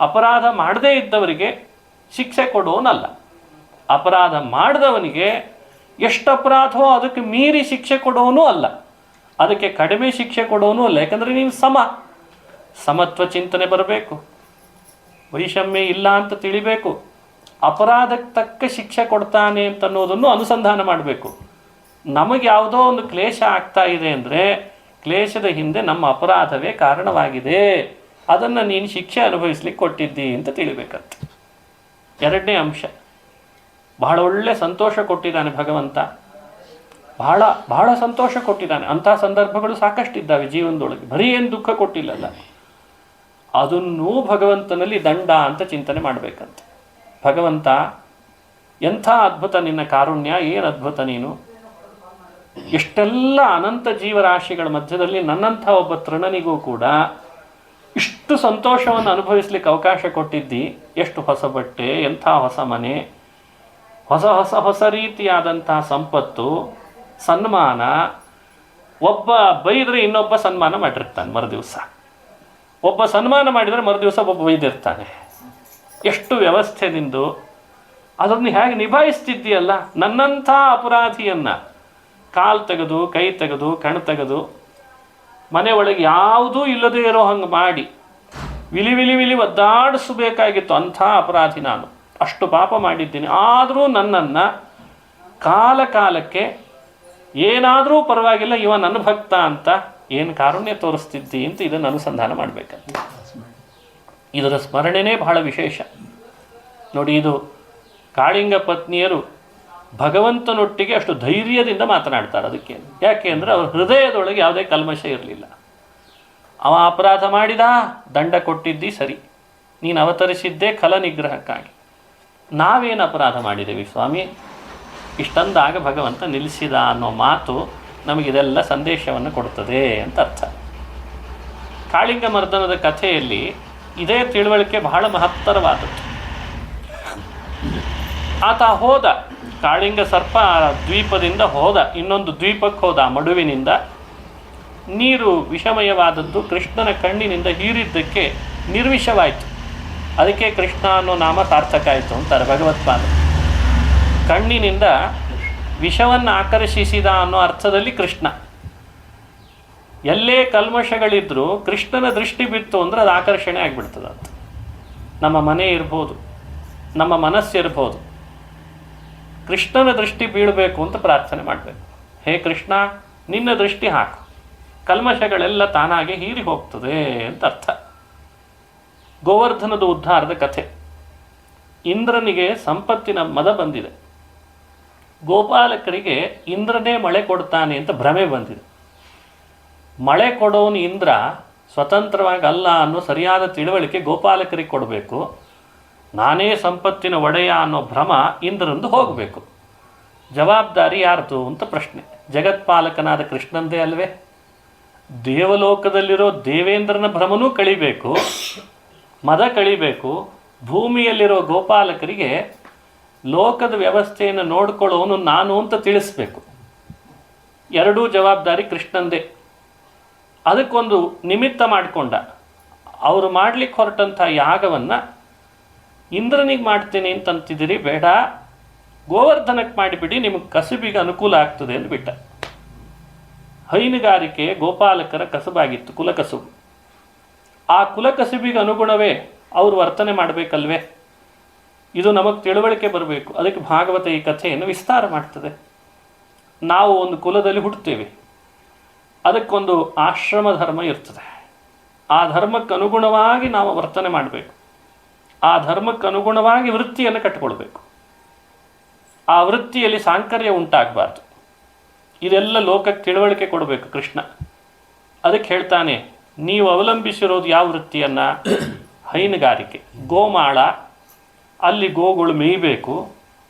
A: ಅಪರಾಧ ಮಾಡದೇ ಇದ್ದವರಿಗೆ ಶಿಕ್ಷೆ ಕೊಡೋನಲ್ಲ, ಅಪರಾಧ ಮಾಡಿದವನಿಗೆ ಎಷ್ಟು ಅಪರಾಧವೋ ಅದಕ್ಕೆ ಮೀರಿ ಶಿಕ್ಷೆ ಕೊಡೋನೂ ಅಲ್ಲ, ಅದಕ್ಕೆ ಕಡಿಮೆ ಶಿಕ್ಷೆ ಕೊಡೋನೂ ಅಲ್ಲ. ಯಾಕಂದರೆ ನೀನು ಸಮತ್ವ ಚಿಂತನೆ ಬರಬೇಕು, ವೈಷಮ್ಯ ಇಲ್ಲ ಅಂತ ತಿಳಿಬೇಕು, ಅಪರಾಧಕ್ಕೆ ತಕ್ಕ ಶಿಕ್ಷೆ ಕೊಡ್ತಾನೆ ಅಂತನ್ನೋದನ್ನು ಅನುಸಂಧಾನ ಮಾಡಬೇಕು. ನಮಗೆ ಯಾವುದೋ ಒಂದು ಕ್ಲೇಶ ಆಗ್ತಾ ಇದೆ ಅಂದರೆ ಕ್ಲೇಶದ ಹಿಂದೆ ನಮ್ಮ ಅಪರಾಧವೇ ಕಾರಣವಾಗಿದೆ, ಅದನ್ನು ನೀನು ಶಿಕ್ಷೆ ಅನುಭವಿಸ್ಲಿಕ್ಕೆ ಕೊಟ್ಟಿದ್ದಿ ಅಂತ ತಿಳಿಬೇಕಂತ. ಎರಡನೇ ಅಂಶ, ಬಹಳ ಒಳ್ಳೆ ಸಂತೋಷ ಕೊಟ್ಟಿದ್ದಾನೆ ಭಗವಂತ, ಬಹಳ ಬಹಳ ಸಂತೋಷ ಕೊಟ್ಟಿದ್ದಾನೆ. ಅಂಥ ಸಂದರ್ಭಗಳು ಸಾಕಷ್ಟಿದ್ದಾವೆ ಜೀವನದೊಳಗೆ, ಬರೀ ಏನು ದುಃಖ ಕೊಟ್ಟಿಲ್ಲಲ್ಲ. ಅದನ್ನೂ ಭಗವಂತನಲ್ಲಿ ದಂಡ ಅಂತ ಚಿಂತನೆ ಮಾಡಬೇಕಂತ. ಭಗವಂತ, ಎಂಥ ಅದ್ಭುತ ನಿನ್ನ ಕಾರುಣ್ಯ, ಏನು ಅದ್ಭುತ ನೀನು. ಎಷ್ಟೆಲ್ಲ ಅನಂತ ಜೀವರಾಶಿಗಳ ಮಧ್ಯದಲ್ಲಿ ನನ್ನಂಥ ಒಬ್ಬ ತೃಣನಿಗೂ ಕೂಡ ಇಷ್ಟು ಸಂತೋಷವನ್ನು ಅನುಭವಿಸ್ಲಿಕ್ಕೆ ಅವಕಾಶ ಕೊಟ್ಟಿದ್ದಿ. ಎಷ್ಟು ಹೊಸ ಬಟ್ಟೆ, ಎಂಥ ಹೊಸ ಮನೆ, ಹೊಸ ಹೊಸ ಹೊಸ ರೀತಿಯಾದಂಥ ಸಂಪತ್ತು, ಸನ್ಮಾನ. ಒಬ್ಬ ಬೈದರೆ ಇನ್ನೊಬ್ಬ ಸನ್ಮಾನ ಮಾಡಿರ್ತಾನೆ ಮರುದಿವಸ, ಒಬ್ಬ ಸನ್ಮಾನ ಮಾಡಿದರೆ ಮರುದಿವಸ ಒಬ್ಬ ಬೈದಿರ್ತಾನೆ. ಎಷ್ಟು ವ್ಯವಸ್ಥೆ ನಿಂದು, ಅದನ್ನು ಹೇಗೆ ನಿಭಾಯಿಸ್ತಿದ್ದೀಯಲ್ಲ. ನನ್ನಂಥ ಅಪರಾಧಿಯನ್ನು ಕಾಲು ತೆಗೆದು, ಕೈ ತೆಗೆದು, ಕಣ್ಣು ತೆಗೆದು, ಮನೆ ಒಳಗೆ ಯಾವುದೂ ಇಲ್ಲದೇ ಇರೋ ಹಂಗೆ ಮಾಡಿ ವಿಲಿ ವಿಲಿ ವಿಲಿ ಒದ್ದಾಡಿಸಬೇಕಾಗಿತ್ತು. ಅಂಥ ಅಪರಾಧಿ ನಾನು, ಅಷ್ಟು ಪಾಪ ಮಾಡಿದ್ದೀನಿ. ಆದರೂ ನನ್ನನ್ನು ಕಾಲ ಕಾಲಕ್ಕೆ ಏನಾದರೂ ಪರವಾಗಿಲ್ಲ, ಇವ ನನ್ನ ಭಕ್ತ ಅಂತ ಏನು ಕಾರುಣ್ಯ ತೋರಿಸ್ತಿದ್ದಿ ಅಂತ ಇದನ್ನು ಅನುಸಂಧಾನ ಮಾಡಬೇಕಂತ. ಇದರ ಸ್ಮರಣೆನೇ ಬಹಳ ವಿಶೇಷ ನೋಡಿ. ಇದು ಕಾಳಿಂಗ ಪತ್ನಿಯರು ಭಗವಂತನೊಟ್ಟಿಗೆ ಅಷ್ಟು ಧೈರ್ಯದಿಂದ ಮಾತನಾಡ್ತಾರೆ. ಅದಕ್ಕೆ ಯಾಕೆ ಅಂದರೆ ಅವ್ರ ಹೃದಯದೊಳಗೆ ಯಾವುದೇ ಕಲ್ಮಶ ಇರಲಿಲ್ಲ. ಅವ ಅಪರಾಧ ಮಾಡಿದ, ದಂಡ ಕೊಟ್ಟಿದ್ದಿ ಸರಿ, ನೀನು ಅವತರಿಸಿದ್ದೇ ಖಲ ನಿಗ್ರಹಕ್ಕಾಗಿ. ನಾವೇನು ಅಪರಾಧ ಮಾಡಿದ್ದೇವೆ ಸ್ವಾಮಿ, ಇಷ್ಟಂದಾಗ ಭಗವಂತ ನಿಲ್ಲಿಸಿದ ಅನ್ನೋ ಮಾತು ನಮಗಿದೆಲ್ಲ ಸಂದೇಶವನ್ನು ಕೊಡ್ತದೆ ಅಂತ ಅರ್ಥ. ಕಾಳಿಂಗ ಮರ್ದನದ ಕಥೆಯಲ್ಲಿ ಇದೇ ತಿಳುವಳಿಕೆ ಬಹಳ ಮಹತ್ತರವಾದದ್ದು. ಆತ ಹೋದ, ಕಾಳಿಂಗ ಸರ್ಪ ದ್ವೀಪದಿಂದ ಹೋದ, ಇನ್ನೊಂದು ದ್ವೀಪಕ್ಕೆ ಹೋದ. ಮಡುವಿನಿಂದ ನೀರು ವಿಷಮಯವಾದದ್ದು ಕೃಷ್ಣನ ಕಣ್ಣಿನಿಂದ ಹೀರಿದ್ದಕ್ಕೆ ನಿರ್ವಿಷವಾಯಿತು. ಅದಕ್ಕೆ ಕೃಷ್ಣ ಅನ್ನೋ ನಾಮ ಸಾರ್ಥಕ ಆಯಿತು ಅಂತಾರೆ ಭಗವತ್ಪಾದ. ಕಣ್ಣಿನಿಂದ ವಿಷವನ್ನು ಆಕರ್ಷಿಸಿದ ಅನ್ನೋ ಅರ್ಥದಲ್ಲಿ ಕೃಷ್ಣ. ಎಲ್ಲೇ ಕಲ್ಮಶಗಳಿದ್ರೂ ಕೃಷ್ಣನ ದೃಷ್ಟಿ ಬಿತ್ತು ಅಂದರೆ ಅದು ಆಕರ್ಷಣೆ ಆಗಿಬಿಡ್ತದೆ ಅಂತ. ನಮ್ಮ ಮನೆ ಇರ್ಬೋದು, ನಮ್ಮ ಮನಸ್ಸಿರ್ಬೋದು, ಕೃಷ್ಣನ ದೃಷ್ಟಿ ಬೀಳಬೇಕು ಅಂತ ಪ್ರಾರ್ಥನೆ ಮಾಡಬೇಕು. ಹೇ ಕೃಷ್ಣ, ನಿನ್ನ ದೃಷ್ಟಿ ಹಾಕು, ಕಲ್ಮಶಗಳೆಲ್ಲ ತಾನಾಗೆ ಹೀರಿ ಹೋಗ್ತದೆ ಅಂತ ಅರ್ಥ. ಗೋವರ್ಧನದ ಉದ್ಧಾರದ ಕಥೆ. ಇಂದ್ರನಿಗೆ ಸಂಪತ್ತಿನ ಮದ ಬಂದಿದೆ. ಗೋಪಾಲಕರಿಗೆ ಇಂದ್ರನೇ ಮಳೆ ಕೊಡ್ತಾನೆ ಅಂತ ಭ್ರಮೆ ಬಂದಿದೆ. ಮಳೆ ಕೊಡೋನು ಇಂದ್ರ ಸ್ವತಂತ್ರವಾಗಿ ಅಲ್ಲ ಅನ್ನೋ ಸರಿಯಾದ ತಿಳುವಳಿಕೆ ಗೋಪಾಲಕರಿಗೆ ಕೊಡಬೇಕು. ನಾನೇ ಸಂಪತ್ತಿನ ಒಡೆಯ ಅನ್ನೋ ಭ್ರಮ ಇಂದ್ರಂದು ಹೋಗಬೇಕು. ಜವಾಬ್ದಾರಿ ಯಾರ್ದು ಅಂತ ಪ್ರಶ್ನೆ. ಜಗತ್ಪಾಲಕನಾದ ಕೃಷ್ಣಂದೇ ಅಲ್ವೇ? ದೇವಲೋಕದಲ್ಲಿರೋ ದೇವೇಂದ್ರನ ಭ್ರಮನೂ ಕಳಿಬೇಕು, ಮದ ಕಳಿಬೇಕು. ಭೂಮಿಯಲ್ಲಿರೋ ಗೋಪಾಲಕರಿಗೆ ಲೋಕದ ವ್ಯವಸ್ಥೆಯನ್ನು ನೋಡ್ಕೊಳ್ಳೋನು ನಾನು ಅಂತ ತಿಳಿಸ್ಬೇಕು. ಎರಡೂ ಜವಾಬ್ದಾರಿ ಕೃಷ್ಣಂದೇ. ಅದಕ್ಕೊಂದು ನಿಮಿತ್ತ ಮಾಡಿಕೊಂಡ. ಅವರು ಮಾಡಲಿಕ್ಕೆ ಹೊರಟಂಥ ಯಾಗವನ್ನು ಇಂದ್ರನಿಗೆ ಮಾಡ್ತೇನೆ ಅಂತಂತಿದ್ದೀರಿ, ಬೇಡ ಗೋವರ್ಧನಕ್ಕೆ ಮಾಡಿಬಿಡಿ, ನಿಮಗೆ ಕಸುಬಿಗೆ ಅನುಕೂಲ ಆಗ್ತದೆ ಅಂತ ಬಿಟ್ಟ. ಹೈನುಗಾರಿಕೆ ಗೋಪಾಲಕರ ಕಸುಬಾಗಿತ್ತು, ಕುಲಕಸುಬು. ಆ ಕುಲಕಸುಬಿಗೆ ಅನುಗುಣವೇ ಅವರು ವರ್ತನೆ ಮಾಡಬೇಕಲ್ವೇ? ಇದು ನಮಗೆ ತಿಳುವಳಿಕೆ ಬರಬೇಕು. ಅದಕ್ಕೆ ಭಾಗವತ ಈ ಕಥೆಯನ್ನು ವಿಸ್ತಾರ ಮಾಡ್ತದೆ. ನಾವು ಒಂದು ಕುಲದಲ್ಲಿ ಹುಟ್ಟುತ್ತೇವೆ, ಅದಕ್ಕೊಂದು ಆಶ್ರಮ ಧರ್ಮ ಇರ್ತದೆ. ಆ ಧರ್ಮಕ್ಕೆ ಅನುಗುಣವಾಗಿ ನಾವು ವರ್ತನೆ ಮಾಡಬೇಕು. ಆ ಧರ್ಮಕ್ಕೆ ಅನುಗುಣವಾಗಿ ವೃತ್ತಿಯನ್ನು ಕಟ್ಟಿಕೊಳ್ಬೇಕು. ಆ ವೃತ್ತಿಯಲ್ಲಿ ಸಾಂಕರ್ಯ ಉಂಟಾಗಬಾರ್ದು. ಇದೆಲ್ಲ ಲೋಕಕ್ಕೆ ತಿಳುವಳಿಕೆ ಕೊಡಬೇಕು ಕೃಷ್ಣ. ಅದಕ್ಕೆ ಹೇಳ್ತಾನೆ, ನೀವು ಅವಲಂಬಿಸಿರೋದು ಯಾವ ವೃತ್ತಿಯನ್ನು? ಹೈನುಗಾರಿಕೆ, ಗೋಮಾಳ. ಅಲ್ಲಿ ಗೋಗಳು ಮೇಯಬೇಕು,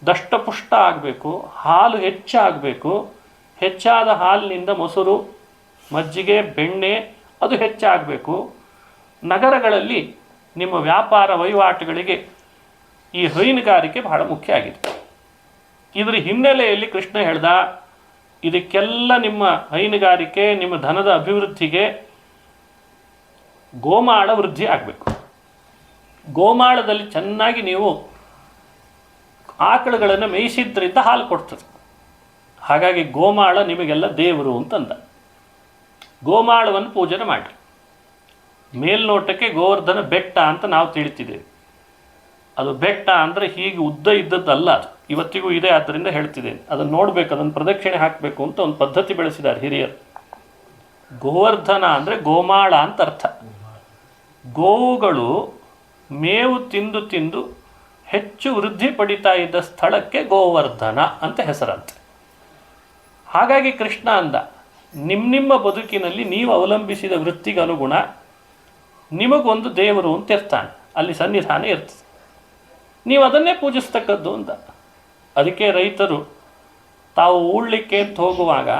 A: ದಷ್ಟಪುಷ್ಟ ಆಗಬೇಕು, ಹಾಲು ಹೆಚ್ಚಾಗಬೇಕು. ಹೆಚ್ಚಾದ ಹಾಲಿನಿಂದ ಮೊಸರು, ಮಜ್ಜಿಗೆ, ಬೆಣ್ಣೆ ಅದು ಹೆಚ್ಚಾಗಬೇಕು. ನಗರಗಳಲ್ಲಿ ನಿಮ್ಮ ವ್ಯಾಪಾರ ವಹಿವಾಟುಗಳಿಗೆ ಈ ಹೈನುಗಾರಿಕೆ ಬಹಳ ಮುಖ್ಯ ಆಗಿದೆ. ಇದರ ಹಿನ್ನೆಲೆಯಲ್ಲಿ ಕೃಷ್ಣ ಹೇಳ್ದ, ಇದಕ್ಕೆಲ್ಲ ನಿಮ್ಮ ಹೈನುಗಾರಿಕೆ, ನಿಮ್ಮ ಧನದ ಅಭಿವೃದ್ಧಿಗೆ ಗೋಮಾಳ ವೃದ್ಧಿ ಆಗಬೇಕು. ಗೋಮಾಳದಲ್ಲಿ ಚೆನ್ನಾಗಿ ನೀವು ಆಕಳುಗಳನ್ನು ಮೇಯಿಸಿದ್ರಿಂದ ಹಾಲು ಕೊಡ್ತದೆ. ಹಾಗಾಗಿ ಗೋಮಾಳ ನಿಮಗೆಲ್ಲ ದೇವರು ಅಂತಂದ. ಗೋಮಾಳವನ್ನು ಪೂಜನೆ ಮಾಡಿ. ಮೇಲ್ನೋಟಕ್ಕೆ ಗೋವರ್ಧನ ಬೆಟ್ಟ ಅಂತ ನಾವು ತಿಳಿತಿದ್ದೇವೆ. ಅದು ಬೆಟ್ಟ ಅಂದರೆ ಹೀಗೆ ಉದ್ದ ಇದ್ದದ್ದಲ್ಲ, ಅದು ಇವತ್ತಿಗೂ ಇದೆ. ಆದ್ದರಿಂದ ಹೇಳ್ತಿದ್ದೇನೆ, ಅದನ್ನು ನೋಡಬೇಕು, ಅದನ್ನು ಪ್ರದಕ್ಷಿಣೆ ಹಾಕಬೇಕು ಅಂತ ಒಂದು ಪದ್ಧತಿ ಬೆಳೆಸಿದ್ದಾರೆ ಹಿರಿಯರು. ಗೋವರ್ಧನ ಅಂದರೆ ಗೋಮಾಳ ಅಂತ ಅರ್ಥ. ಗೋವುಗಳು ಮೇವು ತಿಂದು ತಿಂದು ಹೆಚ್ಚು ವೃದ್ಧಿ ಪಡಿತಾ ಇದ್ದ ಸ್ಥಳಕ್ಕೆ ಗೋವರ್ಧನ ಅಂತ ಹೆಸರಂತೆ. ಹಾಗಾಗಿ ಕೃಷ್ಣ ಅಂದ, ನಿಮ್ಮ ಬದುಕಿನಲ್ಲಿ ನೀವು ಅವಲಂಬಿಸಿದ ವೃತ್ತಿಗೆ ಅನುಗುಣ ನಿಮಗೊಂದು ದೇವರು ಅಂತ ಇರ್ತಾನೆ, ಅಲ್ಲಿ ಸನ್ನಿಧಾನ ಇರ್ತದೆ, ನೀವು ಅದನ್ನೇ ಪೂಜಿಸ್ತಕ್ಕದ್ದು ಅಂತ. ಅದಕ್ಕೆ ರೈತರು ತಾವು ಉಳ್ಳಿಕ್ಕೆ ಅಂತ ಹೋಗುವಾಗ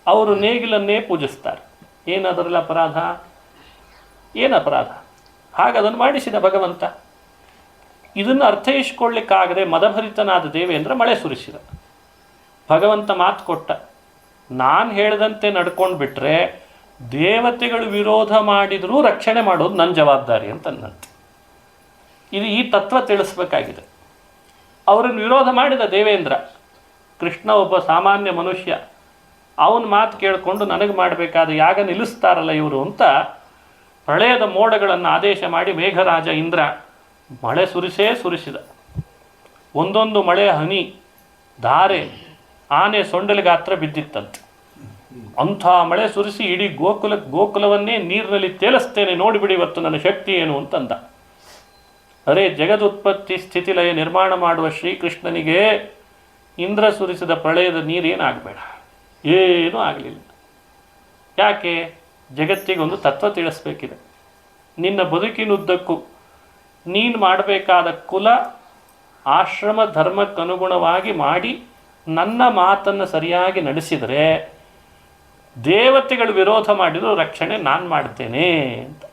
A: ಅವರು ನೇಗಿಲನ್ನೇ ಪೂಜಿಸ್ತಾರೆ. ಏನದರಲ್ಲಿ ಅಪರಾಧ? ಏನು ಅಪರಾಧ? ಹಾಗೆ ಅದನ್ನು ಮಾಡಿಸಿದ ಭಗವಂತ. ಇದನ್ನು ಅರ್ಥೈಸ್ಕೊಳ್ಳಿಕ್ಕಾಗದೆ ಮದಭರಿತನಾದ ದೇವೇಂದ್ರ ಮಳೆ ಸುರಿಸಿದ. ಭಗವಂತ ಮಾತು ಕೊಟ್ಟ, ನಾನು ಹೇಳಿದಂತೆ ನಡ್ಕೊಂಡು ಬಿಟ್ಟರೆ ದೇವತೆಗಳು ವಿರೋಧ ಮಾಡಿದರೂ ರಕ್ಷಣೆ ಮಾಡೋದು ನನ್ನ ಜವಾಬ್ದಾರಿ ಅಂತ ಅನ್ನಂತೆ. ಇದು ಈ ತತ್ವ ತಿಳಿಸ್ಬೇಕಾಗಿದೆ. ಅವರನ್ನು ವಿರೋಧ ಮಾಡಿದ ದೇವೇಂದ್ರ. ಕೃಷ್ಣ ಒಬ್ಬ ಸಾಮಾನ್ಯ ಮನುಷ್ಯ, ಅವನ ಮಾತು ಕೇಳಿಕೊಂಡು ನನಗೆ ಮಾಡಬೇಕಾದ ಯಾಗ ನಿಲ್ಲಿಸ್ತಾರಲ್ಲ ಇವರು ಅಂತ ಪ್ರಳಯದ ಮೋಡಗಳನ್ನು ಆದೇಶ ಮಾಡಿ ಮೇಘರಾಜ ಇಂದ್ರ ಮಳೆ ಸುರಿಸಿದ. ಒಂದೊಂದು ಮಳೆಯ ಹನಿ ಧಾರೆ ಆನೆ ಸೊಂಡಲ ಗಾತ್ರ ಬಿದ್ದಿತ್ತಂತೆ. ಅಂಥ ಮಳೆ ಸುರಿಸಿ ಇಡೀ ಗೋಕುಲವನ್ನೇ ನೀರಿನಲ್ಲಿ ತೇಲಿಸ್ತೇನೆ, ನೋಡಿಬಿಡಿ ಇವತ್ತು ನನ್ನ ಶಕ್ತಿ ಏನು ಅಂತಂದ. ಅರೆ, ಜಗದುತ್ಪತ್ತಿ ಸ್ಥಿತಿಲಯ ನಿರ್ಮಾಣ ಮಾಡುವ ಶ್ರೀಕೃಷ್ಣನಿಗೆ ಇಂದ್ರ ಸುರಿಸಿದ ಪ್ರಳಯದ ನೀರೇನಾಗಬೇಡ, ಏನೂ ಆಗಲಿಲ್ಲ. ಯಾಕೆ? ಜಗತ್ತಿಗೊಂದು ತತ್ವ ತಿಳಿಸ್ಬೇಕಿದೆ. ನಿನ್ನ ಬದುಕಿನುದ್ದಕ್ಕೂ ನೀನು ಮಾಡಬೇಕಾದ ಕುಲ ಆಶ್ರಮ ಧರ್ಮಕ್ಕನುಗುಣವಾಗಿ ಮಾಡಿ ನನ್ನ ಮಾತನ್ನು ಸರಿಯಾಗಿ ನಡೆಸಿದರೆ ದೇವತೆಗಳು ವಿರೋಧ ಮಾಡಿದರೂ ರಕ್ಷಣೆ ನಾನು ಮಾಡ್ತೇನೆ ಅಂತ.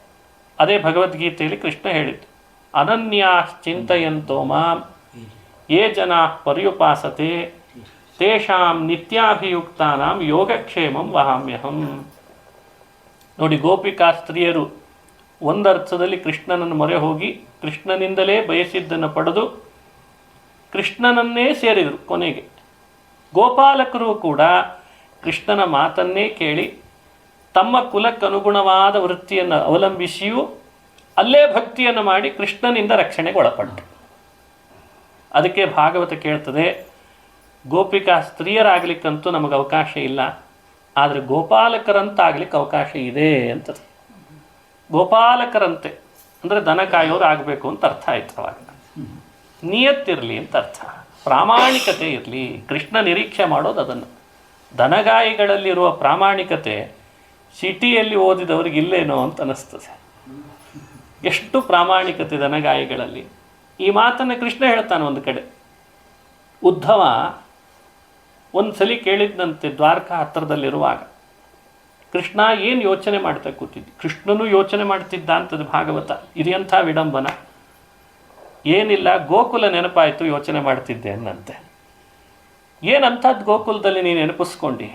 A: ಅದೇ ಭಗವದ್ಗೀತೆಯಲ್ಲಿ ಕೃಷ್ಣ ಹೇಳಿದ್ದು, ಅನನ್ಯಾಶ್ಚಿಂತಯಂತೋ ಮಾಂ ಯೇ ಜನಾ ಪರ್ಯುಪಾಸತೆ ತೇಷಾಂ ನಿತ್ಯಾಭಿಯುಕ್ತಾನಾಂ ಯೋಗಕ್ಷೇಮಂ ವಹಾಮ್ಯಹಂ. ನೋಡಿ, ಗೋಪಿಕಾ ಸ್ತ್ರೀಯರು ಒಂದರ್ಥದಲ್ಲಿ ಕೃಷ್ಣನನ್ನು ಮೊರೆ ಹೋಗಿ ಕೃಷ್ಣನಿಂದಲೇ ಬಯಸಿದ್ದನ್ನು ಪಡೆದು ಕೃಷ್ಣನನ್ನೇ ಸೇರಿದರು ಕೊನೆಗೆ. ಗೋಪಾಲಕರು ಕೂಡ ಕೃಷ್ಣನ ಮಾತನ್ನೇ ಕೇಳಿ ತಮ್ಮ ಕುಲಕ್ಕನುಗುಣವಾದ ವೃತ್ತಿಯನ್ನು ಅವಲಂಬಿಸಿಯೂ ಅಲ್ಲೇ ಭಕ್ತಿಯನ್ನು ಮಾಡಿ ಕೃಷ್ಣನಿಂದ ರಕ್ಷಣೆಗೆ ಒಳಪಟ್ಟರು. ಅದಕ್ಕೆ ಭಾಗವತ ಕೇಳ್ತದೆ, ಗೋಪಿಕಾ ಸ್ತ್ರೀಯರಾಗಲಿಕ್ಕಂತೂ ನಮಗೆ ಅವಕಾಶ ಇಲ್ಲ, ಆದರೆ ಗೋಪಾಲಕರಂತಾಗಲಿಕ್ಕೆ ಅವಕಾಶ ಇದೆ ಅಂತದೆ. ಗೋಪಾಲಕರಂತೆ ಅಂದರೆ ದನ ಕಾಯೋರು ಆಗಬೇಕು ಅಂತ ಅರ್ಥ ಆಯ್ತು. ಅವಾಗ ನಿಯತ್ತಿರಲಿ ಅಂತ ಅರ್ಥ, ಪ್ರಾಮಾಣಿಕತೆ ಇರಲಿ. ಕೃಷ್ಣ ನಿರೀಕ್ಷೆ ಮಾಡೋದು ಅದನ್ನು. ದನಗಾಯಿಗಳಲ್ಲಿರುವ ಪ್ರಾಮಾಣಿಕತೆ ಸಿಟಿಯಲ್ಲಿ ಓದಿದವ್ರಿಗೆ ಇಲ್ಲೇನೋ ಅಂತ ಅನ್ನಿಸ್ತದೆ. ಎಷ್ಟು ಪ್ರಾಮಾಣಿಕತೆ ದನಗಾಯಿಗಳಲ್ಲಿ. ಈ ಮಾತನ್ನು ಕೃಷ್ಣ ಹೇಳ್ತಾನೆ ಒಂದು ಕಡೆ. ಉದ್ಧವ ಒಂದು ಸಲ ಕೇಳಿದ್ದಂತೆ ದ್ವಾರಕಾ ಹತ್ತಿರದಲ್ಲಿರುವಾಗ, ಕೃಷ್ಣ ಏನು ಯೋಚನೆ ಮಾಡ್ತಾ ಕೂತಿದ್ದ. ಕೃಷ್ಣನೂ ಯೋಚನೆ ಮಾಡ್ತಿದ್ದ ಅಂತದ್ದು ಭಾಗವತ. ಇದೆಂಥ ವಿಡಂಬನ. ಏನಿಲ್ಲ, ಗೋಕುಲ ನೆನಪಾಯಿತು, ಯೋಚನೆ ಮಾಡ್ತಿದ್ದೆ ಅನ್ನಂತೆ. ಏನಂಥದ್ದು ಗೋಕುಲದಲ್ಲಿ ನೀನು ನೆನಪಿಸ್ಕೊಂಡು?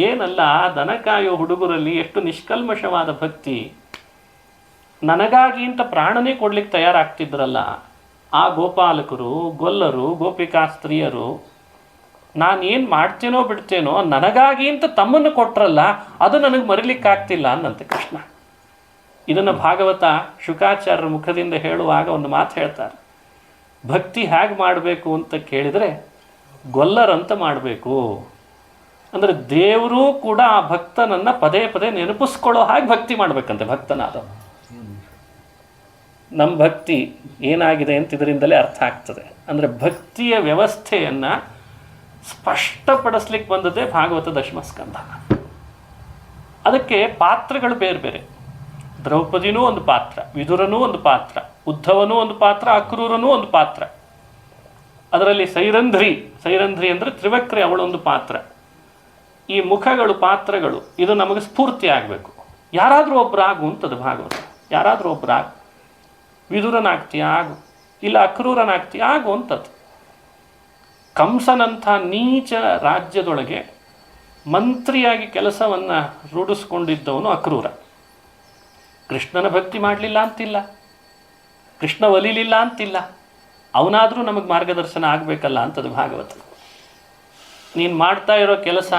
A: ಏನಲ್ಲ, ದನ ಕಾಯೋ ಹುಡುಗರಲ್ಲಿ ಎಷ್ಟು ನಿಷ್ಕಲ್ಮಶವಾದ ಭಕ್ತಿ. ನನಗಾಗಿ ಅಂತ ಪ್ರಾಣನೇ ಕೊಡ್ಲಿಕ್ಕೆ ತಯಾರಾಗ್ತಿದ್ರಲ್ಲ ಆ ಗೋಪಾಲಕರು, ಗೊಲ್ಲರು, ಗೋಪಿಕಾ ಸ್ತ್ರೀಯರು. ನಾನೇನು ಮಾಡ್ತೇನೋ ಬಿಡ್ತೇನೋ, ನನಗಾಗಿ ಅಂತ ತಮ್ಮನ್ನು ಕೊಟ್ರಲ್ಲ, ಅದು ನನಗೆ ಮರಿಲಿಕ್ಕಾಗ್ತಿಲ್ಲ ಅನ್ನಂತೆ ಕೃಷ್ಣ. ಇದನ್ನು ಭಾಗವತ ಶುಕಾಚಾರ್ಯರ ಮುಖದಿಂದ ಹೇಳುವಾಗ ಒಂದು ಮಾತು ಹೇಳ್ತಾರೆ. ಭಕ್ತಿ ಹೇಗೆ ಮಾಡಬೇಕು ಅಂತ ಕೇಳಿದರೆ ಗೊಲ್ಲರಂತ ಮಾಡಬೇಕು. ಅಂದರೆ ದೇವರೂ ಕೂಡ ಆ ಭಕ್ತನನ್ನು ಪದೇ ಪದೇ ನೆನಪಿಸ್ಕೊಳ್ಳೋ ಹಾಗೆ ಭಕ್ತಿ ಮಾಡಬೇಕಂತೆ ಭಕ್ತನಾದ. ನಮ್ಮ ಭಕ್ತಿ ಏನಾಗಿದೆ ಅಂತ ಇದರಿಂದಲೇ ಅರ್ಥ ಆಗ್ತದೆ. ಅಂದರೆ ಭಕ್ತಿಯ ವ್ಯವಸ್ಥೆಯನ್ನು ಸ್ಪಷ್ಟಪಡಿಸ್ಲಿಕ್ಕೆ ಬಂದದ್ದೇ ಭಾಗವತ ದಶಮಸ್ಕಂಧ. ಅದಕ್ಕೆ ಪಾತ್ರಗಳು ಬೇರೆ ಬೇರೆ. ದ್ರೌಪದಿನೂ ಒಂದು ಪಾತ್ರ, ವಿದುರನೂ ಒಂದು ಪಾತ್ರ, ಉದ್ಧವನೂ ಒಂದು ಪಾತ್ರ, ಅಕ್ರೂರನೂ ಒಂದು ಪಾತ್ರ. ಅದರಲ್ಲಿ ಸೈರಂಧ್ರಿ ಅಂದರೆ ತ್ರಿವಕ್ರೆ, ಅವಳೊಂದು ಪಾತ್ರ. ಈ ಮುಖಗಳು, ಪಾತ್ರಗಳು, ಇದು ನಮಗೆ ಸ್ಫೂರ್ತಿ ಆಗಬೇಕು. ಯಾರಾದರೂ ಒಬ್ಬರಾಗು ಅಂತದ್ದು ಭಾಗವತ. ಯಾರಾದರೂ ಒಬ್ಬರಾಗು, ವಿದುರನಾಗ್ತೀಯ ಆಗು, ಇಲ್ಲ ಅಕ್ರೂರನಾಗ್ತೀಯ ಆಗು ಅಂತದ್ದು. ಕಂಸನಂಥ ನೀಚ ರಾಜ್ಯದೊಳಗೆ ಮಂತ್ರಿಯಾಗಿ ಕೆಲಸವನ್ನು ರೂಢಿಸ್ಕೊಂಡಿದ್ದವನು ಅಕ್ರೂರ. ಕೃಷ್ಣನ ಭಕ್ತಿ ಮಾಡಲಿಲ್ಲ ಅಂತಿಲ್ಲ, ಕೃಷ್ಣ ಒಲಿಲಿಲ್ಲ ಅಂತಿಲ್ಲ, ಅವನಾದರೂ ನಮಗೆ ಮಾರ್ಗದರ್ಶನ ಆಗಬೇಕಲ್ಲ ಅಂತದ್ದು ಭಾಗವತ. ನೀನು ಮಾಡ್ತಾ ಇರೋ ಕೆಲಸ,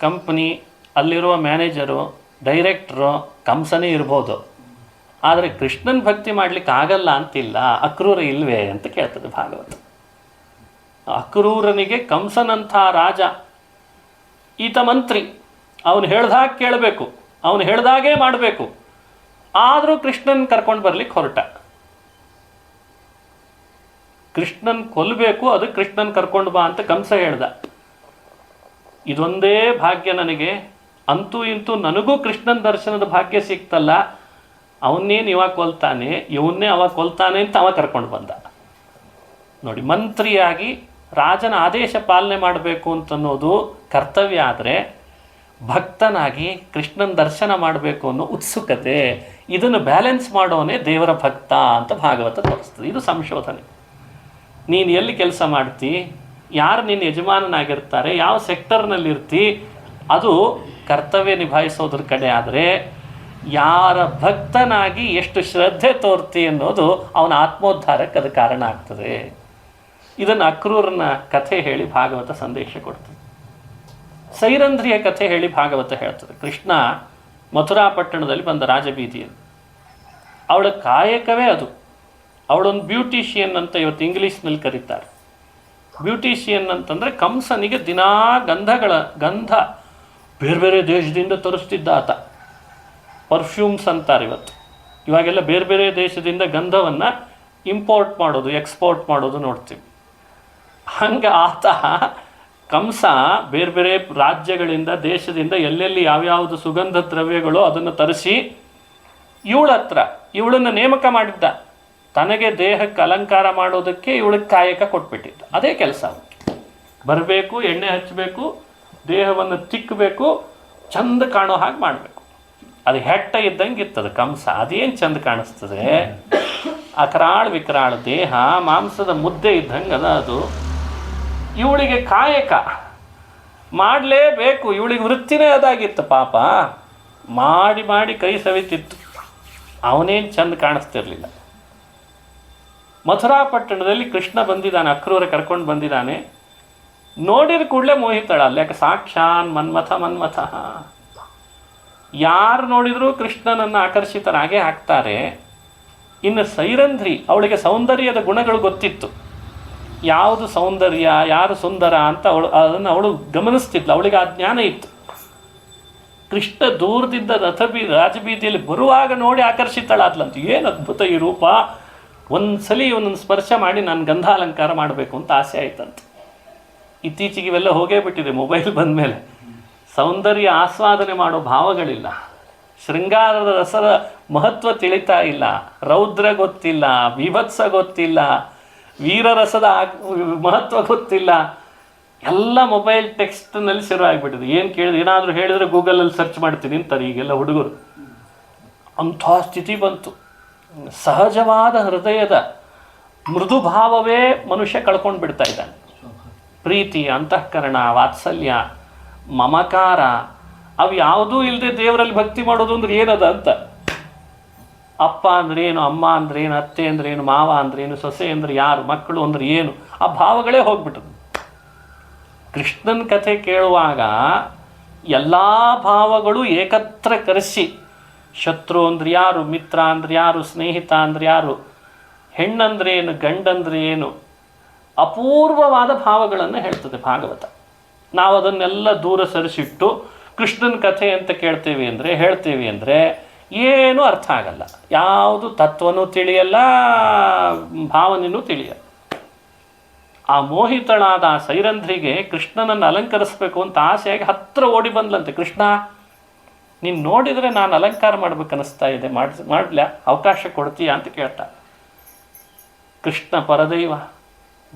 A: ಕಂಪ್ನಿ, ಅಲ್ಲಿರುವ ಮ್ಯಾನೇಜರು, ಡೈರೆಕ್ಟ್ರು ಕಂಸನೇ ಇರ್ಬೋದು, ಆದರೆ ಕೃಷ್ಣನ ಭಕ್ತಿ ಮಾಡಲಿಕ್ಕೆ ಆಗಲ್ಲ ಅಂತಿಲ್ಲ. ಅಕ್ರೂರ ಇಲ್ವೇ ಅಂತ ಕೇಳ್ತದೆ ಭಾಗವತ. ಅಕ್ರೂರನಿಗೆ ಕಂಸನಂಥ ರಾಜ, ಈತ ಮಂತ್ರಿ, ಅವನು ಹೇಳ್ದಾಗ ಕೇಳಬೇಕು, ಅವನು ಹೇಳ್ದಾಗೇ ಮಾಡಬೇಕು. ಆದರೂ ಕೃಷ್ಣನ್ ಕರ್ಕೊಂಡು ಬರ್ಲಿಕ್ಕೆ ಹೊರಟ. ಕೃಷ್ಣನ್ ಕೊಲ್ಲಬೇಕು, ಅದು ಕೃಷ್ಣನ್ ಕರ್ಕೊಂಡು ಬಾ ಅಂತ ಕಂಸ ಹೇಳ್ದ. ಇದೊಂದೇ ಭಾಗ್ಯ ನನಗೆ, ಅಂತೂ ಇಂತೂ ನನಗೂ ಕೃಷ್ಣನ ದರ್ಶನದ ಭಾಗ್ಯ ಸಿಕ್ತಲ್ಲ, ಅವನ್ನೇನು ಇವಾಗ ಕೊಲ್ತಾನೆ, ಇವನ್ನೇ ಅವಾಗ ಕೊಲ್ತಾನೆ ಅಂತ ಅವ ಕರ್ಕೊಂಡು ಬಂದ. ನೋಡಿ, ಮಂತ್ರಿಯಾಗಿ ರಾಜನ ಆದೇಶ ಪಾಲನೆ ಮಾಡಬೇಕು ಅಂತನ್ನೋದು ಕರ್ತವ್ಯ, ಆದರೆ ಭಕ್ತನಾಗಿ ಕೃಷ್ಣನ ದರ್ಶನ ಮಾಡಬೇಕು ಅನ್ನೋ ಉತ್ಸುಕತೆ, ಇದನ್ನು ಬ್ಯಾಲೆನ್ಸ್ ಮಾಡೋನೇ ದೇವರ ಭಕ್ತ ಅಂತ ಭಾಗವತ ತೋರಿಸ್ತದೆ. ಇದು ಸಂಶೋಧನೆ. ನೀನು ಎಲ್ಲಿ ಕೆಲಸ ಮಾಡ್ತಿ, ಯಾರು ನಿನ್ನ ಯಜಮಾನನಾಗಿರ್ತಾರೆ, ಯಾವ ಸೆಕ್ಟರ್ನಲ್ಲಿರ್ತಿ, ಅದು ಕರ್ತವ್ಯ ನಿಭಾಯಿಸೋದ್ರ ಕಡೆ. ಆದರೆ ಯಾರ ಭಕ್ತನಾಗಿ ಎಷ್ಟು ಶ್ರದ್ಧೆ ತೋರ್ತಿ ಅನ್ನೋದು ಅವನ ಆತ್ಮೋದ್ಧಾರಕ್ಕೆ ಅದು ಕಾರಣ ಆಗ್ತದೆ. ಇದನ್ನು ಅಕ್ರೂರನ ಕಥೆ ಹೇಳಿ ಭಾಗವತ ಸಂದೇಶ ಕೊಡ್ತದೆ. ಸೈರಂಧ್ರಿಯ ಕಥೆ ಹೇಳಿ ಭಾಗವತ ಹೇಳ್ತದೆ. ಕೃಷ್ಣ ಮಥುರಾ ಪಟ್ಟಣದಲ್ಲಿ ಬಂದ ರಾಜಬೀದಿಯಲ್ಲಿ. ಅವಳ ಕಾಯಕವೇ ಅದು. ಅವಳೊಂದು ಬ್ಯೂಟಿಷಿಯನ್ ಅಂತ ಇವತ್ತು ಇಂಗ್ಲೀಷ್ನಲ್ಲಿ ಕರೀತಾರೆ. ಬ್ಯೂಟಿಷಿಯನ್ ಅಂತಂದರೆ ಕಂಸನಿಗೆ ದಿನಾ ಗಂಧ ಬೇರೆ ಬೇರೆ ದೇಶದಿಂದ ತರಿಸ್ತಿದ್ದ ಆತ. ಪರ್ಫ್ಯೂಮ್ಸ್ ಅಂತಾರೆ ಇವತ್ತು. ಇವಾಗೆಲ್ಲ ಬೇರೆ ಬೇರೆ ದೇಶದಿಂದ ಗಂಧವನ್ನು ಇಂಪೋರ್ಟ್ ಮಾಡೋದು, ಎಕ್ಸ್ಪೋರ್ಟ್ ಮಾಡೋದು ನೋಡ್ತೀವಿ. ಹಂಗೆ ಆತ ಕಂಸ ಬೇರೆ ಬೇರೆ ರಾಜ್ಯಗಳಿಂದ, ದೇಶದಿಂದ ಎಲ್ಲೆಲ್ಲಿ ಯಾವ್ಯಾವುದು ಸುಗಂಧ ದ್ರವ್ಯಗಳು ಅದನ್ನು ತರಿಸಿ ಇವಳನ್ನು ನೇಮಕ ಮಾಡಿದ್ದ. ತನಗೆ ದೇಹಕ್ಕೆ ಅಲಂಕಾರ ಮಾಡೋದಕ್ಕೆ ಇವಳಿಗೆ ಕಾಯಕ ಕೊಟ್ಬಿಟ್ಟಿದ್ದ. ಅದೇ ಕೆಲಸ. ಬರಬೇಕು, ಎಣ್ಣೆ ಹಚ್ಚಬೇಕು, ದೇಹವನ್ನು ತಿಕ್ಕಬೇಕು, ಚಂದ ಕಾಣೋ ಹಾಗೆ ಮಾಡಬೇಕು. ಅದು ಹೆಟ್ಟ ಇದ್ದಂಗೆ ಇರ್ತದೆ ಕಂಸ. ಅದೇನು ಚಂದ ಕಾಣಿಸ್ತದೆ, ಅಕರಾಳ ವಿಕರಾಳ ದೇಹ, ಮಾಂಸದ ಮುದ್ದೆ ಇದ್ದಂಗೆ ಅದ ಅದು. ಇವಳಿಗೆ ಕಾಯಕ ಮಾಡಲೇಬೇಕು, ಇವಳಿಗೆ ವೃತ್ತಿನೇ ಅದಾಗಿತ್ತು. ಪಾಪ ಮಾಡಿ ಮಾಡಿ ಕೈ ಸವಿತಿತ್ತು. ಅವನೇನು ಚಂದ ಕಾಣಿಸ್ತಿರ್ಲಿಲ್ಲ. ಮಥುರಾ ಪಟ್ಟಣದಲ್ಲಿ ಕೃಷ್ಣ ಬಂದಿದ್ದಾನೆ, ಅಕ್ರೂರ ಕರ್ಕೊಂಡು ಬಂದಿದ್ದಾನೆ. ನೋಡಿದ ಕೂಡಲೇ ಮೋಹಿತಾಳಲ್ಲ. ಯಾಕೆ? ಸಾಕ್ಷಾನ್ ಮನ್ಮಥ. ಯಾರು ನೋಡಿದರೂ ಕೃಷ್ಣನನ್ನು ಆಕರ್ಷಿತರಾಗೇ ಆಗ್ತಾರೆ. ಇನ್ನು ಸೈರಂಧ್ರಿ, ಅವಳಿಗೆ ಸೌಂದರ್ಯದ ಗುಣಗಳು ಗೊತ್ತಿತ್ತು. ಯಾವುದು ಸೌಂದರ್ಯ, ಯಾರು ಸುಂದರ ಅಂತ ಅದನ್ನು ಅವಳು ಗಮನಿಸ್ತಿದ್ಲು. ಅವಳಿಗೆ ಆ ಜ್ಞಾನ ಇತ್ತು. ಕೃಷ್ಣ ದೂರದಿಂದ ರಾಜಬೀದಿಯಲ್ಲಿ ಬರುವಾಗ ನೋಡಿ ಆಕರ್ಷಿತಳಾದ್ಲಂತ. ಏನು ಅದ್ಭುತ ಈ ರೂಪ, ಒಂದ್ಸಲಿ ಒಂದೊಂದು ಸ್ಪರ್ಶ ಮಾಡಿ ನಾನು ಗಂಧ ಅಲಂಕಾರ ಮಾಡಬೇಕು ಅಂತ ಆಸೆ ಆಯ್ತಂತ. ಇತ್ತೀಚೆಗೆ ಇವೆಲ್ಲ ಹೋಗೇ ಬಿಟ್ಟಿದೆ ಮೊಬೈಲ್ ಬಂದ ಮೇಲೆ. ಸೌಂದರ್ಯ ಆಸ್ವಾದನೆ ಮಾಡೋ ಭಾವಗಳಿಲ್ಲ, ಶೃಂಗಾರದ ರಸದ ಮಹತ್ವ ತಿಳಿತಾ ಇಲ್ಲ, ರೌದ್ರ ಗೊತ್ತಿಲ್ಲ, ಬೀಭತ್ಸ ಗೊತ್ತಿಲ್ಲ, ವೀರರಸದ ಮಹತ್ವ ಗೊತ್ತಿಲ್ಲ. ಎಲ್ಲ ಮೊಬೈಲ್ ಟೆಕ್ಸ್ಟ್ನಲ್ಲಿ ಶುರುವಾಗಿಬಿಟ್ಟಿದೆ. ಏನು ಕೇಳಿದ್ರೆ ಏನಾದರೂ ಹೇಳಿದರೆ ಗೂಗಲಲ್ಲಿ ಸರ್ಚ್ ಮಾಡ್ತೀನಿ ಅಂತಾರೆ ಈಗೆಲ್ಲ ಹುಡುಗರು. ಅಂಥ ಸ್ಥಿತಿ ಬಂತು. ಸಹಜವಾದ ಹೃದಯದ ಮೃದು ಭಾವವೇ ಮನುಷ್ಯ ಕಳ್ಕೊಂಡು ಬಿಡ್ತಾ ಇದ್ದಾನೆ. ಪ್ರೀತಿ, ಅಂತಃಕರಣ, ವಾತ್ಸಲ್ಯ, ಮಮಕಾರ ಅವು ಯಾವುದೂ ಇಲ್ಲದೆ ದೇವರಲ್ಲಿ ಭಕ್ತಿ ಮಾಡೋದು ಅಂದ್ರೆ ಏನದ ಅಂತ. ಅಪ್ಪ ಅಂದ್ರೇನು, ಅಮ್ಮ ಅಂದ್ರೇನು, ಅತ್ತೆ ಅಂದ್ರೇನು, ಮಾವ ಅಂದ್ರೇನು, ಸೊಸೆ ಅಂದ್ರೆ ಯಾರು, ಮಕ್ಕಳು ಅಂದ್ರೆ ಏನು, ಆ ಭಾವಗಳೇ ಹೋಗ್ಬಿಟ್ಟದು. ಕೃಷ್ಣನ ಕಥೆ ಕೇಳುವಾಗ ಎಲ್ಲ ಭಾವಗಳು ಏಕತ್ರ ಕರೆಸಿ, ಶತ್ರು ಅಂದ್ರೆ ಯಾರು, ಮಿತ್ರ ಅಂದ್ರೆ ಯಾರು, ಸ್ನೇಹಿತ ಅಂದ್ರೆ ಯಾರು, ಹೆಣ್ಣಂದ್ರೆ ಏನು, ಗಂಡಂದ್ರೆ ಏನು, ಅಪೂರ್ವವಾದ ಭಾವಗಳನ್ನು ಹೇಳ್ತದೆ ಭಾಗವತ. ನಾವು ಅದನ್ನೆಲ್ಲ ದೂರ ಸರಿಸಿಟ್ಟು ಕೃಷ್ಣನ ಕಥೆ ಅಂತ ಹೇಳ್ತೇವೆ ಅಂದರೆ ಏನೂ ಅರ್ಥ ಆಗಲ್ಲ. ಯಾವುದು ತತ್ವನೂ ತಿಳಿಯಲ್ಲ, ಭಾವನೆಯೂ ತಿಳಿಯಲ್ಲ. ಆ ಮೋಹಿತಳಾದ ಆ ಸೈರಂಧ್ರಿಗೆ ಕೃಷ್ಣನನ್ನು ಅಲಂಕರಿಸಬೇಕು ಅಂತ ಆಸೆಯಾಗಿ ಹತ್ತಿರ ಓಡಿ ಬಂದ್ಲಂತೆ. ಕೃಷ್ಣ, ನೀನು ನೋಡಿದರೆ ನಾನು ಅಲಂಕಾರ ಮಾಡ್ಬೇಕನ್ನಿಸ್ತಾ ಇದೆ, ಮಾಡಲ ಅವಕಾಶ ಕೊಡ್ತೀಯಾ ಅಂತ ಕೇಳ್ತಾ. ಕೃಷ್ಣ ಪರದೈವ,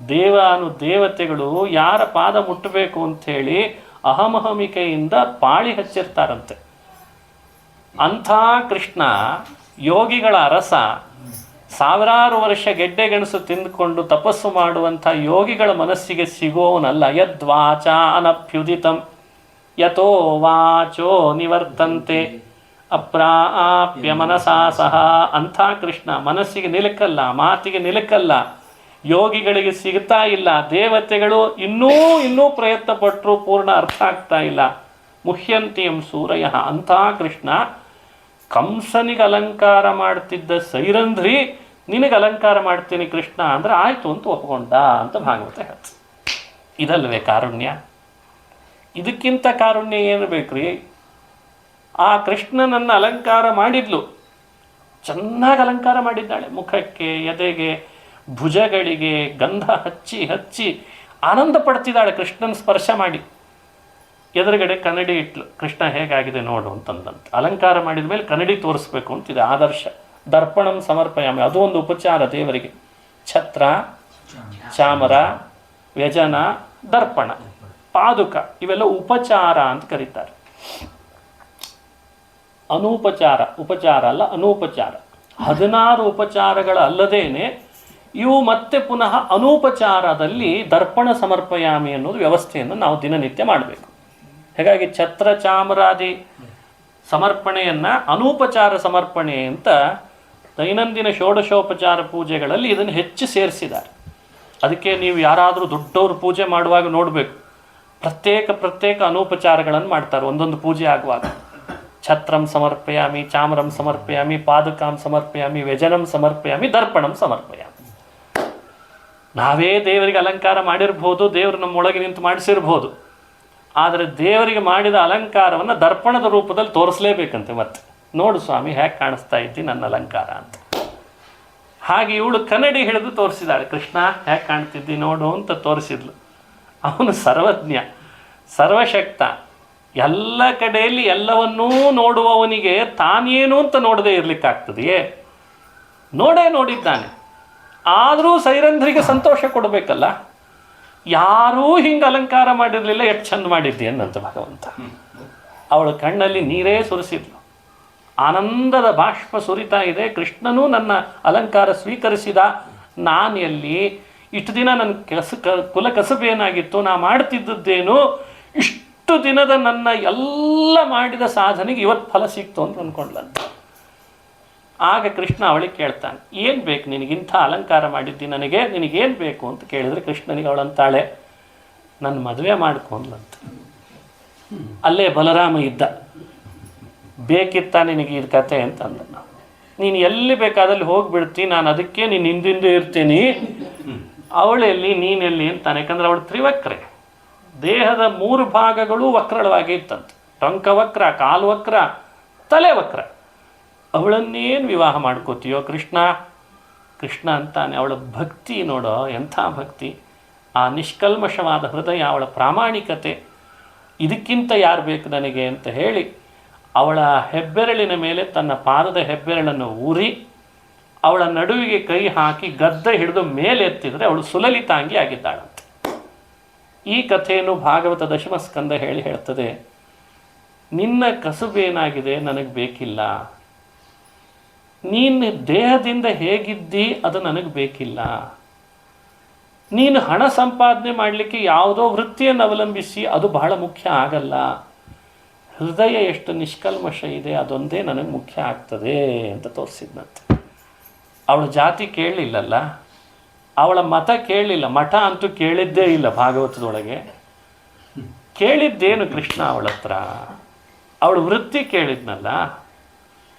A: ದೇವತೆಗಳು ಯಾರ ಪಾದ ಮುಟ್ಟಬೇಕು ಅಂಥೇಳಿ ಅಹಮಹಮಿಕೆಯಿಂದ ಪಾಳಿ ಹಚ್ಚಿರ್ತಾರಂತೆ. ಅಂಥ ಕೃಷ್ಣ ಯೋಗಿಗಳ ಅರಸ, ಸಾವಿರಾರು ವರ್ಷ ಗೆಡ್ಡೆ ಗೆಣಸು ತಿಂದುಕೊಂಡು ತಪಸ್ಸು ಮಾಡುವಂಥ ಯೋಗಿಗಳ ಮನಸ್ಸಿಗೆ ಸಿಗೋನಲ್ಲ. ಯದ್ವಾಚ ಅನಭ್ಯುದಿತಂ ಯಥೋ ವಾಚೋ ನಿವರ್ತಂತೆ ಅಪ್ರಾಪ್ಯ ಮನಸಾ ಸಹ. ಅಂಥ ಕೃಷ್ಣ ಮನಸ್ಸಿಗೆ ನಿಲುಕಲ್ಲ, ಮಾತಿಗೆ ನಿಲುಕಲ್ಲ, ಯೋಗಿಗಳಿಗೆ ಸಿಗ್ತಾ ಇಲ್ಲ. ದೇವತೆಗಳು ಇನ್ನೂ ಪ್ರಯತ್ನ ಪಟ್ಟರು ಪೂರ್ಣ ಅರ್ಥ ಆಗ್ತಾ ಇಲ್ಲ. ಮುಹ್ಯಂತಿಯಂ ಸೂರಯ. ಅಂಥ ಕೃಷ್ಣ ಕಂಸನಿಗೆ ಅಲಂಕಾರ ಮಾಡ್ತಿದ್ದ ಸೈರಂಧ್ರಿ ನಿನಗೆ ಅಲಂಕಾರ ಮಾಡ್ತೀನಿ ಕೃಷ್ಣ ಅಂದರೆ ಆಯಿತು ಅಂತ ಒಪ್ಕೊಂಡ ಅಂತ ಭಾಗವತ ಹೇಳ್ತು. ಇದಲ್ವೇ ಕಾರುಣ್ಯ? ಇದಕ್ಕಿಂತ ಕಾರುಣ್ಯ ಏನು ಬೇಕ್ರಿ? ಆ ಕೃಷ್ಣನನ್ನು ಅಲಂಕಾರ ಮಾಡಿದ್ಲು, ಚೆನ್ನಾಗಿ ಅಲಂಕಾರ ಮಾಡಿದ್ದಾಳೆ. ಮುಖಕ್ಕೆ, ಎದೆಗೆ, ಭುಜಗಳಿಗೆ ಗಂಧ ಹಚ್ಚಿ ಆನಂದ ಪಡ್ತಿದ್ದಾಳೆ ಕೃಷ್ಣನ ಸ್ಪರ್ಶ ಮಾಡಿ. ಎದುರುಗಡೆ ಕನ್ನಡಿ ಇಟ್ಲು, ಕೃಷ್ಣ ಹೇಗಾಗಿದೆ ನೋಡು ಅಂತಂದಂತ. ಅಲಂಕಾರ ಮಾಡಿದ ಮೇಲೆ ಕನ್ನಡಿ ತೋರಿಸ್ಬೇಕು ಅಂತಿದೆ ಆದರ್ಶ. ದರ್ಪಣಂ ಸಮರ್ಪಯಾಮಿ, ಅದು ಒಂದು ಉಪಚಾರ ದೇವರಿಗೆ. ಛತ್ರ, ಚಾಮರ, ವ್ಯಜನ, ದರ್ಪಣ, ಪಾದುಕ ಇವೆಲ್ಲ ಉಪಚಾರ ಅಂತ ಕರೀತಾರೆ. ಅನೂಪಚಾರ, ಉಪಚಾರ ಅಲ್ಲ ಅನೂಪಚಾರ. 16 ಉಪಚಾರಗಳ ಅಲ್ಲದೇನೆ ಇವು ಮತ್ತೆ ಪುನಃ ಅನೂಪಚಾರದಲ್ಲಿ ದರ್ಪಣ ಸಮರ್ಪಯಾಮಿ ಅನ್ನೋದು ವ್ಯವಸ್ಥೆಯನ್ನು ನಾವು ದಿನನಿತ್ಯ ಮಾಡಬೇಕು. ಹಾಗಾಗಿ ಛತ್ರ ಚಾಮರಾದಿ ಸಮರ್ಪಣೆಯನ್ನು ಅನೂಪಚಾರ ಸಮರ್ಪಣೆ ಅಂತ ದೈನಂದಿನ ಷೋಡಶೋಪಚಾರ ಪೂಜೆಗಳಲ್ಲಿ ಇದನ್ನು ಹೆಚ್ಚು ಸೇರಿಸಿದ್ದಾರೆ. ಅದಕ್ಕೆ ನೀವು ಯಾರಾದರೂ ದೊಡ್ಡವರು ಪೂಜೆ ಮಾಡುವಾಗ ನೋಡಬೇಕು, ಪ್ರತ್ಯೇಕ ಅನೂಪಚಾರಗಳನ್ನು ಮಾಡ್ತಾರೆ ಒಂದೊಂದು ಪೂಜೆ ಆಗುವಾಗ. ಛತ್ರಂ ಸಮರ್ಪಯಾಮಿ, ಚಾಮರಂ ಸಮರ್ಪಯಾಮಿ, ಪಾದುಕಾಂ ಸಮರ್ಪಯಾಮಿ, ವ್ಯಜನಂ ಸಮರ್ಪಯಾಮಿ, ದರ್ಪಣಂ ಸಮರ್ಪಯಾಮಿ. ನಾವೇ ದೇವರಿಗೆ ಅಲಂಕಾರ ಮಾಡಿರ್ಬೋದು, ದೇವರು ನಮ್ಮೊಳಗೆ ನಿಂತು ಮಾಡಿಸಿರ್ಬೋದು, ಆದರೆ ದೇವರಿಗೆ ಮಾಡಿದ ಅಲಂಕಾರವನ್ನು ದರ್ಪಣದ ರೂಪದಲ್ಲಿ ತೋರಿಸಲೇಬೇಕಂತೆ. ಮತ್ತೆ ನೋಡು ಸ್ವಾಮಿ ಹೇಗೆ ಕಾಣಿಸ್ತಾ ಇದ್ದಿ ನನ್ನ ಅಲಂಕಾರ ಅಂತ. ಹಾಗೆ ಇವಳು ಕನ್ನಡಿ ಹಿಡಿದು ತೋರಿಸಿದಾಳೆ, ಕೃಷ್ಣ ಹೇಗೆ ಕಾಣ್ತಿದ್ದಿ ನೋಡು ಅಂತ ತೋರಿಸಿದ್ಲು. ಅವನು ಸರ್ವಜ್ಞ, ಸರ್ವಶಕ್ತ, ಎಲ್ಲ ಕಡೆಯಲ್ಲಿ ಎಲ್ಲವನ್ನೂ ನೋಡುವವನಿಗೆ ತಾನೇನು ಅಂತ ನೋಡದೇ ಇರಲಿಕ್ಕಾಗ್ತದೆಯೇ? ನೋಡಿದ್ದಾನೆ. ಆದರೂ ಸೈರಂಧ್ರಿಗೆ ಸಂತೋಷ ಕೊಡಬೇಕಲ್ಲ. ಯಾರೂ ಹಿಂಗೆ ಅಲಂಕಾರ ಮಾಡಿರಲಿಲ್ಲ, ಎಷ್ಟು ಚಂದ ಮಾಡಿದ್ದಿ ಅನ್ನಂತ ಭಗವಂತ. ಅವಳ ಕಣ್ಣಲ್ಲಿ ನೀರೇ ಸುರಿಸಿದ್ಲು, ಆನಂದದ ಬಾಷ್ಪ ಸುರಿತಾ ಇದೆ. ಕೃಷ್ಣನೂ ನನ್ನ ಅಲಂಕಾರ ಸ್ವೀಕರಿಸಿದ. ನಾನು ಎಲ್ಲಿ ಇಷ್ಟು ದಿನ ನನ್ನ ಕುಲ ಕಸಬೇನಾಗಿತ್ತು, ನಾ ಮಾಡ್ತಿದ್ದದ್ದೇನು, ಇಷ್ಟು ದಿನದ ನನ್ನ ಎಲ್ಲ ಮಾಡಿದ ಸಾಧನೆಗೆ ಇವತ್ತು ಫಲ ಸಿಕ್ತು ಅಂತ ಅಂದ್ಕೊಂಡ್ಲಂತ. ಆಗ ಕೃಷ್ಣ ಅವಳಿಗೆ ಕೇಳ್ತಾನೆ, ಏನು ಬೇಕು ನಿನಗಿಂಥ ಅಲಂಕಾರ ಮಾಡಿದ್ದಿ ನನಗೆ, ನಿನಗೇನು ಬೇಕು ಅಂತ ಕೇಳಿದರೆ ಕೃಷ್ಣನಿಗೆ ಅವಳಂತಾಳೆ, ನನ್ನ ಮದುವೆ ಮಾಡ್ಕೊಂಡ್ಲಂತ. ಅಲ್ಲೇ ಬಲರಾಮ ಇದ್ದ, ಬೇಕಿತ್ತ ನಿನಗೆ ಈ ಕತೆ ಅಂತಂದ. ನೀನು ಎಲ್ಲಿ ಬೇಕಾದಲ್ಲಿ ಹೋಗಿಬಿಡ್ತಿ, ನಾನು ಅದಕ್ಕೆ ನೀನು ಹಿಂದಿಂದೆ ಇರ್ತೀನಿ, ಅವಳೆಲ್ಲಿ ನೀನೆಲ್ಲಿ ಅಂತಾನೆ. ಯಾಕಂದ್ರೆ ಅವಳು ತ್ರಿವಕ್ರೆ, ದೇಹದ 3 ಭಾಗಗಳು ವಕ್ರಳವಾಗಿ ಇತ್ತಂತೆ. ಟೊಂಕವಕ್ರ, ಕಾಲ್ವಕ್ರ, ತಲೆ ವಕ್ರ. ಅವಳನ್ನೇನು ವಿವಾಹ ಮಾಡ್ಕೋತೀಯೋ ಕೃಷ್ಣ ಕೃಷ್ಣ ಅಂತಾನೆ. ಅವಳ ಭಕ್ತಿ ನೋಡೋ, ಎಂಥ ಭಕ್ತಿ, ಆ ನಿಷ್ಕಲ್ಮಶವಾದ ಹೃದಯ, ಅವಳ ಪ್ರಾಮಾಣಿಕತೆ, ಇದಕ್ಕಿಂತ ಯಾರು ಬೇಕು ನನಗೆ ಅಂತ ಹೇಳಿ ಅವಳ ಹೆಬ್ಬೆರಳಿನ ಮೇಲೆ ತನ್ನ ಪಾದದ ಹೆಬ್ಬೆರಳನ್ನು ಊರಿ ಅವಳ ನಡುವಿಗೆ ಕೈ ಹಾಕಿ ಗದ್ದೆ ಹಿಡಿದು ಮೇಲೆ ಎತ್ತಿದರೆ ಅವಳು ಸುಲಲಿತಾಂಗಿ ಆಗಿದ್ದಾಳಂತೆ. ಈ ಕಥೆಯನ್ನು ಭಾಗವತ ದಶಮ ಸ್ಕಂದ ಹೇಳ್ತದೆ, ನಿನ್ನ ಕಸುಬೇನಾಗಿದೆ ನನಗೆ ಬೇಕಿಲ್ಲ, ನೀನು ದೇಹದಿಂದ ಹೇಗಿದ್ದಿ ಅದು ನನಗೆ ಬೇಕಿಲ್ಲ, ನೀನು ಹಣ ಸಂಪಾದನೆ ಮಾಡಲಿಕ್ಕೆ ಯಾವುದೋ ವೃತ್ತಿಯನ್ನು ಅವಲಂಬಿಸಿ ಅದು ಬಹಳ ಮುಖ್ಯ ಆಗಲ್ಲ, ಹೃದಯ ಎಷ್ಟು ನಿಷ್ಕಲ್ಮಶ ಇದೆ ಅದೊಂದೇ ನನಗೆ ಮುಖ್ಯ ಆಗ್ತದೆ ಅಂತ ತೋರಿಸಿದ್ನಂತೆ. ಅವಳ ಜಾತಿ ಕೇಳಲಿಲ್ಲಲ್ಲ, ಅವಳ ಮತ ಕೇಳಲಿಲ್ಲ, ಮಠ ಅಂತೂ ಕೇಳಿದ್ದೇ ಇಲ್ಲ ಭಾಗವತದೊಳಗೆ. ಕೇಳಿದ್ದೇನು ಕೃಷ್ಣ ಅವಳ ಹತ್ರ? ಅವಳ ವೃತ್ತಿ ಕೇಳಿದ್ನಲ್ಲ,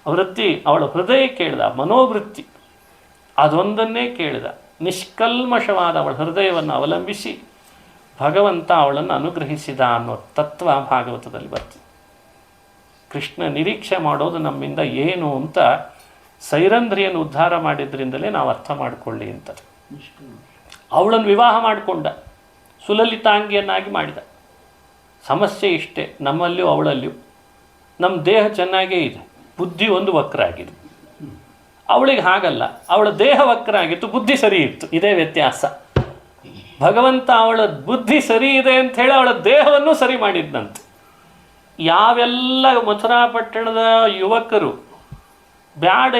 A: ವೃತ್ತಿ, ಅವಳ ಹೃದಯ ಕೇಳಿದ, ಮನೋವೃತ್ತಿ ಅದೊಂದನ್ನೇ ಕೇಳಿದ. ನಿಷ್ಕಲ್ಮಶವಾದ ಅವಳ ಹೃದಯವನ್ನು ಅವಲಂಬಿಸಿ ಭಗವಂತ ಅವಳನ್ನು ಅನುಗ್ರಹಿಸಿದ ಅನ್ನೋ ತತ್ವ ಭಾಗವತದಲ್ಲಿ ಬರ್ತದೆ. ಕೃಷ್ಣ ನಿರೀಕ್ಷೆ ಮಾಡೋದು ನಮ್ಮಿಂದ ಏನು ಅಂತ ಸೈರಂಧ್ರಿಯನ್ನು ಉದ್ಧಾರ ಮಾಡಿದ್ರಿಂದಲೇ ನಾವು ಅರ್ಥ ಮಾಡಿಕೊಳ್ಳಿ ಅಂತ. ಅವಳನ್ನು ವಿವಾಹ ಮಾಡಿಕೊಂಡ, ಸುಲಲಿತಾಂಗಿಯನ್ನಾಗಿ ಮಾಡಿದ. ಸಮಸ್ಯೆ ಇಷ್ಟೇ, ನಮ್ಮಲ್ಲಿಯೂ ಅವಳಲ್ಲಿಯೂ ನಮ್ಮ ದೇಹ ಚೆನ್ನಾಗೇ ಇದೆ, ಬುದ್ಧಿ ಒಂದು ವಕ್ರ ಆಗಿದೆ. ಅವಳಿಗೆ ಹಾಗಲ್ಲ, ಅವಳ ದೇಹ ವಕ್ರ ಆಗಿತ್ತು, ಬುದ್ಧಿ ಸರಿ ಇತ್ತು. ಇದೇ ವ್ಯತ್ಯಾಸ. ಭಗವಂತ ಅವಳ ಬುದ್ಧಿ ಸರಿ ಇದೆ ಅಂತ ಹೇಳಿ ಅವಳ ದೇಹವನ್ನು ಸರಿ ಮಾಡಿದ್ದಂತೆ. ಯಾವೆಲ್ಲ ಮಥುರಾ ಪಟ್ಟಣದ ಯುವಕರು ಬ್ಯಾಡ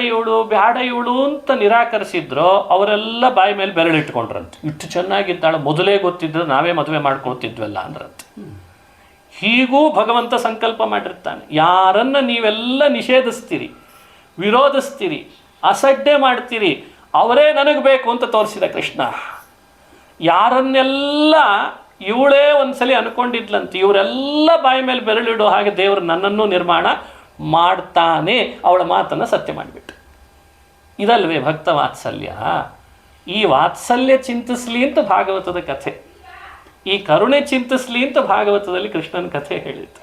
A: ಇವಳು ಅಂತ ನಿರಾಕರಿಸಿದ್ರೋ ಅವರೆಲ್ಲ ಬಾಯಿ ಮೇಲೆ ಬೆರಳಿಟ್ಕೊಂಡ್ರಂತೆ. ಇಷ್ಟು ಚೆನ್ನಾಗಿದ್ದಾಳೆ, ಮೊದಲೇ ಗೊತ್ತಿದ್ರೆ ನಾವೇ ಮದುವೆ ಮಾಡ್ಕೊಳ್ತಿದ್ವಲ್ಲ ಅಂದ್ರಂತೆ. ಹೀಗೂ ಭಗವಂತ ಸಂಕಲ್ಪ ಮಾಡಿರ್ತಾನೆ. ಯಾರನ್ನ ನೀವೆಲ್ಲ ನಿಷೇಧಿಸ್ತೀರಿ, ವಿರೋಧಿಸ್ತೀರಿ, ಅಸಡ್ಡೆ ಮಾಡ್ತೀರಿ, ಅವರೇ ನನಗೆ ಬೇಕು ಅಂತ ತೋರಿಸಿದ ಕೃಷ್ಣ. ಯಾರನ್ನೆಲ್ಲ ಇವಳೇ ಒಂದ್ಸಲಿ ಅನ್ಕೊಂಡಿದ್ಲಂತೆ, ಇವರೆಲ್ಲ ಬಾಯಿ ಮೇಲೆ ಬೆರಳಿಡೋ ಹಾಗೆ ದೇವರು ನನ್ನನ್ನು ನಿರ್ಮಾಣ ಮಾಡ್ತಾನೆ, ಅವಳ ಮಾತನ್ನು ಸತ್ಯ ಮಾಡಿಬಿಟ್ಟು. ಇದಲ್ವೇ ಭಕ್ತ ವಾತ್ಸಲ್ಯ? ಈ ವಾತ್ಸಲ್ಯ ಚಿಂತಿಸ್ಲಿ ಅಂತ ಭಾಗವತದ ಕಥೆ, ಈ ಕರುಣೆ ಚಿಂತಿಸ್ಲಿ ಅಂತ ಭಾಗವತದಲ್ಲಿ ಕೃಷ್ಣನ ಕಥೆ ಹೇಳಿತ್ತು.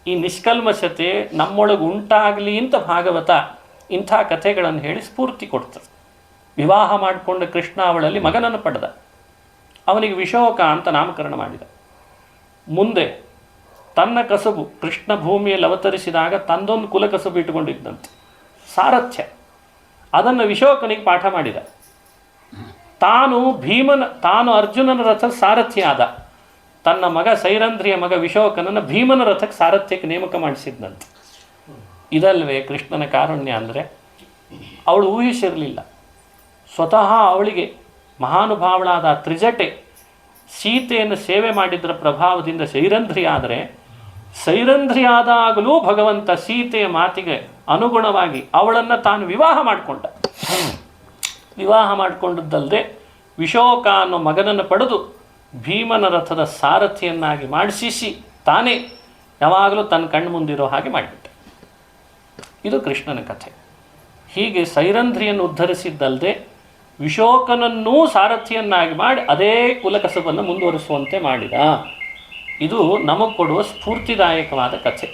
A: ಈ ನಿಷ್ಕಲ್ಮಶತೆ ನಮ್ಮೊಳಗೆ ಉಂಟಾಗಲಿ ಅಂತ ಭಾಗವತ ಇಂಥ ಕಥೆಗಳನ್ನು ಹೇಳಿ ಸ್ಫೂರ್ತಿ ಕೊಡ್ತದೆ. ವಿವಾಹ ಮಾಡಿಕೊಂಡ ಕೃಷ್ಣ ಅವಳಲ್ಲಿ ಮಗನನ್ನು ಪಡೆದ, ಅವನಿಗೆ ವಿಶೋಕ ಅಂತ ನಾಮಕರಣ ಮಾಡಿದ. ಮುಂದೆ ತನ್ನ ಕಸಬು, ಕೃಷ್ಣ ಭೂಮಿಯಲ್ಲಿ ಅವತರಿಸಿದಾಗ ತಂದೊಂದು ಕುಲ ಕಸಬು ಇಟ್ಟುಕೊಂಡಿದ್ದಂತೆ, ಸಾರಥ್ಯ. ಅದನ್ನು ವಿಶೋಕನಿಗೆ ಪಾಠ ಮಾಡಿದ. ತಾನು ಅರ್ಜುನನ ರಥದ ಸಾರಥಿ ಆದ. ತನ್ನ ಮಗ ಸೈರಂಧ್ರಿಯ ಮಗ ವಿಶೋಕನನ್ನು ಭೀಮನ ರಥಕ್ಕೆ ಸಾರಥ್ಯಕ್ಕೆ ನೇಮಕ ಮಾಡಿಸಿದ್ದಂತೆ. ಇದಲ್ವೇ ಕೃಷ್ಣನ ಕಾರುಣ್ಯ ಅಂದರೆ? ಅವಳು ಊಹಿಸಿರಲಿಲ್ಲ. ಸ್ವತಃ ಅವಳಿಗೆ ಮಹಾನುಭಾವಳಾದ ತ್ರಿಜಟೆ ಸೀತೆಯನ್ನು ಸೇವೆ ಮಾಡಿದ್ದರ ಪ್ರಭಾವದಿಂದ ಸೈರಂಧ್ರಿಯಾದಾಗಲೂ ಭಗವಂತ ಸೀತೆಯ ಮಾತಿಗೆ ಅನುಗುಣವಾಗಿ ಅವಳನ್ನು ತಾನು ವಿವಾಹ ಮಾಡಿಕೊಂಡ. ವಿವಾಹ ಮಾಡಿಕೊಂಡದ್ದಲ್ಲದೆ ವಿಶೋಕ ಅನ್ನೋ ಮಗನನ್ನು ಪಡೆದು ಭೀಮನ ರಥದ ಸಾರಥಿಯನ್ನಾಗಿ ಮಾಡಿಸಿ ತಾನೇ ಯಾವಾಗಲೂ ತನ್ನ ಕಣ್ಣು ಮುಂದಿರೋ ಹಾಗೆ ಮಾಡಿಬಿಟ್ಟ. ಇದು ಕೃಷ್ಣನ ಕಥೆ. ಹೀಗೆ ಸೈರಂಧ್ರಿಯನ್ನು ಉದ್ಧರಿಸಿದ್ದಲ್ಲದೆ ವಿಶೋಕನನ್ನೂ ಸಾರಥಿಯನ್ನಾಗಿ ಮಾಡಿ ಅದೇ ಕುಲಕಸಬನ್ನು ಮುಂದುವರಿಸುವಂತೆ ಮಾಡಿದ. ಇದು ನಮಗೆ ಕೊಡುವ ಸ್ಫೂರ್ತಿದಾಯಕವಾದ ಕಥೆ.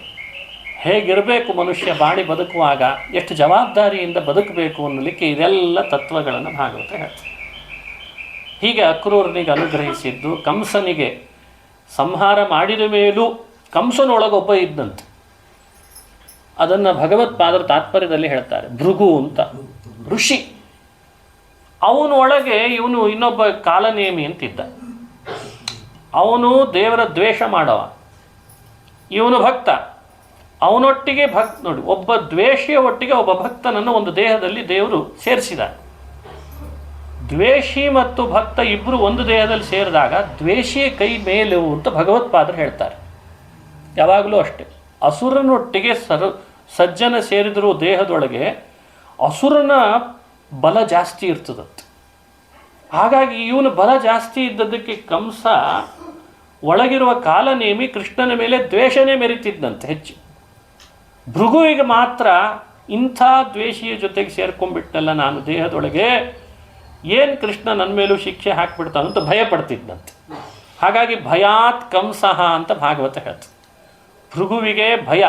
A: ಹೇಗಿರಬೇಕು ಮನುಷ್ಯ ಬಾಳಿ ಬದುಕುವಾಗ, ಎಷ್ಟು ಜವಾಬ್ದಾರಿಯಿಂದ ಬದುಕಬೇಕು ಅನ್ನಲಿಕ್ಕೆ ಇದೆಲ್ಲ ತತ್ವಗಳನ್ನು ಭಾಗವತ ಹೇಳ್ತಾರೆ. ಹೀಗೆ ಅಕ್ರೂರನಿಗೆ ಅನುಗ್ರಹಿಸಿದ್ದು, ಕಂಸನಿಗೆ ಸಂಹಾರ ಮಾಡಿದ ಮೇಲೂ ಕಂಸನೊಳಗೊಬ್ಬ ಇದ್ದಂತೆ. ಅದನ್ನು ಭಗವತ್ಪಾದರು ತಾತ್ಪರ್ಯದಲ್ಲಿ ಹೇಳ್ತಾರೆ. ಭೃಗು ಅಂತ ಋಷಿ, ಅವನೊಳಗೆ ಇವನು ಇನ್ನೊಬ್ಬ ಕಾಲನೇಮಿ ಅಂತಿದ್ದ. ಅವನು ದೇವರ ದ್ವೇಷ ಮಾಡವ, ಇವನು ಭಕ್ತ. ಅವನೊಟ್ಟಿಗೆ ನೋಡಿ, ಒಬ್ಬ ದ್ವೇಷಿಯ ಒಟ್ಟಿಗೆ ಒಬ್ಬ ಭಕ್ತನನ್ನು ಒಂದು ದೇಹದಲ್ಲಿ ದೇವರು ಸೇರಿಸಿದ. ದ್ವೇಷಿ ಮತ್ತು ಭಕ್ತ ಇಬ್ಬರು ಒಂದು ದೇಹದಲ್ಲಿ ಸೇರಿದಾಗ ದ್ವೇಷಿಯ ಕೈ ಮೇಲೆವು ಅಂತ ಭಗವತ್ಪಾದರು ಹೇಳ್ತಾರೆ. ಯಾವಾಗಲೂ ಅಷ್ಟೆ, ಅಸುರನೊಟ್ಟಿಗೆ ಸಜ್ಜನ ಸೇರಿದರೂ ದೇಹದೊಳಗೆ ಅಸುರನ ಬಲ ಜಾಸ್ತಿ ಇರ್ತದಂತೆ. ಹಾಗಾಗಿ ಇವನು ಬಲ ಜಾಸ್ತಿ ಇದ್ದದ್ದಕ್ಕೆ ಕಂಸ ಒಳಗಿರುವ ಕಾಲನೇಮಿ ಕೃಷ್ಣನ ಮೇಲೆ ದ್ವೇಷನೇ ಮೆರಿತಿದ್ದಂತೆ ಹೆಚ್ಚು. ಭೃಗುವಿಗೆ ಮಾತ್ರ ಇಂಥ ದ್ವೇಷಿಯ ಜೊತೆಗೆ ಸೇರ್ಕೊಂಡ್ಬಿಟ್ಟಲ್ಲ ನಾನು ದೇಹದೊಳಗೆ, ಏನು ಕೃಷ್ಣ ನನ್ನ ಮೇಲೂ ಶಿಕ್ಷೆ ಹಾಕಿಬಿಡ್ತಾನಂತ ಭಯ ಪಡ್ತಿದ್ದಂತೆ. ಹಾಗಾಗಿ ಭಯಾತ್ ಕಂಸಃ ಅಂತ ಭಾಗವತ ಹೇಳ್ತದೆ. ಭೃಗುವಿಗೆ ಭಯ,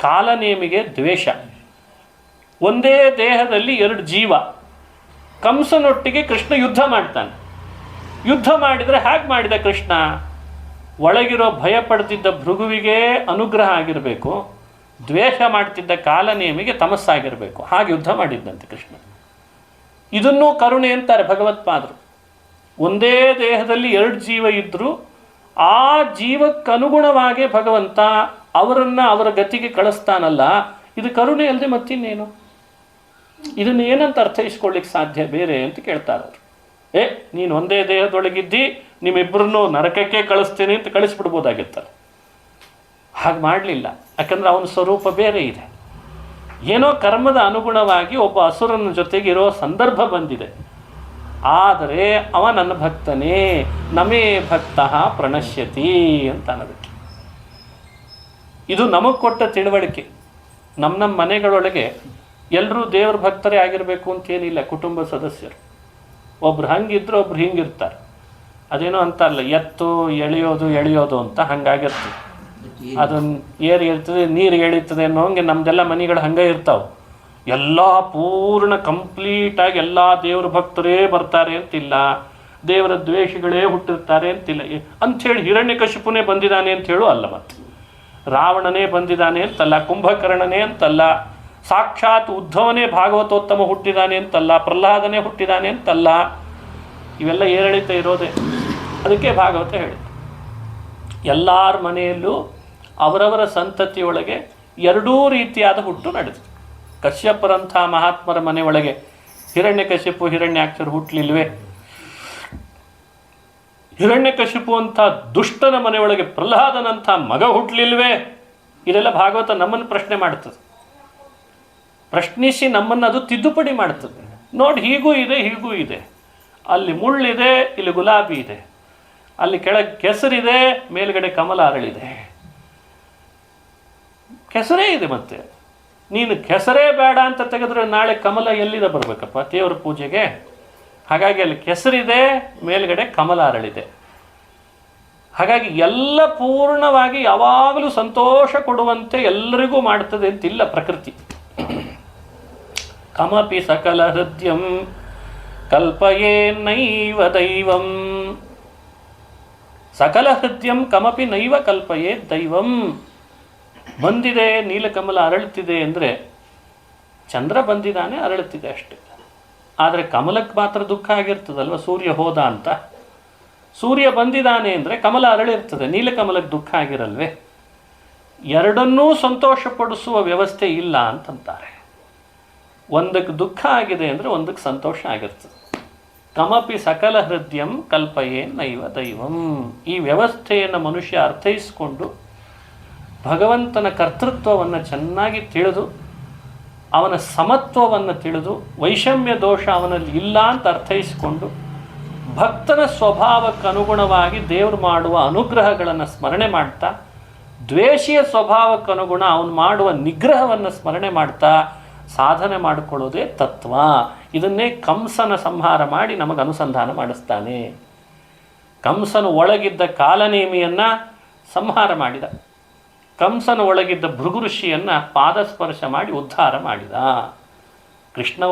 A: ಕಾಲನೇಮಿಗೆ ದ್ವೇಷ. ಒಂದೇ ದೇಹದಲ್ಲಿ ಎರಡು ಜೀವ. ಕಂಸನೊಟ್ಟಿಗೆ ಕೃಷ್ಣ ಯುದ್ಧ ಮಾಡ್ತಾನೆ. ಯುದ್ಧ ಮಾಡಿದರೆ ಹೇಗೆ ಮಾಡಿದ ಕೃಷ್ಣ? ಒಳಗಿರೋ ಭಯ ಪಡ್ತಿದ್ದ ಭೃಗುವಿಗೆ ಅನುಗ್ರಹ ಆಗಿರಬೇಕು, ದ್ವೇಷ ಮಾಡ್ತಿದ್ದ ಕಾಲನೇಮಿಗೆ ತಮಸ್ಸಾಗಿರಬೇಕು. ಹಾಗೆ ಯುದ್ಧ ಮಾಡಿದ್ದಂತೆ ಕೃಷ್ಣ. ಇದನ್ನೂ ಕರುಣೆ ಅಂತಾರೆ ಭಗವತ್ಪಾದರು. ಒಂದೇ ದೇಹದಲ್ಲಿ ಎರಡು ಜೀವ ಇದ್ದರೂ ಆ ಜೀವಕ್ಕನುಗುಣವಾಗಿ ಭಗವಂತ ಅವರನ್ನು ಅವರ ಗತಿಗೆ ಕಳಿಸ್ತಾನಲ್ಲ, ಇದು ಕರುಣೆ ಅಲ್ಲದೆ ಮತ್ತಿನ್ನೇನು? ಇದನ್ನು ಏನಂತ ಅರ್ಥೈಸ್ಕೊಳ್ಳಿಕ್ಕೆ ಸಾಧ್ಯ ಬೇರೆ ಅಂತ ಕೇಳ್ತಾರೆ ಅವರು. ನೀನು ಒಂದೇ ದೇಹದೊಳಗಿದ್ದಿ, ನಿಮ್ಮಿಬ್ಬರನ್ನು ನರಕಕ್ಕೆ ಕಳಿಸ್ತೀನಿ ಅಂತ ಕಳಿಸ್ಬಿಡ್ಬೋದಾಗಿರ್ತಾರೆ. ಹಾಗೆ ಮಾಡಲಿಲ್ಲ, ಯಾಕಂದರೆ ಅವನ ಸ್ವರೂಪ ಬೇರೆ ಇದೆ. ಏನೋ ಕರ್ಮದ ಅನುಗುಣವಾಗಿ ಒಬ್ಬ ಅಸುರನ ಜೊತೆಗೆ ಇರೋ ಸಂದರ್ಭ ಬಂದಿದೆ. ಆದರೆ ಅವ ನನ್ನ ಭಕ್ತನೇ, ನಮೇ ಭಕ್ತ ಪ್ರಣಶ್ಯತಿ ಅಂತ ಅನ್ನೋದಕ್ಕೆ ಇದು ನಮಗೆ ಕೊಟ್ಟ ತಿಳುವಳಿಕೆ. ನಮ್ಮ ಮನೆಗಳೊಳಗೆ ಎಲ್ಲರೂ ದೇವ್ರ ಭಕ್ತರೇ ಆಗಿರಬೇಕು ಅಂತೇನಿಲ್ಲ. ಕುಟುಂಬ ಸದಸ್ಯರು ಒಬ್ರು ಹಂಗಿದ್ರೆ ಒಬ್ರು ಹಿಂಗಿರ್ತಾರೆ. ಅದೇನೋ ಅಂತಾರಲ್ಲ, ಎತ್ತು ಎಳೆಯೋದು ಅಂತ ಹಂಗಾಗಿರ್ತದೆ. ಅದನ್ನು ಏರಿ ಇರ್ತದೆ, ನೀರು ಎಳೀತದೆ ಅನ್ನೋ ಹಂಗೆ ನಮ್ದೆಲ್ಲ ಮನೆಗಳು ಹಂಗೆ ಇರ್ತಾವೆ. ಎಲ್ಲ ಪೂರ್ಣ ಕಂಪ್ಲೀಟಾಗಿ ಎಲ್ಲ ದೇವ್ರ ಭಕ್ತರೇ ಬರ್ತಾರೆ ಅಂತಿಲ್ಲ, ದೇವರ ದ್ವೇಷಗಳೇ ಹುಟ್ಟಿರ್ತಾರೆ ಅಂತಿಲ್ಲ. ಅಂಥೇಳಿ ಹಿರಣ್ಯಕಶಿಪುನೇ ಬಂದಿದ್ದಾನೆ ಅಂತ ಹೇಳು ಅಲ್ಲ, ಮತ್ತು ರಾವಣನೇ ಬಂದಿದ್ದಾನೆ ಅಂತಲ್ಲ, ಕುಂಭಕರ್ಣನೇ ಅಂತಲ್ಲ, ಸಾಕ್ಷಾತ್ ಉದ್ಧವನೇ ಭಾಗವತೋತ್ತಮ ಹುಟ್ಟಿದಾನೆ ಅಂತಲ್ಲ, ಪ್ರಹ್ಲಾದನೇ ಹುಟ್ಟಿದಾನೆ ಅಂತಲ್ಲ. ಇವೆಲ್ಲ ಏರಿಳಿತ ಇರೋದೇ. ಅದಕ್ಕೆ ಭಾಗವತ ಹೇಳಿತು, ಎಲ್ಲರ ಮನೆಯಲ್ಲೂ ಅವರವರ ಸಂತತಿಯೊಳಗೆ ಎರಡೂ ರೀತಿಯಾದ ಹುಟ್ಟು ನಡೆದಿದೆ. ಕಶ್ಯಪರಂಥ ಮಹಾತ್ಮರ ಮನೆಯೊಳಗೆ ಹಿರಣ್ಯಕಶಿಪು ಹಿರಣ್ಯಾಕ್ಷರು ಹುಟ್ಟಲಿಲ್ವೇ? ಹಿರಣ್ಯಕಶಿಪು ಅಂತ ದುಷ್ಟನ ಮನೆಯೊಳಗೆ ಪ್ರಹ್ಲಾದನಂಥ ಮಗ ಹುಟ್ಟಲಿಲ್ವೇ? ಇದೆಲ್ಲ ಭಾಗವತ ನಮ್ಮನ್ನು ಪ್ರಶ್ನೆ ಮಾಡ್ತದೆ, ಪ್ರಶ್ನಿಸಿ ನಮ್ಮನ್ನು ಅದು ತಿದ್ದುಪಡಿ ಮಾಡ್ತದೆ. ನೋಡಿ, ಹೀಗೂ ಇದೆ, ಹೀಗೂ ಇದೆ. ಅಲ್ಲಿ ಮುಳ್ಳಿದೆ, ಇಲ್ಲಿ ಗುಲಾಬಿ ಇದೆ. ಅಲ್ಲಿ ಕೆಳಗೆ ಕೆಸರಿದೆ, ಮೇಲ್ಗಡೆ ಕಮಲ ಅರಳಿದೆ. ಕೆಸರೇ ಇದೆ. ಮತ್ತೆ ನೀನು ಕೆಸರೇ ಬೇಡ ಅಂತ ತೆಗೆದ್ರೆ ನಾಳೆ ಕಮಲ ಎಲ್ಲಿದೆ ಬರಬೇಕಪ್ಪ ದೇವರ ಪೂಜೆಗೆ? ಹಾಗಾಗಿ ಅಲ್ಲಿ ಕೆಸರಿದೆ, ಮೇಲ್ಗಡೆ ಕಮಲ ಅರಳಿದೆ. ಹಾಗಾಗಿ ಎಲ್ಲ ಪೂರ್ಣವಾಗಿ ಯಾವಾಗಲೂ ಸಂತೋಷ ಕೊಡುವಂತೆ ಎಲ್ಲರಿಗೂ ಮಾಡ್ತದೆ ಅಂತಿಲ್ಲ ಪ್ರಕೃತಿ. ಕಮಪಿ ಸಕಲ ಹೃದಯಂ ಕಲ್ಪಯೇ ನೈವ ದೈವಂ. ಸಕಲ ಹೃದಯಂ ಕಮಪಿ ನೈವ ಕಲ್ಪಯೇ ದೈವಂ. ಬಂದಿದೆ ನೀಲಕಮಲ ಅರಳುತ್ತಿದೆ ಅಂದರೆ ಚಂದ್ರ ಬಂದಿದ್ದಾನೆ, ಅರಳುತ್ತಿದೆ ಅಷ್ಟೇ. ಆದರೆ ಕಮಲಕ್ಕೆ ಮಾತ್ರ ದುಃಖ ಆಗಿರ್ತದಲ್ವ, ಸೂರ್ಯ ಹೋದ ಅಂತ. ಸೂರ್ಯ ಬಂದಿದ್ದಾನೆ ಅಂದರೆ ಕಮಲ ಅರಳಿರ್ತದೆ, ನೀಲಕಮಲಕ್ಕೆ ದುಃಖ ಆಗಿರಲ್ವೇ? ಎರಡನ್ನೂ ಸಂತೋಷಪಡಿಸುವ ವ್ಯವಸ್ಥೆ ಇಲ್ಲ ಅಂತಂತಾರೆ. ಒಂದಕ್ಕೆ ದುಃಖ ಆಗಿದೆ ಅಂದರೆ ಒಂದಕ್ಕೆ ಸಂತೋಷ ಆಗಿರ್ತದೆ. ಕಮಪಿ ಸಕಲ ಹೃದಯಂ ಕಲ್ಪಯೇ ನೈವ ದೈವಂ. ಈ ವ್ಯವಸ್ಥೆಯನ್ನು ಮನುಷ್ಯ ಅರ್ಥೈಸಿಕೊಂಡು ಭಗವಂತನ ಕರ್ತೃತ್ವವನ್ನು ಚೆನ್ನಾಗಿ ತಿಳಿದು, ಅವನ ಸಮತ್ವವನ್ನು ತಿಳಿದು, ವೈಷಮ್ಯ ದೋಷ ಅವನಲ್ಲಿ ಇಲ್ಲ ಅಂತ ಅರ್ಥೈಸಿಕೊಂಡು, ಭಕ್ತನ ಸ್ವಭಾವಕ್ಕೆ ಅನುಗುಣವಾಗಿ ದೇವರು ಮಾಡುವ ಅನುಗ್ರಹಗಳನ್ನು ಸ್ಮರಣೆ ಮಾಡ್ತಾ, ದ್ವೇಷಿಯ ಸ್ವಭಾವಕ್ಕೆ ಅನುಗುಣ ಅವನು ಮಾಡುವ ನಿಗ್ರಹವನ್ನು ಸ್ಮರಣೆ ಮಾಡ್ತಾ ಸಾಧನೆ ಮಾಡಿಕೊಳ್ಳೋದೇ ತತ್ವ. ಇದನ್ನೇ ಕಂಸನ ಸಂಹಾರ ಮಾಡಿ ನಮಗೆ ಅನುಸಂಧಾನ ಮಾಡಿಸ್ತಾನೆ. ಕಂಸನ ಒಳಗಿದ್ದ ಕಾಲನೇಮಿಯನ್ನು ಸಂಹಾರ ಮಾಡಿದ. ಕಂಸನ ಒಳಗಿದ್ದ ಭೃಗು ಋಷಿಯನ್ನು ಪಾದಸ್ಪರ್ಶ ಮಾಡಿ ಉದ್ಧಾರ ಮಾಡಿದ. ಕೃಷ್ಣ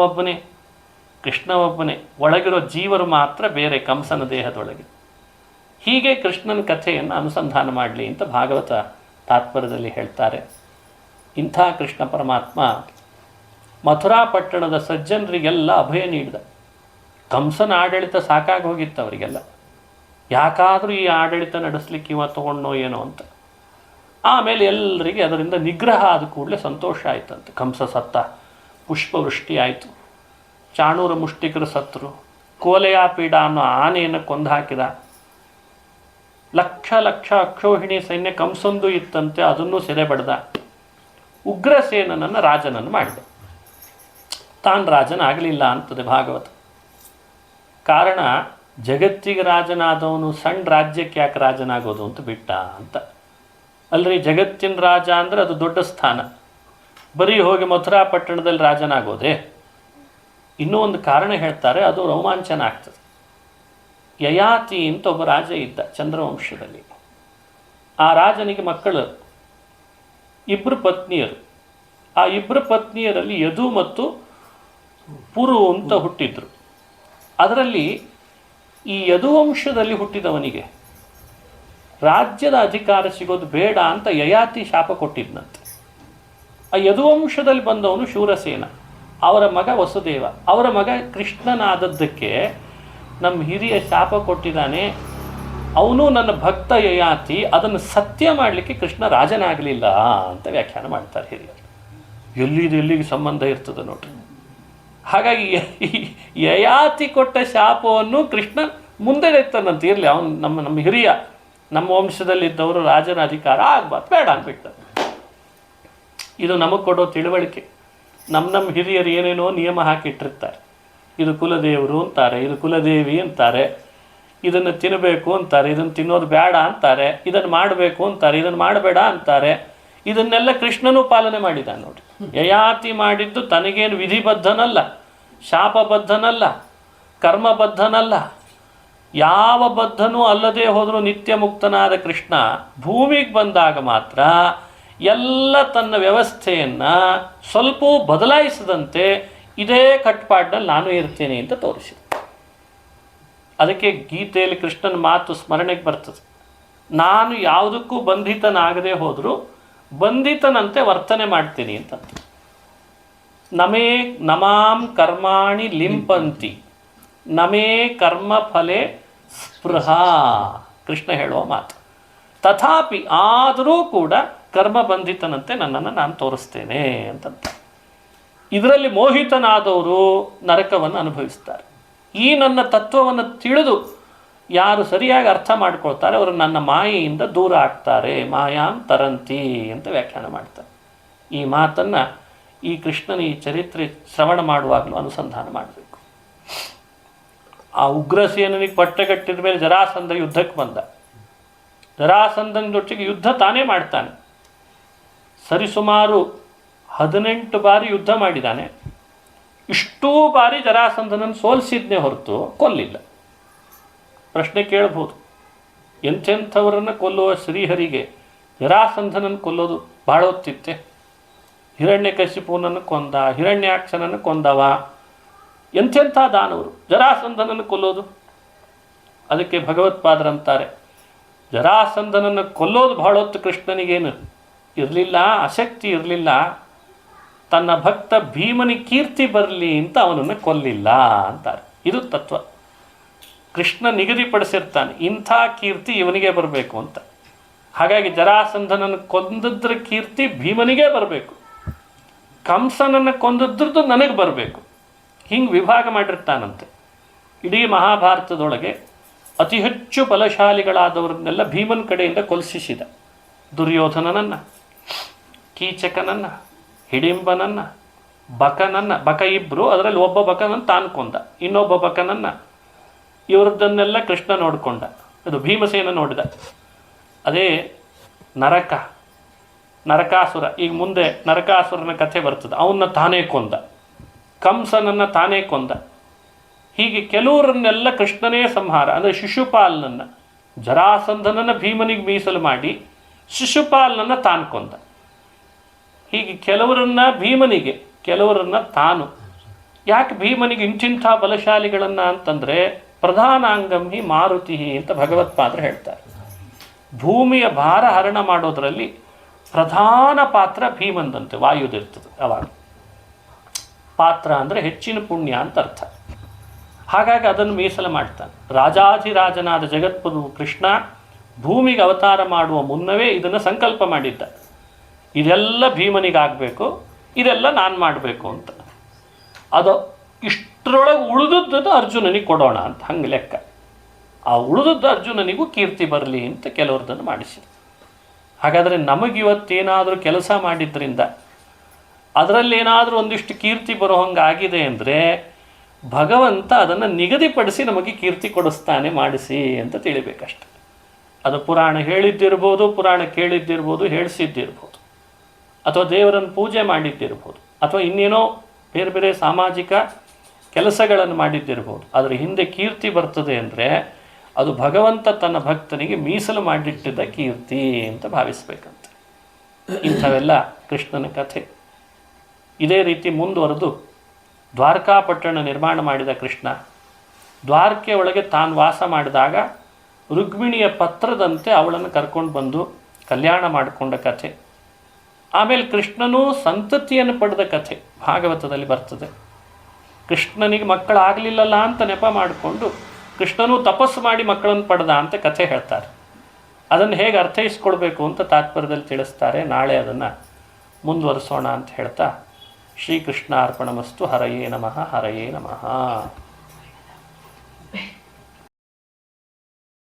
A: ಒಬ್ಬನೇ, ಒಳಗಿರೋ ಜೀವರು ಮಾತ್ರ ಬೇರೆ ಕಂಸನ ದೇಹದೊಳಗೆ. ಹೀಗೆ ಕೃಷ್ಣನ ಕಥೆಯನ್ನು ಅನುಸಂಧಾನ ಮಾಡಲಿ ಅಂತ ಭಾಗವತ ತಾತ್ಪರ್ಯದಲ್ಲಿ ಹೇಳ್ತಾರೆ. ಇಂಥ ಕೃಷ್ಣ ಪರಮಾತ್ಮ ಮಥುರಾ ಪಟ್ಟಣದ ಸಜ್ಜನರಿಗೆಲ್ಲ ಅಭಯ ನೀಡಿದ. ಕಂಸನ ಆಡಳಿತ ಸಾಕಾಗಿ ಹೋಗಿತ್ತು ಅವರಿಗೆಲ್ಲ. ಯಾಕಾದರೂ ಈ ಆಡಳಿತ ನಡೆಸಲಿಕ್ಕೆ ಇವ ತೊಗೊಂಡೋ ಏನೋ ಅಂತ. ಆಮೇಲೆ ಎಲ್ಲರಿಗೆ ಅದರಿಂದ ನಿಗ್ರಹ ಆದ ಕೂಡಲೇ ಸಂತೋಷ ಆಯ್ತಂತೆ. ಕಂಸ ಸತ್ತ, ಪುಷ್ಪವೃಷ್ಟಿ ಆಯಿತು, ಚಾಣೂರ ಮುಷ್ಟಿಕರು ಸತ್ತರು, ಕೋಲೆಯಾಪೀಡ ಅನ್ನೋ ಆನೆಯನ್ನು ಕೊಂದು ಹಾಕಿದ. ಲಕ್ಷ ಲಕ್ಷ ಅಕ್ಷೋಹಿಣಿ ಸೈನ್ಯ ಕಂಸಂದು ಇತ್ತಂತೆ, ಅದನ್ನು ಸೆರೆ ಬಡ್ದ. ಉಗ್ರಸೇನನನ್ನು ರಾಜನನ್ನು ಮಾಡಿದ. ತಾನು ರಾಜನಾಗಲಿಲ್ಲ ಅಂತದೆ ಭಾಗವತ. ಕಾರಣ, ಜಗತ್ತಿಗೆ ರಾಜನಾದವನು ಸಣ್ಣ ರಾಜ್ಯಕ್ಕೆ ಯಾಕೆ ರಾಜನಾಗೋದು ಅಂತ ಬಿಟ್ಟ ಅಂತ. ಅಲ್ಲರಿ, ಜಗತ್ತಿನ ರಾಜ ಅಂದರೆ ಅದು ದೊಡ್ಡ ಸ್ಥಾನ. ಬರೀ ಹೋಗಿ ಮಥುರಾ ಪಟ್ಟಣದಲ್ಲಿ ರಾಜನಾಗೋದೆ? ಇನ್ನೂ ಒಂದು ಕಾರಣ ಹೇಳ್ತಾರೆ, ಅದು ರೋಮಾಂಚನ ಆಗ್ತದೆ. ಯಯಾತಿ ಅಂತ ಒಬ್ಬ ರಾಜ ಇದ್ದ ಚಂದ್ರವಂಶದಲ್ಲಿ. ಆ ರಾಜನಿಗೆ ಮಕ್ಕಳು ಇಬ್ಬರು ಪತ್ನಿಯರು. ಆ ಇಬ್ಬರು ಪತ್ನಿಯರಲ್ಲಿ ಯದು ಮತ್ತು ಪುರು ಅಂತ ಹುಟ್ಟಿದ್ರು. ಅದರಲ್ಲಿ ಈ ಯದುವಂಶದಲ್ಲಿ ಹುಟ್ಟಿದವನಿಗೆ ರಾಜ್ಯದ ಅಧಿಕಾರ ಸಿಗೋದು ಬೇಡ ಅಂತ ಯಯಾತಿ ಶಾಪ ಕೊಟ್ಟಿದ್ದಂತೆ. ಆ ಯದುವಂಶದಲ್ಲಿ ಬಂದವನು ಶೂರಸೇನ, ಅವರ ಮಗ ವಸುದೇವ, ಅವರ ಮಗ ಕೃಷ್ಣನಾದದ್ದಕ್ಕೆ ನಮ್ಮ ಹಿರಿಯ ಶಾಪ ಕೊಟ್ಟಿದ್ದಾನೆ, ಅವನು ನನ್ನ ಭಕ್ತ ಯಯಾತಿ, ಅದನ್ನು ಸತ್ಯ ಮಾಡಲಿಕ್ಕೆ ಕೃಷ್ಣ ರಾಜನಾಗಲಿಲ್ಲ ಅಂತ ವ್ಯಾಖ್ಯಾನ ಮಾಡ್ತಾರೆ ಹಿರಿಯರು. ಎಲ್ಲಿಗೆ ಸಂಬಂಧ ಇರ್ತದೆ ನೋಡ್ರಿ. ಹಾಗಾಗಿ ಯಯಾತಿ ಕೊಟ್ಟ ಶಾಪವನ್ನು ಕೃಷ್ಣ ಮುಂದೆ ಎತ್ತಾನಂತ. ಇರಲಿ, ಅವನು ನಮ್ಮ ಹಿರಿಯ, ನಮ್ಮ ವಂಶದಲ್ಲಿದ್ದವರು ರಾಜನ ಅಧಿಕಾರ ಆಗ್ಬಾರ್ದು, ಬೇಡ ಅಂದ್ಬಿಟ್ಟು. ಇದು ನಮಗೆ ಕೊಡೋ ತಿಳುವಳಿಕೆ. ನಮ್ಮ ಹಿರಿಯರು ಏನೇನೋ ನಿಯಮ ಹಾಕಿಟ್ಟಿರ್ತಾರೆ. ಇದು ಕುಲದೇವರು ಅಂತಾರೆ, ಇದು ಕುಲದೇವಿ ಅಂತಾರೆ, ಇದನ್ನು ತಿನ್ನಬೇಕು ಅಂತಾರೆ, ಇದನ್ನು ತಿನ್ನೋದು ಬೇಡ ಅಂತಾರೆ, ಇದನ್ನು ಮಾಡಬೇಕು ಅಂತಾರೆ, ಇದನ್ನು ಮಾಡಬೇಡ ಅಂತಾರೆ. ಇದನ್ನೆಲ್ಲ ಕೃಷ್ಣನೂ ಪಾಲನೆ ಮಾಡಿದ್ದಾನೆ ನೋಡಿ. ಯಯಾತಿ ಮಾಡಿದ್ದು ತನಗೇನು ವಿಧಿಬದ್ಧನಲ್ಲ, ಶಾಪಬದ್ಧನಲ್ಲ, ಕರ್ಮಬದ್ಧನಲ್ಲ, ಯಾವ ಬದ್ಧನೂ ಅಲ್ಲದೆ ಹೋದರೂ ನಿತ್ಯ ಮುಕ್ತನಾದ ಕೃಷ್ಣ ಭೂಮಿಗೆ ಬಂದಾಗ ಮಾತ್ರ ಎಲ್ಲ ತನ್ನ ವ್ಯವಸ್ಥೆಯನ್ನು ಸ್ವಲ್ಪ ಬದಲಾಯಿಸದಂತೆ ಇದೇ ಕಟ್ಪಾಡಿನಲ್ಲಿ ನಾನು ಇರ್ತೇನೆ ಅಂತ ತೋರಿಸಿದ. ಅದಕ್ಕೆ ಗೀತೆಯಲ್ಲಿ ಕೃಷ್ಣನ ಮಾತು ಸ್ಮರಣೆಗೆ ಬರ್ತದೆ. ನಾನು ಯಾವುದಕ್ಕೂ ಬಂಧಿತನಾಗದೆ ಹೋದರೂ ಬಂಧಿತನಂತೆ ವರ್ತನೆ ಮಾಡ್ತೀನಿ ಅಂತ. ನಮಾಂ ಕರ್ಮಾಣಿ ಲಿಂಪಂತಿ ನಮೇ ಕರ್ಮ ಫಲೆ ಸ್ಪೃಹ, ಕೃಷ್ಣ ಹೇಳುವ ಮಾತು. ತಥಾಪಿ ಆದರೂ ಕೂಡ ಕರ್ಮಬಂಧಿತನಂತೆ ನನ್ನನ್ನು ನಾನು ತೋರಿಸ್ತೇನೆ ಅಂತಂತ. ಇದರಲ್ಲಿ ಮೋಹಿತನಾದವರು ನರಕವನ್ನು ಅನುಭವಿಸ್ತಾರೆ. ಈ ನನ್ನ ತತ್ವವನ್ನು ತಿಳಿದು ಯಾರು ಸರಿಯಾಗಿ ಅರ್ಥ ಮಾಡ್ಕೊಳ್ತಾರೆ ಅವರು ನನ್ನ ಮಾಯೆಯಿಂದ ದೂರ ಆಗ್ತಾರೆ. ಮಾಯಾಂ ತರಂತಿ ಅಂತ ವ್ಯಾಖ್ಯಾನ ಮಾಡ್ತಾರೆ. ಈ ಮಾತನ್ನು ಈ ಕೃಷ್ಣನ ಈ ಚರಿತ್ರೆ ಶ್ರವಣ ಮಾಡುವಾಗಲೂ ಅನುಸಂಧಾನ ಮಾಡಬೇಕು. ಆ ಉಗ್ರಸೇನಿಗೆ ಪಟ್ಟಗಟ್ಟಿದ ಮೇಲೆ ಜರಾಸಂಧ ಯುದ್ಧಕ್ಕೆ ಬಂದ. ಜರಾಸಂಧನೊಟ್ಟಿಗೆ ಯುದ್ಧ ತಾನೇ ಮಾಡ್ತಾನೆ. ಸರಿಸುಮಾರು 18 ಬಾರಿ ಯುದ್ಧ ಮಾಡಿದ್ದಾನೆ. ಇಷ್ಟೂ ಬಾರಿ ಜರಾಸಂಧನನ್ನು ಸೋಲಿಸಿದ್ನೇ ಹೊರತು ಕೊಲ್ಲಿಲ್ಲ. ಪ್ರಶ್ನೆ ಕೇಳ್ಬೋದು, ಎಂಥೆಂಥವರನ್ನು ಕೊಲ್ಲುವ ಶ್ರೀಹರಿಗೆ ಜರಾಸಂಧನನ್ನು ಕೊಲ್ಲೋದು ಭಾಳ ಹೊತ್ತಿತ್ತೆ. ಹಿರಣ್ಯಕಶಿಪುನನ್ನು ಕೊಂದ, ಹಿರಣ್ಯಾಕ್ಷನನ್ನು ಕೊಂದವ, ಎಂಥೆಂಥ ದಾನವರು, ಜರಾಸಂಧನನ್ನು ಕೊಲ್ಲೋದು. ಅದಕ್ಕೆ ಭಗವತ್ಪಾದರಂತಾರೆ, ಜರಾಸಂಧನನ್ನು ಕೊಲ್ಲೋದು ಭಾಳ ಹೊತ್ತು ಕೃಷ್ಣನಿಗೇನು ಇರಲಿಲ್ಲ, ಆಸಕ್ತಿ ಇರಲಿಲ್ಲ. ತನ್ನ ಭಕ್ತ ಭೀಮನಿಗೆ ಕೀರ್ತಿ ಬರಲಿ ಅಂತ ಅವನನ್ನು ಕೊಲ್ಲಿಲ್ಲ ಅಂತಾರೆ. ಇದು ತತ್ವ. ಕೃಷ್ಣ ನಿಗದಿಪಡಿಸಿರ್ತಾನೆ ಇಂಥ ಕೀರ್ತಿ ಇವನಿಗೆ ಬರಬೇಕು ಅಂತ. ಹಾಗಾಗಿ ಜರಾಸಂಧನನ್ನು ಕೊಂದದ್ರ ಕೀರ್ತಿ ಭೀಮನಿಗೆ ಬರಬೇಕು, ಕಂಸನನ್ನು ಕೊಂದದ್ರದ್ದು ನನಗೆ ಬರಬೇಕು. ಹಿಂಗೆ ವಿಭಾಗ ಮಾಡಿರ್ತಾನಂತೆ. ಇಡೀ ಮಹಾಭಾರತದೊಳಗೆ ಅತಿ ಹೆಚ್ಚು ಬಲಶಾಲಿಗಳಾದವರನ್ನೆಲ್ಲ ಭೀಮನ ಕಡೆಯಿಂದ ಕೊಲ್ಲಿಸಿದ. ದುರ್ಯೋಧನನನ್ನು, ಕೀಚಕನನ್ನು, ಹಿಡಿಂಬನನ್ನು, ಬಕನನ್ನು, ಬಕ ಇಬ್ಬರು, ಅದರಲ್ಲಿ ಒಬ್ಬ ಬಕನನ್ನು ತಾನು ಕೊಂದ, ಇನ್ನೊಬ್ಬ ಬಕನನ್ನು, ಇವರದ್ದನ್ನೆಲ್ಲ ಕೃಷ್ಣ ನೋಡಿಕೊಂಡ. ಅದು ಭೀಮಸೇನ ನೋಡಿದ. ಅದೇ ನರಕಾಸುರ, ಈಗ ಮುಂದೆ ನರಕಾಸುರನ ಕಥೆ ಬರ್ತದೆ, ಅವನ್ನ ತಾನೇ ಕೊಂದ, ಕಂಸನನ್ನು ತಾನೇ ಕೊಂದ. ಹೀಗೆ ಕೆಲವರನ್ನೆಲ್ಲ ಕೃಷ್ಣನೇ ಸಂಹಾರ. ಅಂದರೆ ಶಿಶುಪಾಲನನ್ನು, ಜರಾಸಂಧನನ್ನು ಭೀಮನಿಗೆ ಮೀಸಲು ಮಾಡಿ ಶಿಶುಪಾಲನನ್ನು ತಾನು ಕೊಂದ. ಹೀಗೆ ಕೆಲವರನ್ನು ಭೀಮನಿಗೆ, ಕೆಲವರನ್ನು ತಾನು. ಯಾಕೆ ಭೀಮನಿಗೆ ಇಂಚಿಂಥ ಬಲಶಾಲಿಗಳನ್ನು ಅಂತಂದರೆ ಪ್ರಧಾನಾಂಗಂಹಿ ಮಾರುತಿ ಅಂತ ಭಗವತ್ಪಾದರು ಹೇಳ್ತಾರೆ. ಭೂಮಿಯ ಭಾರ ಹರಣ ಮಾಡೋದರಲ್ಲಿ ಪ್ರಧಾನ ಪಾತ್ರ ಭೀಮಂದಂತೆ ವಾಯುದಿರ್ತದೆ. ಅವಾಗ ಪಾತ್ರ ಅಂದರೆ ಹೆಚ್ಚಿನ ಪುಣ್ಯ ಅಂತ ಅರ್ಥ. ಹಾಗಾಗಿ ಅದನ್ನು ಮೀಸಲು ಮಾಡ್ತಾನೆ. ರಾಜಾಧಿರಾಜನಾದ ಜಗತ್ಪುರು ಕೃಷ್ಣ ಭೂಮಿಗೆ ಅವತಾರ ಮಾಡುವ ಮುನ್ನವೇ ಇದನ್ನು ಸಂಕಲ್ಪ ಮಾಡಿದ್ದ. ಇದೆಲ್ಲ ಭೀಮನಿಗಾಗಬೇಕು, ಇದೆಲ್ಲ ನಾನು ಮಾಡಬೇಕು ಅಂತ. ಅದು ಇಷ್ಟರೊಳಗೆ ಉಳಿದದ್ದು ಅರ್ಜುನನಿಗೆ ಕೊಡೋಣ ಅಂತ ಹಂಗೆ ಲೆಕ್ಕ. ಆ ಉಳಿದದ್ದು ಅರ್ಜುನನಿಗೂ ಕೀರ್ತಿ ಬರಲಿ ಅಂತ ಕೆಲವ್ರದನ್ನು ಮಾಡಿಸಿದ್ರು. ಹಾಗಾದರೆ ನಮಗಿವತ್ತೇನಾದರೂ ಕೆಲಸ ಮಾಡಿದ್ರಿಂದ ಅದರಲ್ಲೇನಾದರೂ ಒಂದಿಷ್ಟು ಕೀರ್ತಿ ಬರೋ ಹಂಗಾಗಿದೆ ಅಂದರೆ ಭಗವಂತ ಅದನ್ನು ನಿಗದಿಪಡಿಸಿ ನಮಗೆ ಕೀರ್ತಿ ಕೊಡಿಸ್ತಾನೆ, ಮಾಡಿಸಿ ಅಂತ ತಿಳಿಬೇಕಷ್ಟೆ. ಅದು ಪುರಾಣ ಹೇಳಿದ್ದಿರ್ಬೋದು, ಪುರಾಣ ಕೇಳಿದ್ದಿರ್ಬೋದು, ಹೇಳಿಸಿದ್ದಿರ್ಬೋದು, ಅಥವಾ ದೇವರನ್ನು ಪೂಜೆ ಮಾಡಿದ್ದಿರ್ಬೋದು, ಅಥವಾ ಇನ್ನೇನೋ ಬೇರೆ ಬೇರೆ ಸಾಮಾಜಿಕ ಕೆಲಸಗಳನ್ನು ಮಾಡಿದ್ದಿರ್ಬೋದು. ಅದರ ಹಿಂದೆ ಕೀರ್ತಿ ಬರ್ತದೆ ಅಂದರೆ ಅದು ಭಗವಂತ ತನ್ನ ಭಕ್ತನಿಗೆ ಮೀಸಲು ಮಾಡಿಟ್ಟಿದ್ದ ಕೀರ್ತಿ ಅಂತ ಭಾವಿಸ್ಬೇಕಂತ. ಇಂಥವೆಲ್ಲ ಕೃಷ್ಣನ ಕಥೆ. ಇದೇ ರೀತಿ ಮುಂದುವರೆದು ದ್ವಾರಕಾಪಟ್ಟಣ ನಿರ್ಮಾಣ ಮಾಡಿದ ಕೃಷ್ಣ ದ್ವಾರಕೆ ಒಳಗೆ ತಾನು ವಾಸ ಮಾಡಿದಾಗ ರುಕ್ಮಿಣಿಯ ಪತ್ರದಂತೆ ಅವಳನ್ನು ಕರ್ಕೊಂಡು ಬಂದು ಕಲ್ಯಾಣ ಮಾಡಿಕೊಂಡ ಕಥೆ. ಆಮೇಲೆ ಕೃಷ್ಣನೂ ಸಂತತಿಯನ್ನು ಪಡೆದ ಕಥೆ ಭಾಗವತದಲ್ಲಿ ಬರ್ತದೆ. ಕೃಷ್ಣನಿಗೆ ಮಕ್ಕಳಾಗಲಿಲ್ಲಲ್ಲ ಅಂತ ನೆಪ ಮಾಡಿಕೊಂಡು ಕೃಷ್ಣನೂ ತಪಸ್ಸು ಮಾಡಿ ಮಕ್ಕಳನ್ನು ಪಡೆದ ಅಂತ ಕಥೆ ಹೇಳ್ತಾರೆ. ಅದನ್ನು ಹೇಗೆ ಅರ್ಥೈಸ್ಕೊಳ್ಬೇಕು ಅಂತ ತಾತ್ಪರ್ಯದಲ್ಲಿ ತಿಳಿಸ್ತಾರೆ. ನಾಳೆ ಅದನ್ನು ಮುಂದುವರಿಸೋಣ ಅಂತ ಹೇಳ್ತಾ ಶ್ರೀಕೃಷ್ಣಾರ್ಪಣಮಸ್ತು. ಹರಯೇ ನಮಃ. ಹರಯೇ ನಮಃ.